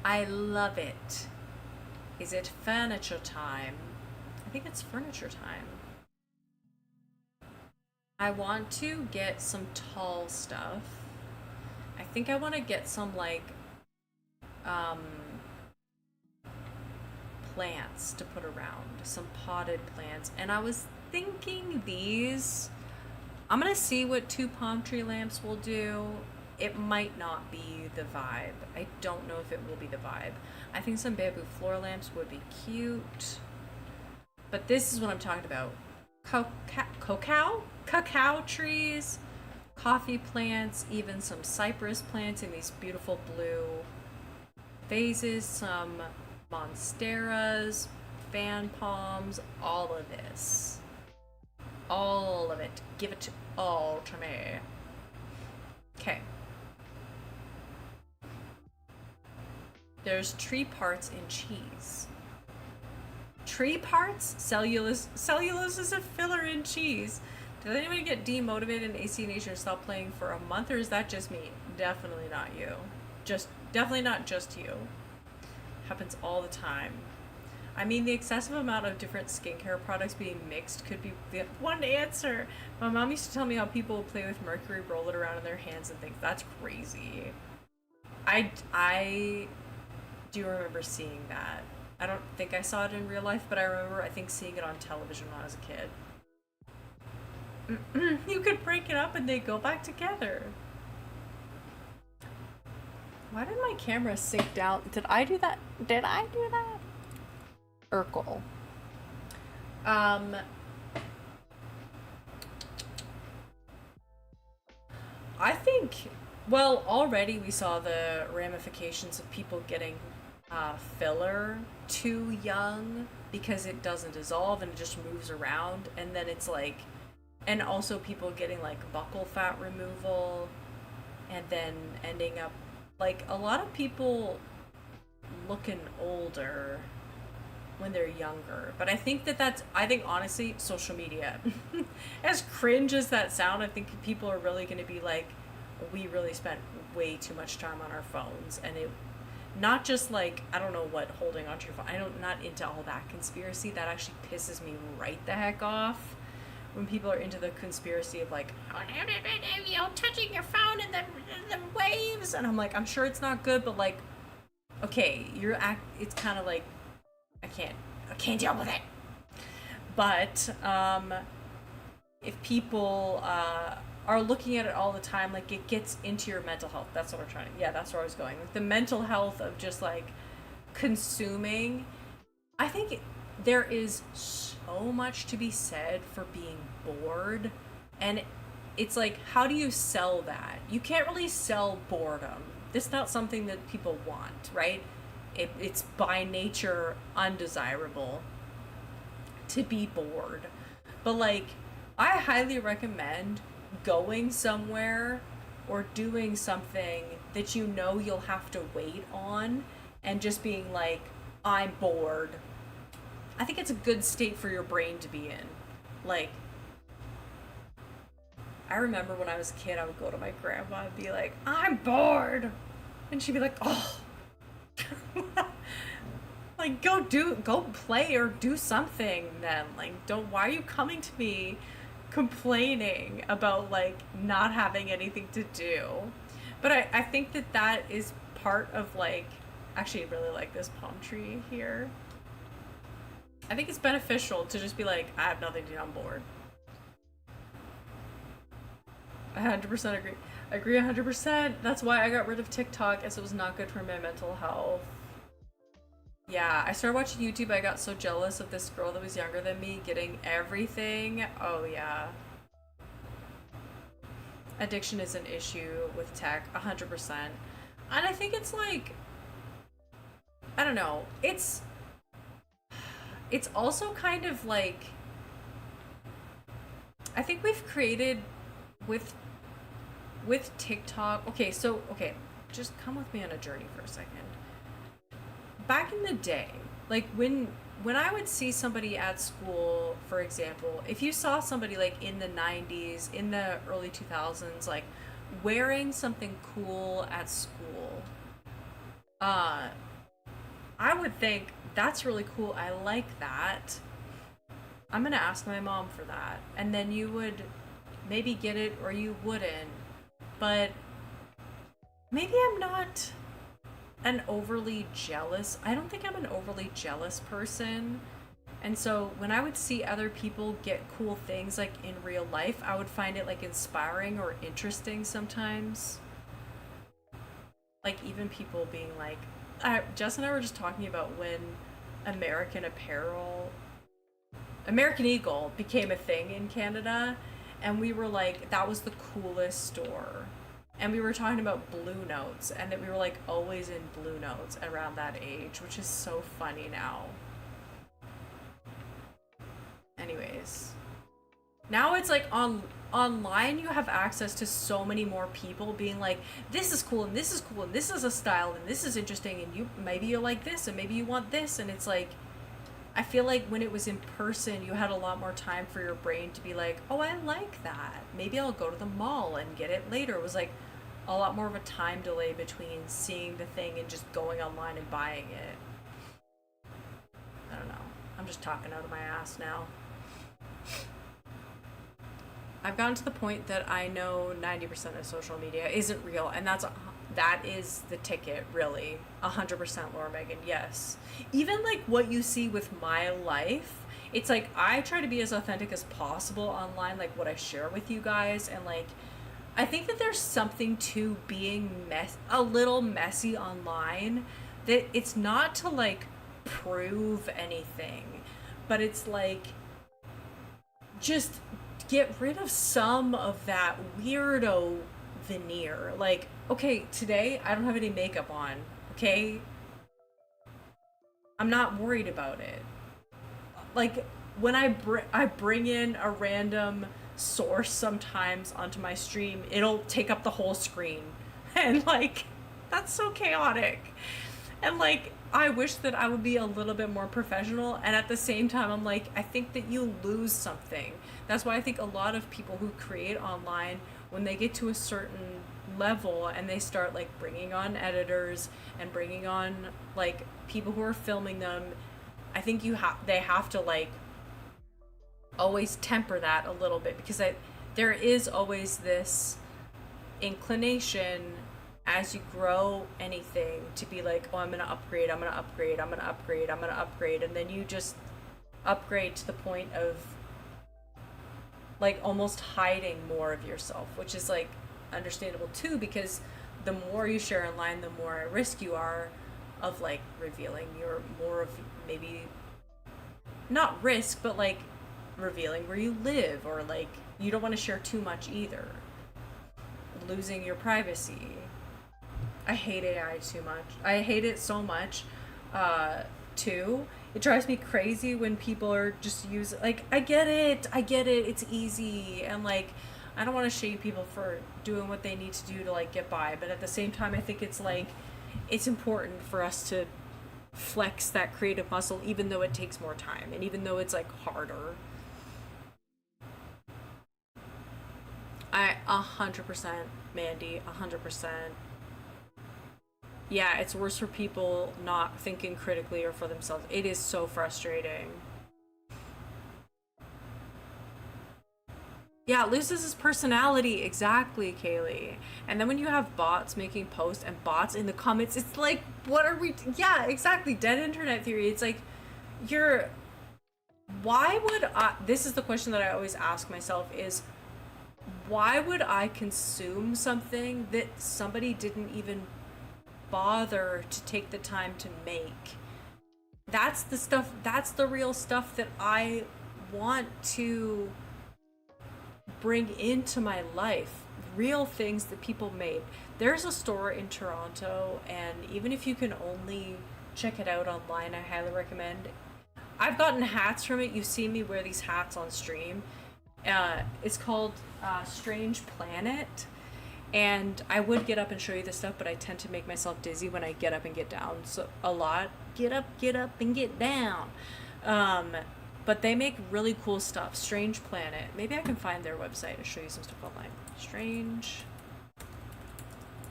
I love it. Is it furniture time? I think it's furniture time. I want to get some tall stuff. I think I want to get some like plants to put around, some potted plants. And I was thinking these, I'm gonna see what 2 palm tree lamps will do. It might not be the vibe. I don't know if it will be the vibe. I think some bamboo floor lamps would be cute. But this is what I'm talking about. Cacao trees, coffee plants, even some cypress plants in these beautiful blue vases, some monsteras, fan palms, all of this. All of it. Give it all to me. Okay. There's tree parts in cheese. Tree parts? Cellulose is a filler in cheese. Did anyone get demotivated in AC Nation and stop playing for a month, or is that just me? Definitely not you. Definitely not just you. Happens all the time. I mean, the excessive amount of different skincare products being mixed could be the one answer. My mom used to tell me how people would play with mercury, roll it around in their hands and things. That's crazy. I do remember seeing that. I don't think I saw it in real life, but I remember, I think, seeing it on television when I was a kid. You could break it up and they go back together. Why did my camera sink down? Did I do that? Did I do that? Urkel. I think, well, already we saw the ramifications of people getting filler too young because it doesn't dissolve and it just moves around, and then it's like, and also people getting like buccal fat removal and then ending up like a lot of people looking older when they're younger. But I think I think honestly, social media, as cringe as that sound, I think people are really going to be like, we really spent way too much time on our phones, and it, not just like, I don't know what, holding onto your phone. Not into all that conspiracy. That actually pisses me right the heck off. When people are into the conspiracy of like, you know, touching your phone and the waves, and I'm like, I'm sure it's not good, but like, okay, it's kind of like, I can't deal with it. But if people are looking at it all the time, like, it gets into your mental health. That's what we're trying to, yeah, that's where I was going. Like, the mental health of just like consuming. I think there is so much to be said for being bored, and it's like, how do you sell that? You can't really sell boredom. It's not something that people want, right? It's by nature undesirable to be bored. But like, I highly recommend going somewhere or doing something that you know you'll have to wait on, and just being like, I'm bored. I think it's a good state for your brain to be in. Like, I remember when I was a kid, I would go to my grandma and be like, I'm bored. And she'd be like, oh. Like, go play or do something then. Like, why are you coming to me complaining about like not having anything to do? But I think that is part of like, actually I really like this palm tree here. I think it's beneficial to just be like, I have nothing to do, I'm bored. I 100% agree. I agree 100%. That's why I got rid of TikTok, as it was not good for my mental health. Yeah, I started watching YouTube. I got so jealous of this girl that was younger than me getting everything. Oh yeah. Addiction is an issue with tech, 100%. And I think it's like, I don't know. It's also kind of like, I think we've created with TikTok. Okay, just come with me on a journey for a second. Back in the day, like when I would see somebody at school, for example, if you saw somebody like in the 90s, in the early 2000s, like wearing something cool at school, uh I would think that's really cool. I like that. I'm going to ask my mom for that. And then you would maybe get it or you wouldn't. But maybe I'm not an overly jealous. I don't think I'm an overly jealous person. And so when I would see other people get cool things like in real life, I would find it like inspiring or interesting sometimes. Like even people being like, Jess and I were just talking about when American Apparel, American Eagle became a thing in Canada, and we were like, that was the coolest store. And we were talking about Blue Notes, and that we were like always in Blue Notes around that age, which is so funny now. Anyways, now it's like online you have access to so many more people being like, this is cool and this is cool and this is a style and this is interesting and you maybe you like this and maybe you want this, and it's like, I feel like when it was in person you had a lot more time for your brain to be like, oh, I like that, maybe I'll go to the mall and get it later. It was like a lot more of a time delay between seeing the thing and just going online and buying it. I don't know, I'm just talking out of my ass now. I've gotten to the point that I know 90% of social media isn't real, and that is the ticket, really. 100% Laura Megan, yes. Even like what you see with my life, it's like I try to be as authentic as possible online, like what I share with you guys, and like I think that there's something to being a little messy online, that it's not to like prove anything, but it's like just get rid of some of that weirdo veneer. Like, okay, today I don't have any makeup on, okay? I'm not worried about it. Like, when I bring in a random source sometimes onto my stream, it'll take up the whole screen. And, like, that's so chaotic. And, like, I wish that I would be a little bit more professional, and at the same time I'm like, I think that you lose something. That's why I think a lot of people who create online, when they get to a certain level and they start like bringing on editors and bringing on like people who are filming them, I think they have to like always temper that a little bit, because there is always this inclination as you grow anything to be like, oh, I'm gonna upgrade, I'm gonna upgrade, I'm gonna upgrade, I'm gonna upgrade, and then you just upgrade to the point of like almost hiding more of yourself, which is like understandable too, because the more you share online, the more at risk you are of like revealing your more of, maybe not risk, but like revealing where you live, or like you don't want to share too much either, losing your privacy. I hate AI too much. I hate it so much, too. It drives me crazy when people are just like, I get it, it's easy, and like, I don't want to shame people for doing what they need to do to like get by, but at the same time, I think it's like, it's important for us to flex that creative muscle, even though it takes more time, and even though it's like harder. I 100%, Mandy, 100%. Yeah, it's worse for people not thinking critically or for themselves. It is so frustrating. Yeah, it loses its personality. Exactly, Kaylee. And then when you have bots making posts and bots in the comments, it's like, what are we... Yeah, exactly. Dead internet theory. It's like, you're... Why would I... This is the question that I always ask myself is, why would I consume something that somebody didn't even bother to take the time to make? That's the stuff, that's the real stuff that I want to bring into my life. Real things that people made. There's a store in Toronto, and even if you can only check it out online. I highly recommend. I've gotten hats from it. You've seen me wear these hats on stream. It's called Strange Planet. And I would get up and show you this stuff, but I tend to make myself dizzy when I get up and get down so a lot. Get up, and get down. But they make really cool stuff. Strange Planet. Maybe I can find their website and show you some stuff online. Strange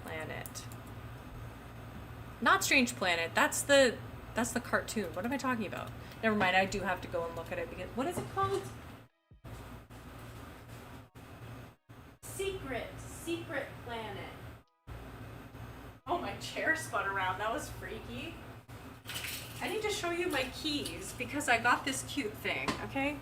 Planet. Not Strange Planet. That's the cartoon. What am I talking about? Never mind. I do have to go and look at it because what is it called? Secret Planet. Oh, my chair spun around. That was freaky. I need to show you my keys because I got this cute thing, okay?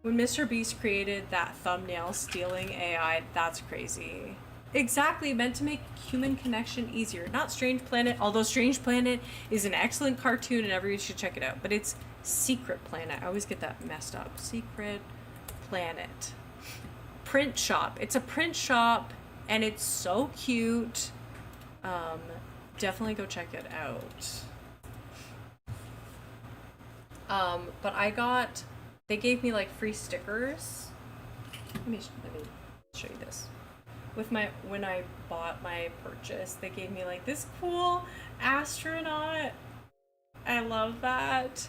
When Mr. Beast created that thumbnail stealing AI, that's crazy. Exactly, meant to make human connection easier. Not Strange Planet, although Strange Planet is an excellent cartoon and everyone should check it out. But it's Secret Planet. I always get that messed up. Secret Planet. Print shop. It's a print shop and it's so cute. Definitely go check it out. But they gave me like free stickers. Let me show you this. When I bought my purchase, they gave me like this cool astronaut. I love that.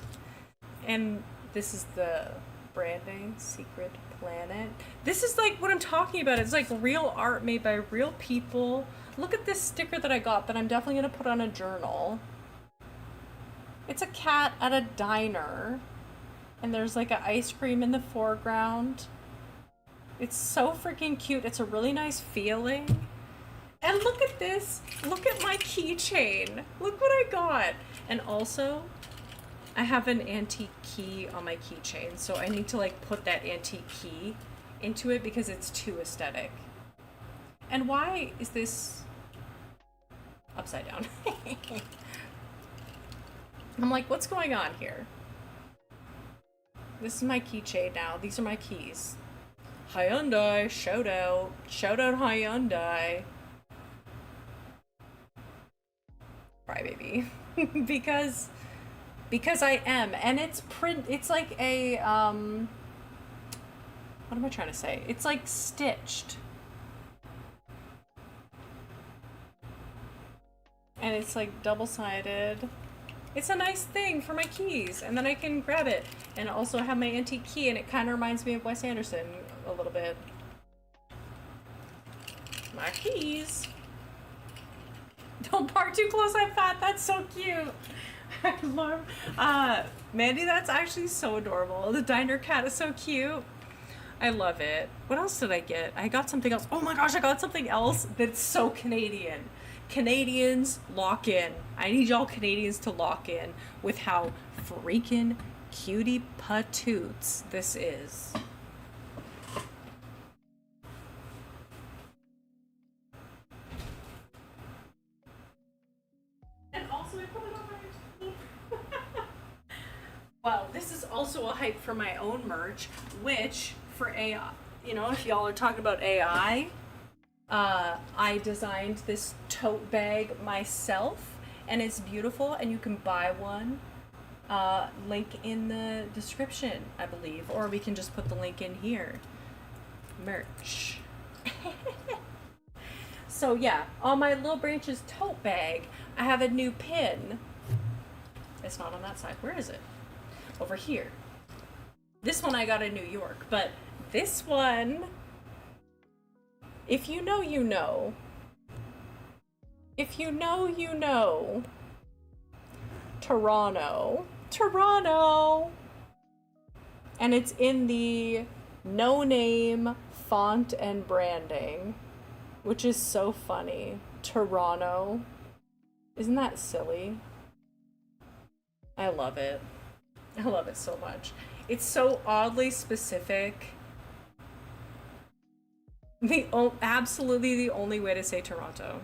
And this is the branding, Secret Planet. This is like what I'm talking about. It's like real art made by real people. Look at this sticker that I got that I'm definitely gonna put on a journal. It's a cat at a diner, and there's like an ice cream in the foreground. It's so freaking cute. It's a really nice feeling. And look at this. Look at my keychain. Look what I got. And also, I have an antique key on my keychain, so I need to like put that antique key into it because it's too aesthetic. And why is this upside down? I'm like, what's going on here? This is my keychain now. These are my keys. Hyundai, shout out. Shout out Hyundai. Crybaby. because I am. And it's like a, what am I trying to say? It's like stitched. And it's like double-sided. It's a nice thing for my keys, and then I can grab it. And also have my antique key, and it kind of reminds me of Wes Anderson a little bit. My keys. Don't park too close, I'm fat. That's so cute. I love, Mandy, that's actually so adorable. The diner cat is so cute. I love it. What else did I get? I got something else. Oh my gosh, I got something else that's so Canadian. Canadians, lock in. I need y'all Canadians to lock in with how freaking cutie patoots this is. And also I put it on my Well, this is also a hype for my own merch, which for AI, you know, if y'all are talking about AI, I designed this tote bag myself, and it's beautiful, and you can buy one. Link in the description, I believe, or we can just put the link in here. Merch. So yeah, on my Little Branches tote bag, I have a new pin. It's not on that side. Where is it? Over here. This one I got in New York, but this one, if you know, you know. If you know, you know. Toronto. Toronto! And it's in the no name font and branding, which is so funny. Toronto. Isn't that silly? I love it. I love it so much. It's so oddly specific. Absolutely the only way to say Toronto.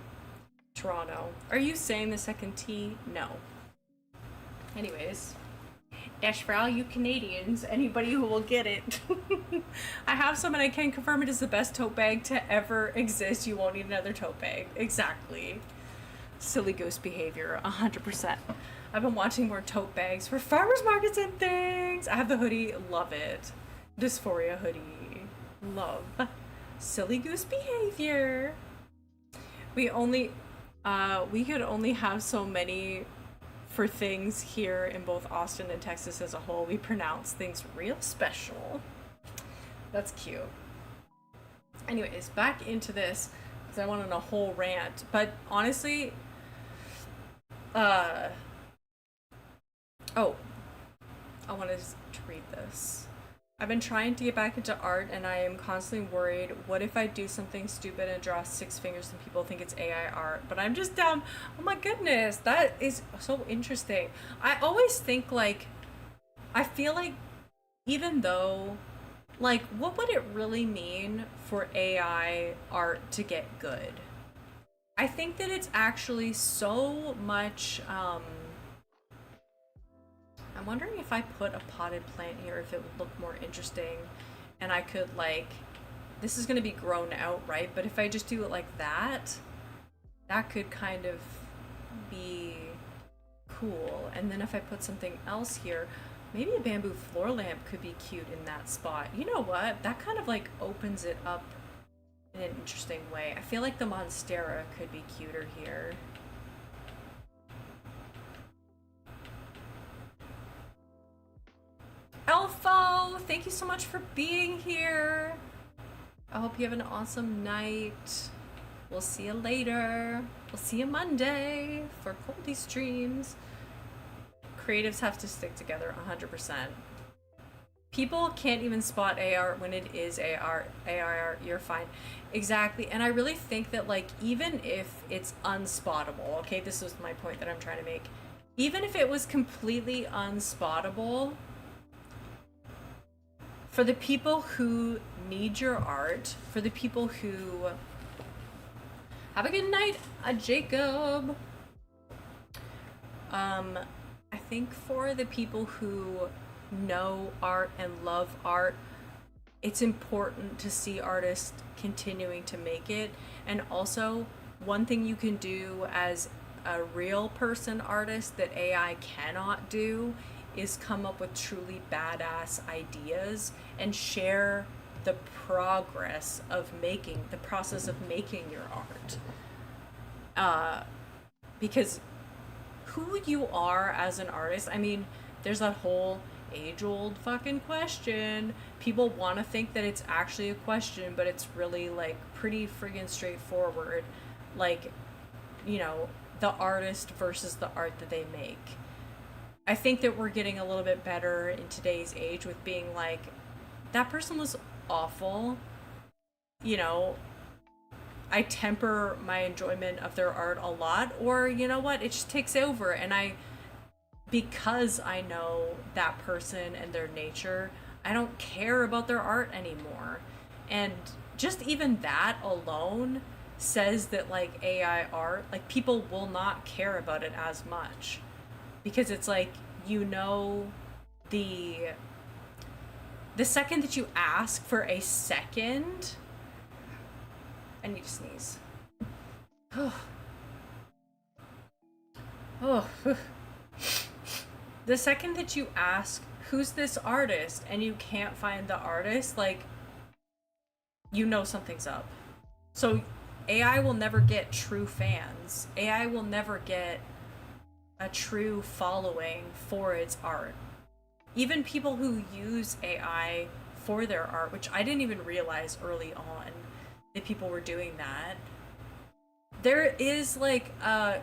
Toronto. Are you saying the second T? No. Anyways. Dash for all you Canadians, anybody who will get it. I have some and I can confirm it is the best tote bag to ever exist. You won't need another tote bag. Exactly. Silly goose behavior, 100%. I've been watching more tote bags for farmers markets and things. I have the hoodie, love it. Dysphoria hoodie, love. Silly goose behavior. We could only have so many for things here in both Austin and Texas as a whole. We pronounce things real special. That's cute. Anyways, back into this because I went on a whole rant. But honestly, oh, I wanted to read this. I've been trying to get back into art and I am constantly worried, what if I do something stupid and draw 6 fingers and people think it's AI art? But I'm just down. Oh my goodness, that is so interesting. I always think like, I feel like even though, like, what would it really mean for AI art to get good? I think that it's actually so much, I'm wondering if I put a potted plant here, if it would look more interesting and I could like, this is gonna be grown out, right? But if I just do it like that, that could kind of be cool. And then if I put something else here, maybe a bamboo floor lamp could be cute in that spot. You know what? That kind of like opens it up in an interesting way. I feel like the monstera could be cuter here. Elfo, thank you so much for being here. I hope you have an awesome night. We'll see you later. We'll see you Monday for Goldies streams. Creatives have to stick together 100%. People can't even spot AR when it is AR. You're fine. Exactly. And I really think that like, even if it's unspottable, okay, this is my point that I'm trying to make. Even if it was completely unspottable, for the people who need your art, for the people who have a good night, Jacob. I think for the people who know art and love art, it's important to see artists continuing to make it. And also, one thing you can do as a real person artist that AI cannot do is come up with truly badass ideas and share the progress of making, the process of making your art. Because who you are as an artist, I mean, there's that whole age-old fucking question. People want to think that it's actually a question, but it's really like pretty friggin' straightforward. Like, you know, the artist versus the art that they make. I think that we're getting a little bit better in today's age with being like, that person was awful. You know, I temper my enjoyment of their art a lot, or you know what, it just takes over, and because I know that person and their nature, I don't care about their art anymore. And just even that alone says that like AI art, like people will not care about it as much. Because it's like, you know, the second that you ask for a second, I need to sneeze. The second that you ask, who's this artist, and you can't find the artist, like, you know something's up. So AI will never get true fans. AI will never get a true following for its art. Even people who use AI for their art, which I didn't even realize early on that people were doing that. There is like a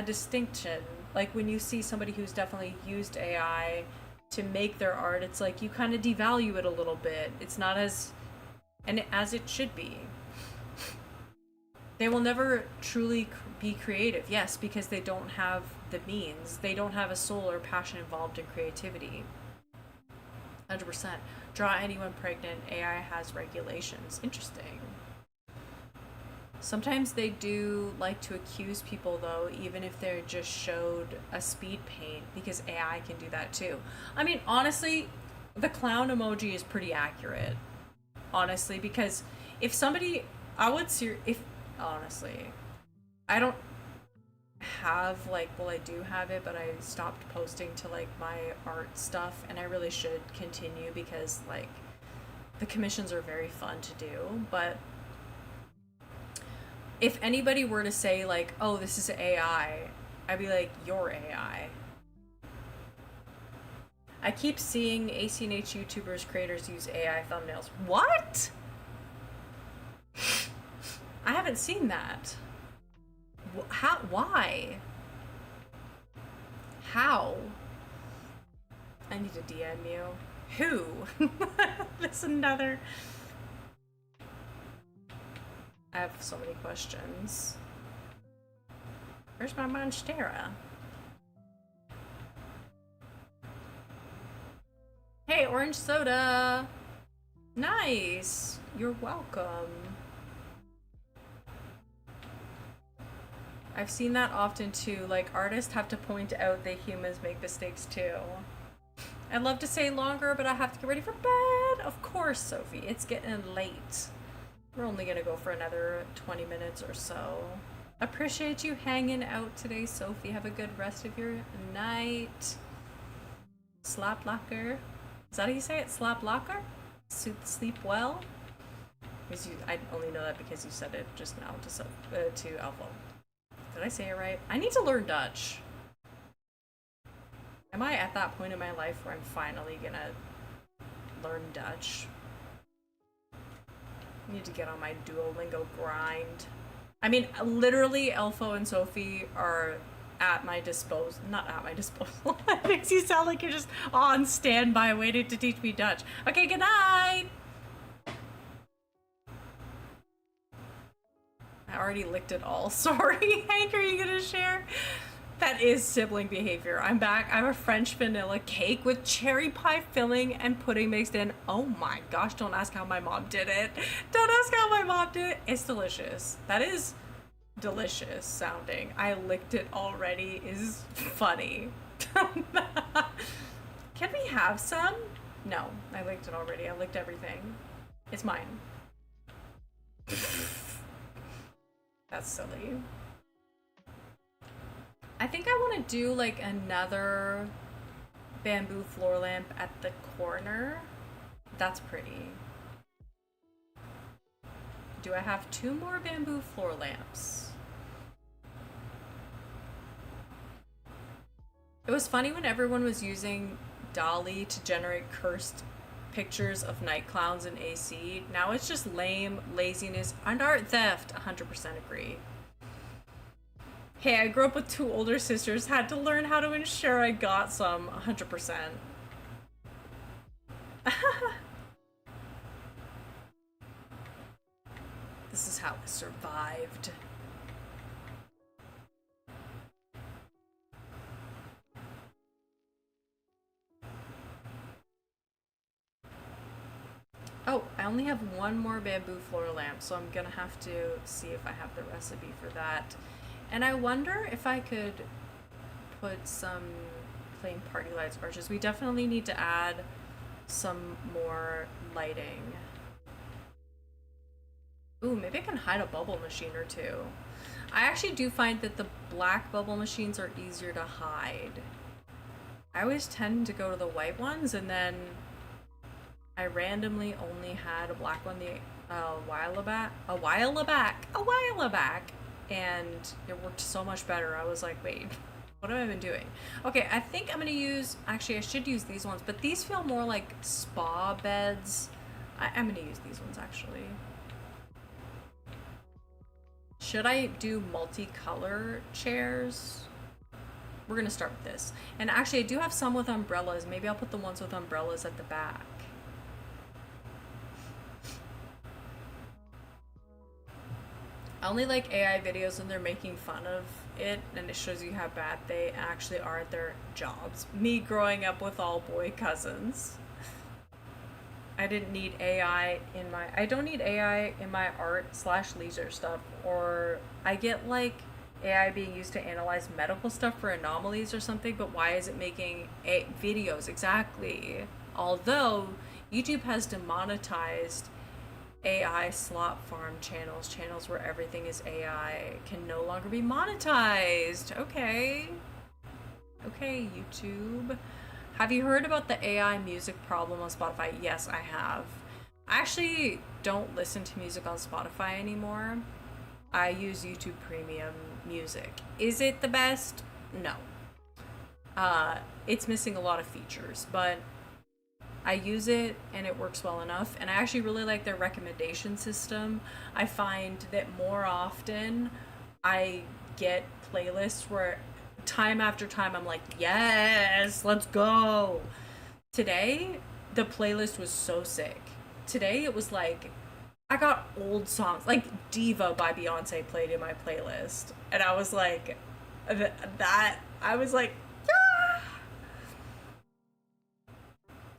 distinction. Like when you see somebody who's definitely used AI to make their art, it's like you kind of devalue it a little bit. It's not as it should be. They will never truly be creative, yes, because they don't have the means. They don't have a soul or passion involved in creativity. 100%. Draw anyone pregnant. AI has regulations. Interesting. Sometimes they do like to accuse people, though, even if they're just showed a speed paint, because AI can do that too. I mean, honestly, the clown emoji is pretty accurate. Honestly, because if somebody, honestly, have like, well, I do have it, but I stopped posting to like my art stuff, and I really should continue because like the commissions are very fun to do. But if anybody were to say like, oh, this is AI, I'd be like, you're AI. I keep seeing ACNH YouTubers creators use AI thumbnails. What? I haven't seen that. How? Why? How? I need to DM you. Who? That's another. I have so many questions. Where's my Monstera? Hey, orange soda! Nice! You're welcome. I've seen that often too, like artists have to point out that humans make mistakes too. I'd love to stay longer, but I have to get ready for bed. Of course, Sophie, it's getting late. We're only gonna go for another 20 minutes or so. Appreciate you hanging out today, Sophie. Have a good rest of your night. Slap locker. Is that how you say it? Slap locker? Sleep well? Because I only know that because you said it just now to Alpha. Did I say it right? I need to learn Dutch. Am I at that point in my life where I'm finally gonna learn Dutch? I need to get on my Duolingo grind. I mean, literally, Elfo and Sophie are at my disposal. Not at my disposal. It makes you sound like you're just on standby waiting to teach me Dutch. Okay, good night! I already licked it all. Sorry, Hank, are you gonna share? That is sibling behavior. I'm back. I have a French vanilla cake with cherry pie filling and pudding mixed in. Oh my gosh, don't ask how my mom did it. Don't ask how my mom did it. It's delicious. That is delicious sounding. I licked it already is funny. Can we have some? No, I licked it already. I licked everything. It's mine. That's silly. I think I want to do like another bamboo floor lamp at the corner. That's pretty. Do I have 2 more bamboo floor lamps? It was funny when everyone was using Dolly to generate cursed pictures of night clowns in AC. Now it's just lame, laziness, and art theft. 100% agree. Hey, I grew up with 2 older sisters, had to learn how to ensure I got some. 100%. This is how I survived. Oh, I only have 1 more bamboo floor lamp, so I'm gonna have to see if I have the recipe for that. And I wonder if I could put some plain party lights arches. We definitely need to add some more lighting. Ooh, maybe I can hide a bubble machine or 2. I actually do find that the black bubble machines are easier to hide. I always tend to go to the white ones, and then I randomly only had a black one a while back, and it worked so much better. I was like, wait, what have I been doing? Okay, I think I'm gonna use, actually I should use these ones, but these feel more like spa beds. I'm gonna use these ones actually. Should I do multicolor chairs? We're gonna start with this. And actually I do have some with umbrellas. Maybe I'll put the ones with umbrellas at the back. I only like AI videos when they're making fun of it and it shows you how bad they actually are at their jobs. Me growing up with all boy cousins. I didn't need AI in my, I don't need AI in my art/leisure stuff, or I get like AI being used to analyze medical stuff for anomalies or something, but why is it making videos? Exactly. Although YouTube has demonetized AI slot farm channels, channels where everything is AI, can no longer be monetized. Okay. Okay, YouTube. Have you heard about the AI music problem on Spotify? Yes, I have. I actually don't listen to music on Spotify anymore. I use YouTube Premium Music. Is it the best? No. It's missing a lot of features, but I use it and it works well enough. And I actually really like their recommendation system. I find that more often I get playlists where time after time I'm like, yes, let's go. Today, the playlist was so sick. Today, it was like, I got old songs, like Diva by Beyonce played in my playlist. And I was like, I was like,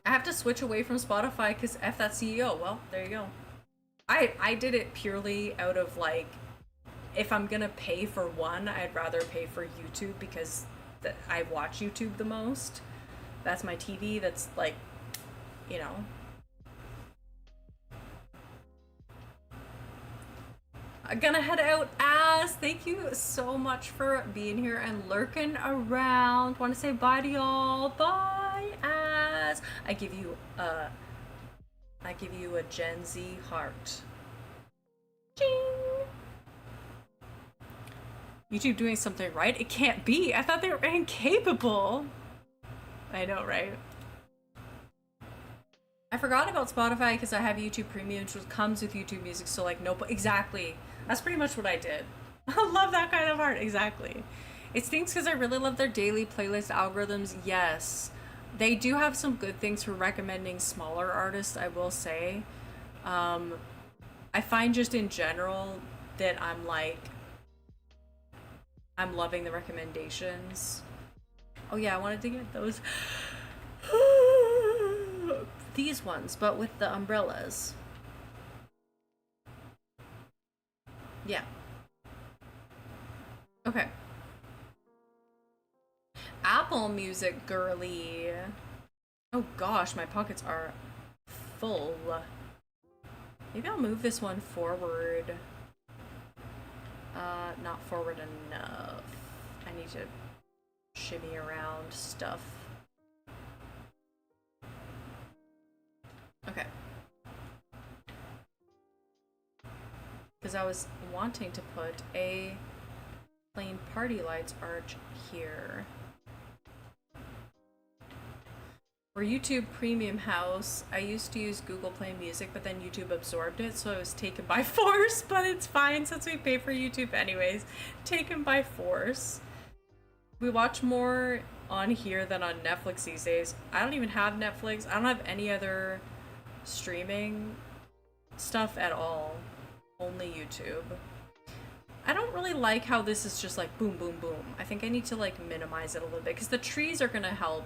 I have to switch away from Spotify because F that CEO. Well, there you go. I did it purely out of like, if I'm gonna pay for one, I'd rather pay for YouTube because I watch YouTube the most. That's my TV. That's like, you know. I'm gonna head out, As. Thank you so much for being here and lurking around. Want to say bye to y'all. Bye, As. I give you a Gen Z heart. Ching. YouTube doing something right? It can't be. I thought they were incapable. I know, right? I forgot about Spotify because I have YouTube Premium, which comes with YouTube Music, so like, nope, exactly. That's pretty much what I did. I love that kind of art, exactly. It stinks because I really love their daily playlist algorithms, yes. They do have some good things for recommending smaller artists, I will say. I find just in general that I'm like, I'm loving the recommendations. Oh yeah, I wanted to get those. These ones, but with the umbrellas. Yeah. Okay. Apple Music, girly. Oh gosh, my pockets are full. Maybe I'll move this one forward. Not forward enough. I need to shimmy around stuff. Okay. Because I was wanting to put a plain party lights arch here. For YouTube Premium House, I used to use Google Play Music, but then YouTube absorbed it, so it was taken by force, but it's fine since we pay for YouTube anyways. Taken by force. We watch more on here than on Netflix these days. I don't even have Netflix. I don't have any other streaming stuff at all. Only YouTube. I don't really like how this is just like boom, boom, boom. I think I need to like minimize it a little bit because the trees are gonna help.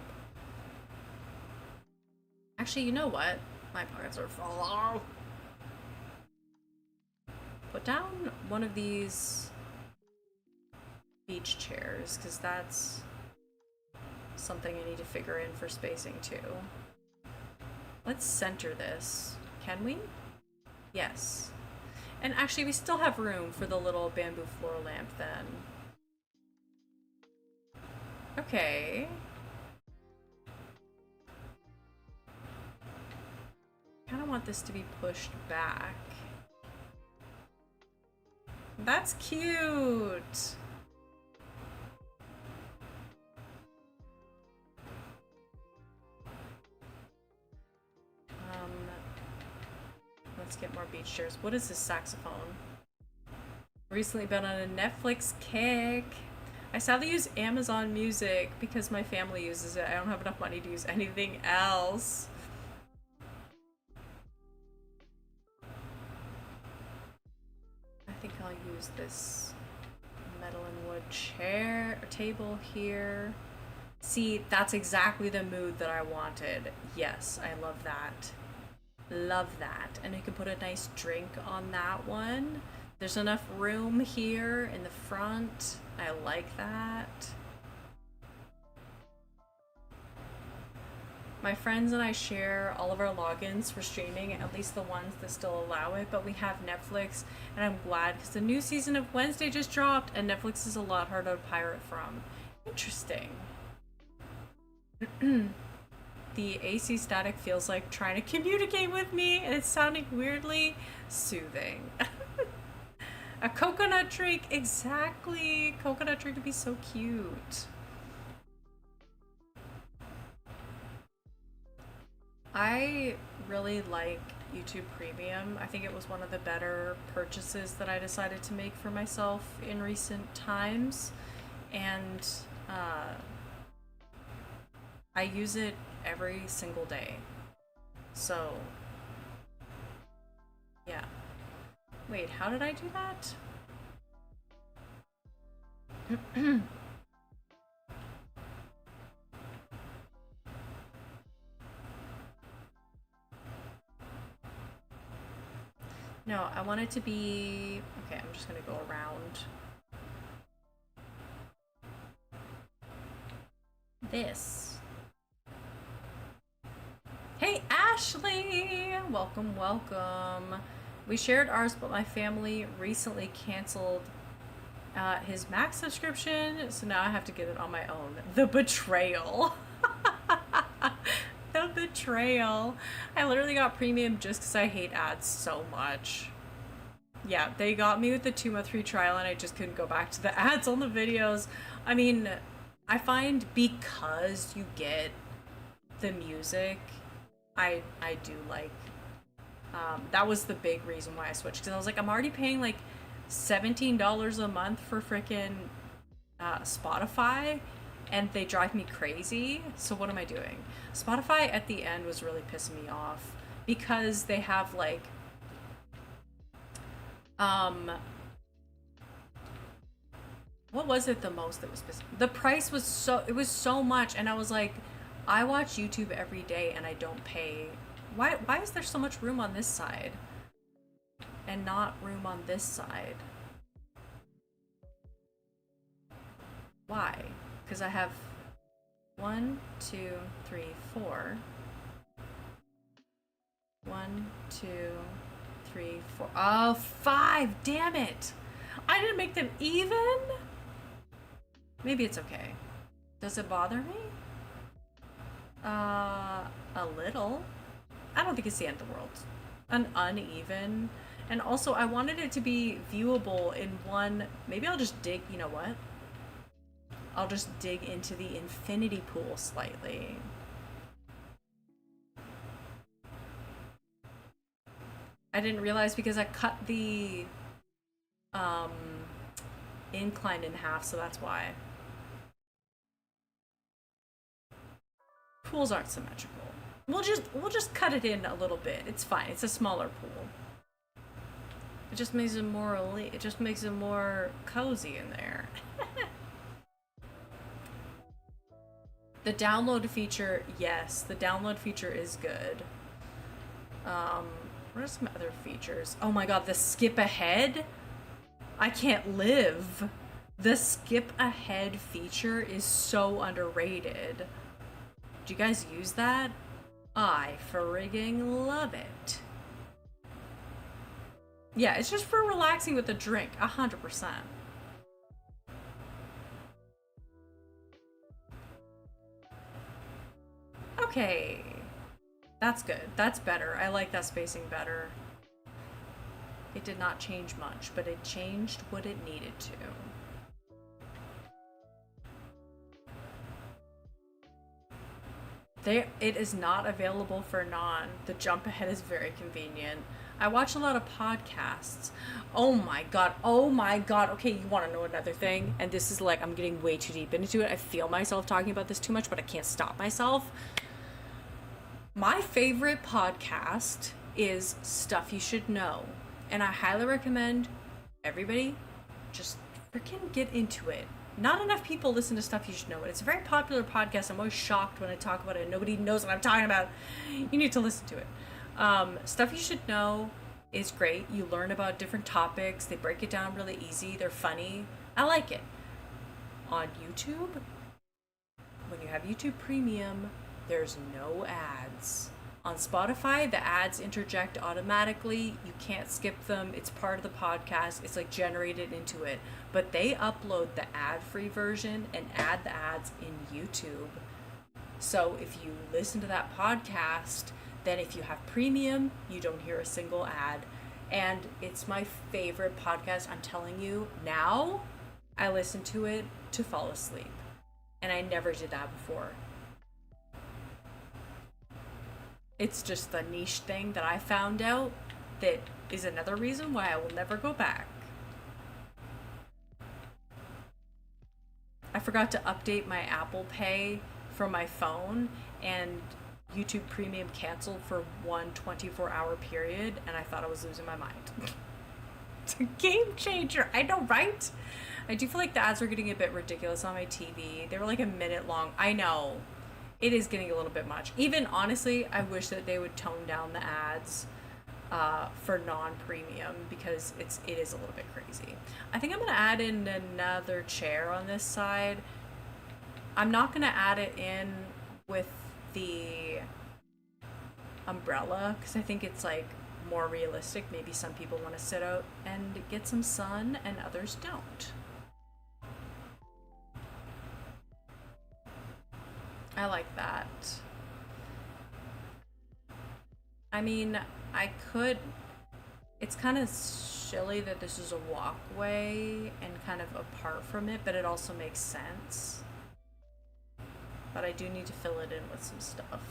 Actually, you know what? My pockets are full. Put down one of these beach chairs because that's something I need to figure in for spacing too. Let's center this. Can we? Yes. And actually, we still have room for the little bamboo floor lamp then. Okay. I kind of want this to be pushed back. That's cute. Let's get more beach chairs. What is this saxophone? Recently been on a Netflix kick. I sadly use Amazon Music because my family uses it. I don't have enough money to use anything else. I think I'll use this metal and wood chair or table here. See, that's exactly the mood that I wanted. Yes, I love that. Love that. And you can put a nice drink on that one. There's enough room here in the front. I like that. My friends and I share all of our logins for streaming, at least the ones that still allow it, but we have Netflix, and I'm glad because the new season of Wednesday just dropped, and Netflix is a lot harder to pirate from. Interesting. The AC static feels like trying to communicate with me, and it's sounding weirdly soothing. A coconut drink, exactly. Coconut drink would be so cute. I really like YouTube Premium. I think it was one of the better purchases that I decided to make for myself in recent times. And I use it every single day. So, yeah. Wait, how did I do that? No, I want it to be... Okay, I'm just gonna go around. This. Hey, Ashley! Welcome, welcome. We shared ours, but my family recently canceled his Max subscription, so now I have to get it on my own. The betrayal. The betrayal. I literally got premium just because I hate ads so much. Yeah, they got me with the 2-month free trial and I just couldn't go back to the ads on the videos. I mean, I find because you get the music, I do like, that was the big reason why I switched, because I was like, I'm already paying like $17 a month for freaking Spotify, and they drive me crazy, so what am I doing? Spotify at the end was really pissing me off, because they have like, what was it the most that was pissing? The price was it was so much, and I was like, I watch YouTube every day and I don't pay. Why is there so much room on this side and not room on this side? Why? Because I have 1, 2, 3, 4. 1, 2, 3, 4. Oh, 5! Damn it! I didn't make them even? Maybe it's okay. Does it bother me? A little. I don't think it's the end of the world. An uneven. And also, I wanted it to be viewable in one... Maybe I'll just dig... You know what? I'll just dig into the infinity pool slightly. I didn't realize because I cut the incline in half, so that's why. Pools aren't symmetrical. We'll just cut it in a little bit. It's fine. It's a smaller pool. It just makes it more elite. It just makes it more cozy in there. The download feature, yes, the download feature is good. What are some other features? Oh my god, the skip ahead? I can't live. The skip ahead feature is so underrated. Do you guys use that? I friggin' love it. Yeah, it's just for relaxing with a drink, 100%. Okay. That's good. That's better. I like that spacing better. It did not change much, but it changed what it needed to. It is not available for non. The jump ahead is very convenient. I watch a lot of podcasts. Oh my god. Oh my god. Okay, you want to know another thing? And this is like, I'm getting way too deep into it. I feel myself talking about this too much, but I can't stop myself. My favorite podcast is Stuff You Should Know. And I highly recommend everybody just freaking get into it. Not enough people listen to Stuff You Should Know. It's a very popular podcast. I'm always shocked when I talk about it and nobody knows what I'm talking about. You need to listen to it. Stuff You Should Know is great. You learn about different topics. They break it down really easy. They're funny. I like it. On YouTube, when you have YouTube Premium, there's no ads. On Spotify, the ads interject automatically. You can't skip them. It's part of the podcast. It's like generated into it. But they upload the ad-free version and add the ads in YouTube. So if you listen to that podcast, then if you have premium, you don't hear a single ad. And it's my favorite podcast. I'm telling you, now I listen to it to fall asleep. And I never did that before. It's just the niche thing that I found out that is another reason why I will never go back. I forgot to update my Apple Pay for my phone, and YouTube Premium canceled for one 24-hour period, and I thought I was losing my mind. It's a game changer. I know, right? I do feel like the ads are getting a bit ridiculous on my TV. They were like a minute long. I know. It is getting a little bit much. Even honestly, I wish that they would tone down the ads for non-premium, because it is a little bit crazy. I think I'm gonna add in another chair on this side. I'm not gonna add it in with the umbrella because I think it's like more realistic. Maybe some people want to sit out and get some sun and others don't. I like that. I mean, I could... It's kind of silly that this is a walkway and kind of apart from it, but it also makes sense. But I do need to fill it in with some stuff.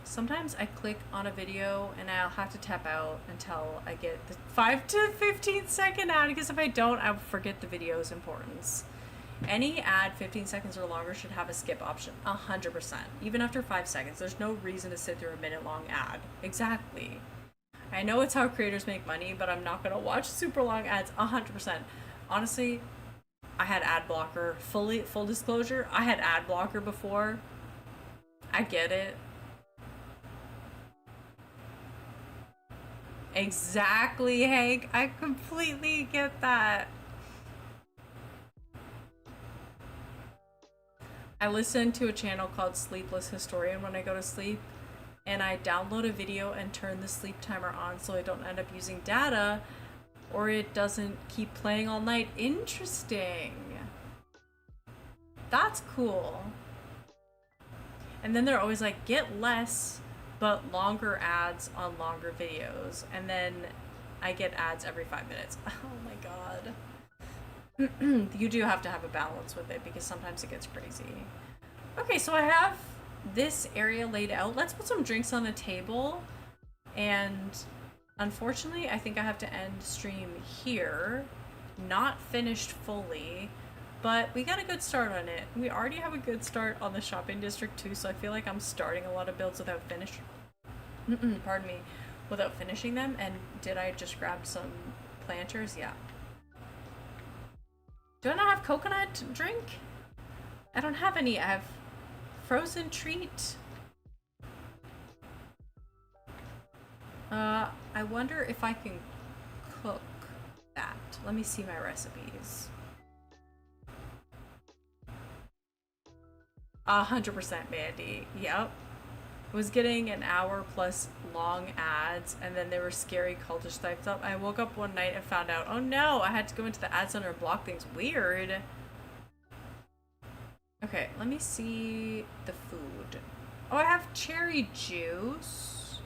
Sometimes I click on a video and I'll have to tap out until I get the 5 to 15 second ad, because if I don't, I'll forget the video's importance. Any ad 15 seconds or longer should have a skip option, 100%. Even after 5 seconds, there's no reason to sit through a minute-long ad. Exactly. I know it's how creators make money, but I'm not gonna watch super long ads, 100%. Honestly, I had ad blocker. Full disclosure, I had ad blocker before. I get it. Exactly, Hank. I completely get that. I listen to a channel called Sleepless Historian when I go to sleep, and I download a video and turn the sleep timer on so I don't end up using data, or it doesn't keep playing all night. Interesting. That's cool. And then they're always like, get less but longer ads on longer videos, and then I get ads every 5 minutes. Oh my god. You do have to have a balance with it because sometimes it gets crazy. Okay, so I have this area laid out. Let's put some drinks on the table, and unfortunately I think I have to end stream here. Not finished fully, but we got a good start on it. We already have a good start on the shopping district too, so I feel like I'm starting a lot of builds without pardon me, without finishing them. And did I just grab some planters? Yeah. Do I not have coconut drink? I don't have any. I have frozen treat. I wonder if I can cook that. Let me see my recipes. 100% Mandy. Yep. Was getting an hour plus long ads, and then they were scary cultish types up. I woke up one night and found out, oh no, I had to go into the ad center and block things. Weird. Okay, let me see the food. Oh, I have cherry juice.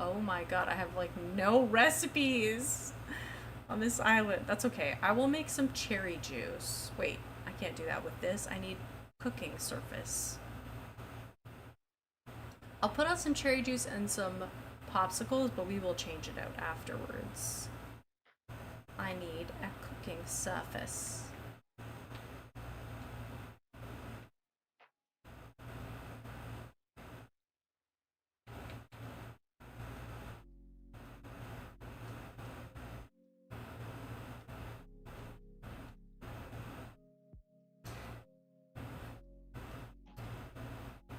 Oh my god, I have like no recipes on this island. That's okay. I will make some cherry juice. Wait, I can't do that with this. I need cooking surface. I'll put out some cherry juice and some popsicles, but we will change it out afterwards. I need a cooking surface.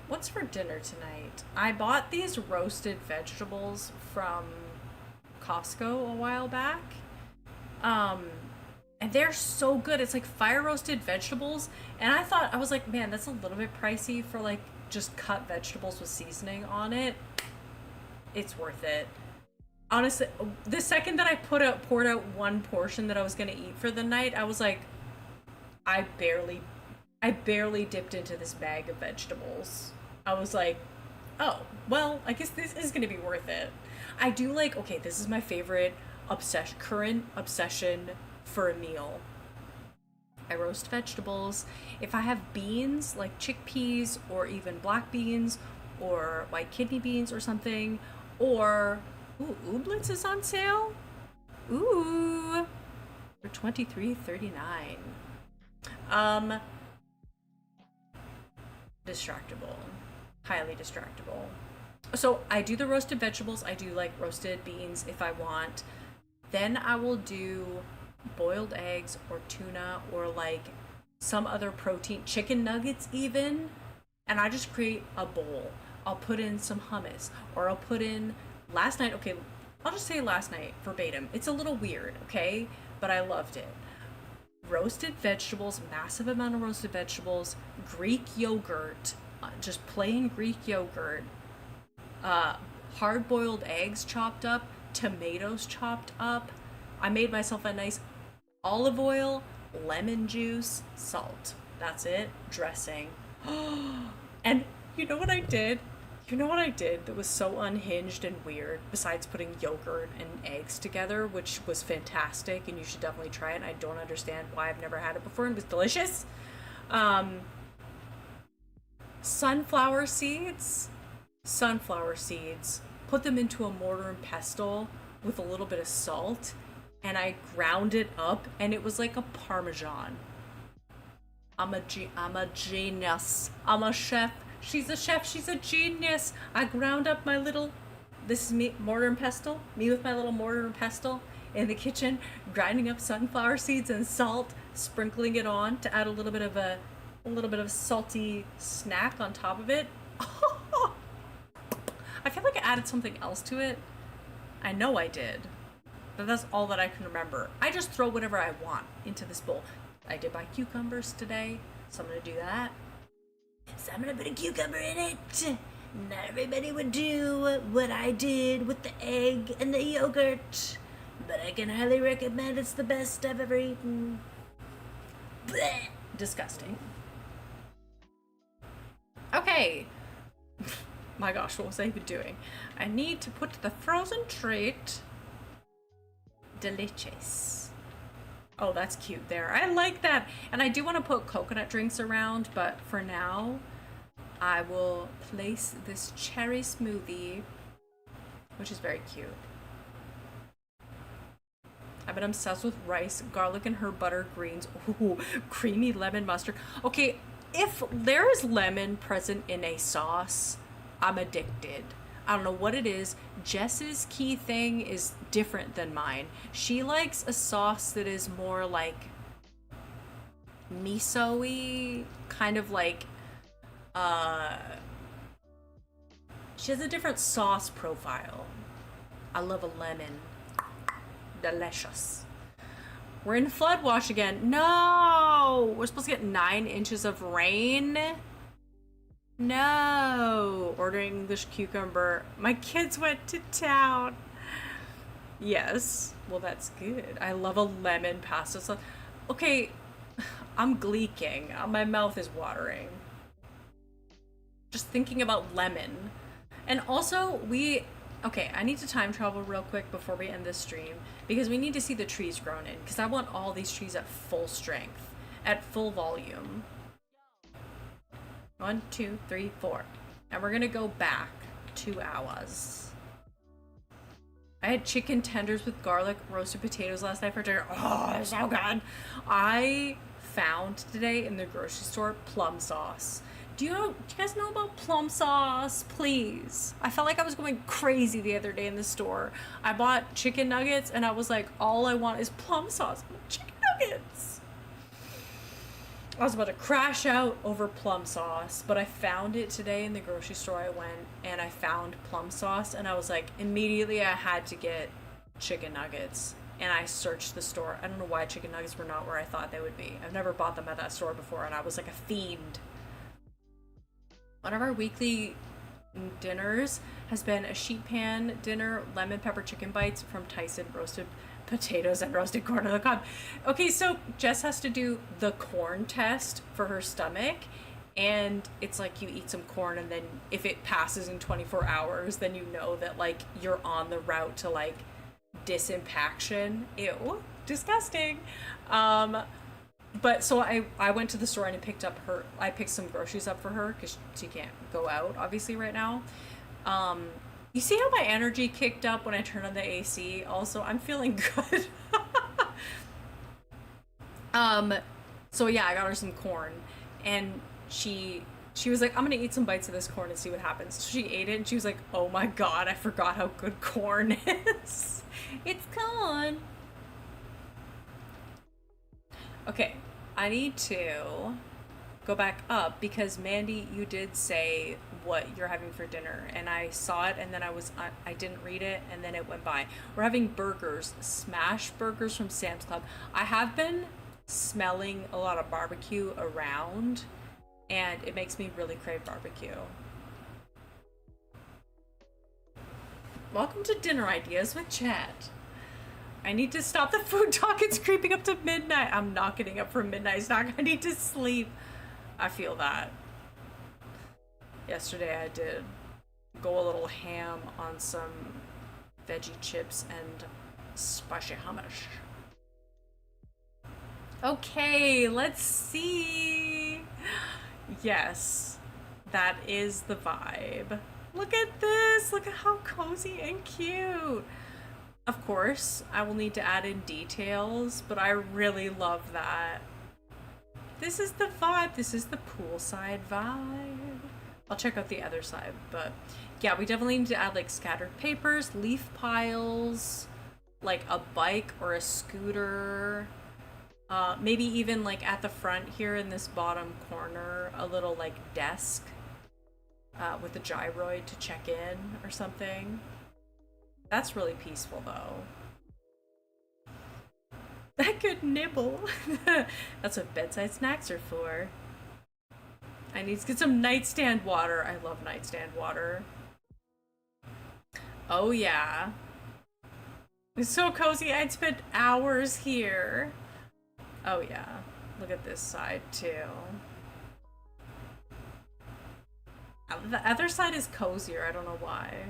What's for dinner tonight? I bought these roasted vegetables from Costco a while back. And they're so good. It's like fire roasted vegetables. And I was like, man, that's a little bit pricey for like just cut vegetables with seasoning on it. It's worth it. Honestly, the second that I poured out one portion that I was gonna eat for the night, I was like, I barely dipped into this bag of vegetables. I was like, oh, well, I guess this is gonna be worth it. I do like, okay, this is my favorite current obsession for a meal. I roast vegetables. If I have beans, like chickpeas, or even black beans, or white kidney beans or something, or, ooh, Ooblets is on sale? Ooh, for $23.39. Distractible. Highly distractible. So I do the roasted vegetables. I do like roasted beans if I want. Then I will do boiled eggs or tuna or like some other protein, chicken nuggets even. And I just create a bowl. I'll put in some hummus, or I'll put in, last night, okay, I'll just say last night verbatim. It's a little weird, okay? But I loved it. Roasted vegetables, massive amount of roasted vegetables, Greek yogurt, just plain Greek yogurt, hard-boiled eggs chopped up, tomatoes chopped up. I made myself a nice olive oil, lemon juice, salt. That's it. Dressing. And you know what I did? You know what I did that was so unhinged and weird, besides putting yogurt and eggs together, which was fantastic, and you should definitely try it. I don't understand why I've never had it before, and it was delicious. Sunflower seeds. Put them into a mortar and pestle with a little bit of salt, and I ground it up, and it was like a Parmesan. I'm a genius. I'm a chef. She's a chef. She's a genius. I ground up my little, this is me, mortar and pestle. Me with my little mortar and pestle in the kitchen, grinding up sunflower seeds and salt, sprinkling it on to add a little bit of salty snack on top of it. I feel like I added something else to it. I know I did, but that's all that I can remember. I just throw whatever I want into this bowl. I did buy cucumbers today, so I'm gonna do that. So I'm gonna put a cucumber in it. Not everybody would do what I did with the egg and the yogurt, but I can highly recommend. It's the best I've ever eaten. Blech. Disgusting. Okay. My gosh, what was I even doing? I need to put the frozen treat. Delicious. Oh, that's cute there. I like that. And I do want to put coconut drinks around, but for now, I will place this cherry smoothie, which is very cute. I've been obsessed with rice, garlic and herb butter, greens, ooh, creamy lemon mustard. Okay, if there is lemon present in a sauce, I'm addicted. I don't know what it is. Jess's key thing is different than mine. She likes a sauce that is more like miso-y, kind of like, she has a different sauce profile. I love a lemon. Delicious. We're in flood watch again. No! We're supposed to get 9 inches of rain. No! Ordering English cucumber. My kids went to town. Yes. Well, that's good. I love a lemon pasta sauce. Okay, I'm gleeking. My mouth is watering. Just thinking about lemon. And also, okay, I need to time travel real quick before we end this stream, because we need to see the trees grown in, because I want all these trees at full strength, at full volume. 1, 2, 3, 4. And we're gonna go back 2 hours. I had chicken tenders with garlic, roasted potatoes last night for dinner. Oh, so good. I found today in the grocery store plum sauce. Do you guys know about plum sauce? Please. I felt like I was going crazy the other day in the store. I bought chicken nuggets and I was like, all I want is plum sauce. Chicken nuggets. I was about to crash out over plum sauce, but I found it today in the grocery store I went, and I found plum sauce, and I was like, immediately I had to get chicken nuggets. And I searched the store. I don't know why chicken nuggets were not where I thought they would be. I've never bought them at that store before, and I was like a fiend. One of our weekly dinners has been a sheet pan dinner, lemon pepper chicken bites from Tyson, roasted potatoes and roasted corn on the cob. Okay, so Jess has to do the corn test for her stomach, and it's like you eat some corn, and then if it passes in 24 hours, then you know that like you're on the route to like disimpaction. Ew, disgusting. But so I went to the store and I picked some groceries up for her because she can't go out obviously right now. You see how my energy kicked up when I turned on the AC? Also, I'm feeling good. So yeah, I got her some corn, and she was like, I'm gonna eat some bites of this corn and see what happens. So she ate it and she was like, oh my god, I forgot how good corn is. It's corn. Okay, I need to go back up because Mandy, you did say what you're having for dinner, and I saw it, and then I didn't read it, and then it went by. We're having burgers, smash burgers from Sam's Club. I have been smelling a lot of barbecue around, and it makes me really crave barbecue. Welcome to Dinner Ideas with Chat. I need to stop the food talk. It's creeping up to midnight. I'm not getting up for midnight snack. I need to sleep. I feel that. Yesterday I did go a little ham on some veggie chips and spicy hummus. Okay, let's see. Yes, that is the vibe. Look at this. Look at how cozy and cute. Of course, I will need to add in details, but I really love that. This is the vibe. This is the poolside vibe. I'll check out the other side, but yeah, we definitely need to add like scattered papers, leaf piles, like a bike or a scooter. Maybe even like at the front here in this bottom corner, a little like desk with a gyroid to check in or something. That's really peaceful though. That could nibble. That's what bedside snacks are for. I need to get some nightstand water. I love nightstand water. Oh yeah. It's so cozy. I'd spent hours here. Oh yeah. Look at this side too. The other side is cozier. I don't know why.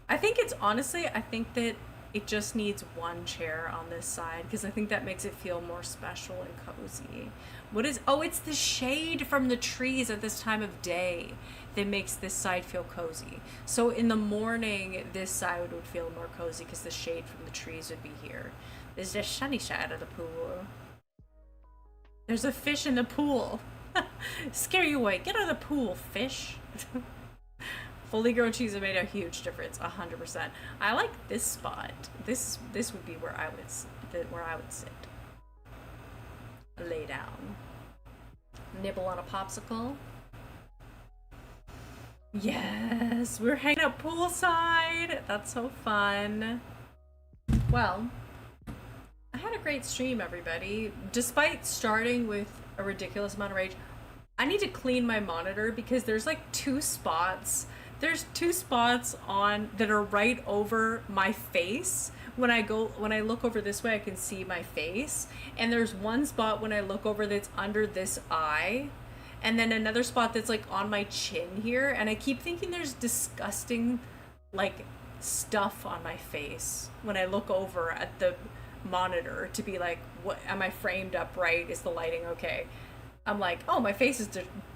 I think it's honestly, I think that it just needs one chair on this side because I think that makes it feel more special and cozy. What is, oh, it's the shade from the trees at this time of day that makes this side feel cozy. So in the morning, this side would feel more cozy because the shade from the trees would be here. This is the sunny side of the pool. There's a fish in the pool. Scare you away. Get out of the pool, fish. Fully grown cheese have made a huge difference, 100%. I like this spot. This would be where I would sit. Lay down. Nibble on a popsicle. Yes, we're hanging out poolside. That's so fun. Well, I had a great stream, everybody. Despite starting with a ridiculous amount of rage, I need to clean my monitor because there's like two spots. There's two spots on that are right over my face. When I look over this way, I can see my face. And there's one spot when I look over that's under this eye. And then another spot that's like on my chin here. And I keep thinking there's disgusting like stuff on my face when I look over at the monitor to be like, what, am I framed up right? Is the lighting okay? I'm like, oh, my face is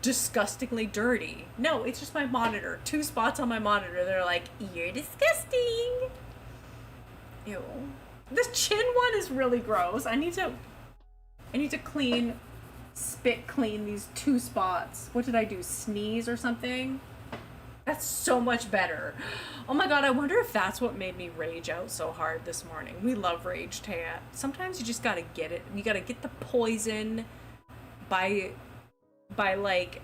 disgustingly dirty. No, it's just my monitor. Two spots on my monitor that are like, you're disgusting. Ew. This chin one is really gross. I need to spit clean these two spots. What did I do? Sneeze or something? That's so much better. Oh my god, I wonder if that's what made me rage out so hard this morning. We love rage tat. Sometimes you just gotta get it. You gotta get the poison by like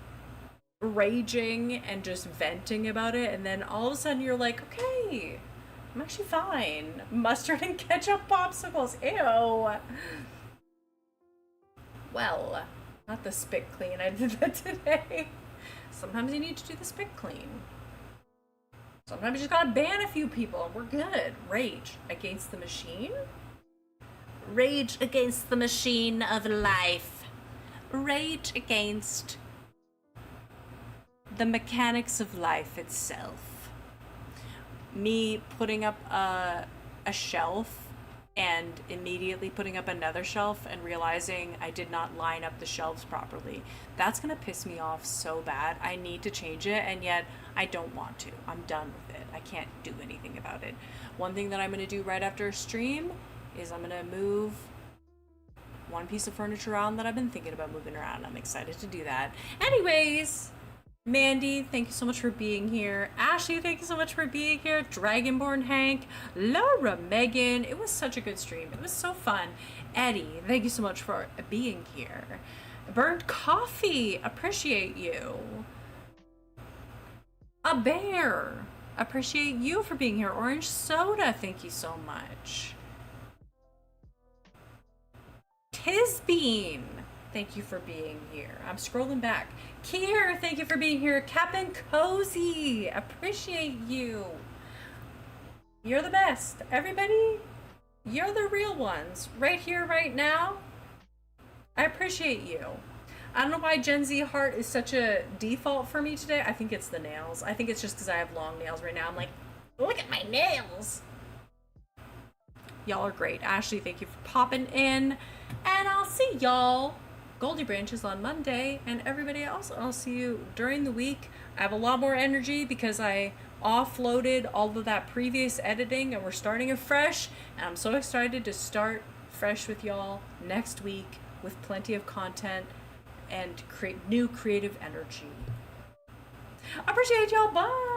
raging and just venting about it, and then all of a sudden you're like, okay, I'm actually fine. Mustard and ketchup popsicles. Ew. Well, not the spit clean. I did that today. Sometimes you need to do the spit clean. Sometimes you just gotta ban a few people and we're good. Rage against the machine. Rage against the machine of life. Rage against the mechanics of life itself. Me putting up a shelf and immediately putting up another shelf and realizing I did not line up the shelves properly. That's gonna piss me off so bad. I need to change it, and yet I don't want to. I'm done with it. I can't do anything about it. One thing that I'm gonna do right after a stream is I'm gonna move one piece of furniture around that I've been thinking about moving around. I'm excited to do that. Anyways, Mandy, thank you so much for being here. Ashley, thank you so much for being here. Dragonborn Hank, Laura, Megan, it was such a good stream. It was so fun. Eddie, thank you so much for being here. Burnt Coffee, appreciate you. A Bear, appreciate you for being here. Orange Soda, thank you so much. Tisbean, thank you for being here. I'm scrolling back. Kier, thank you for being here. Captain Cozy, appreciate you. You're the best. Everybody, you're the real ones. Right here, right now. I appreciate you. I don't know why Gen Z heart is such a default for me today. I think it's the nails. I think it's just because I have long nails right now. I'm like, look at my nails. Y'all are great. Ashley, thank you for popping in. And I'll see y'all Goldie Branches on Monday, and everybody else, I'll see you during the week. I have a lot more energy because I offloaded all of that previous editing and we're starting afresh, and I'm so excited to start fresh with y'all next week with plenty of content and create new creative energy. I appreciate y'all. Bye.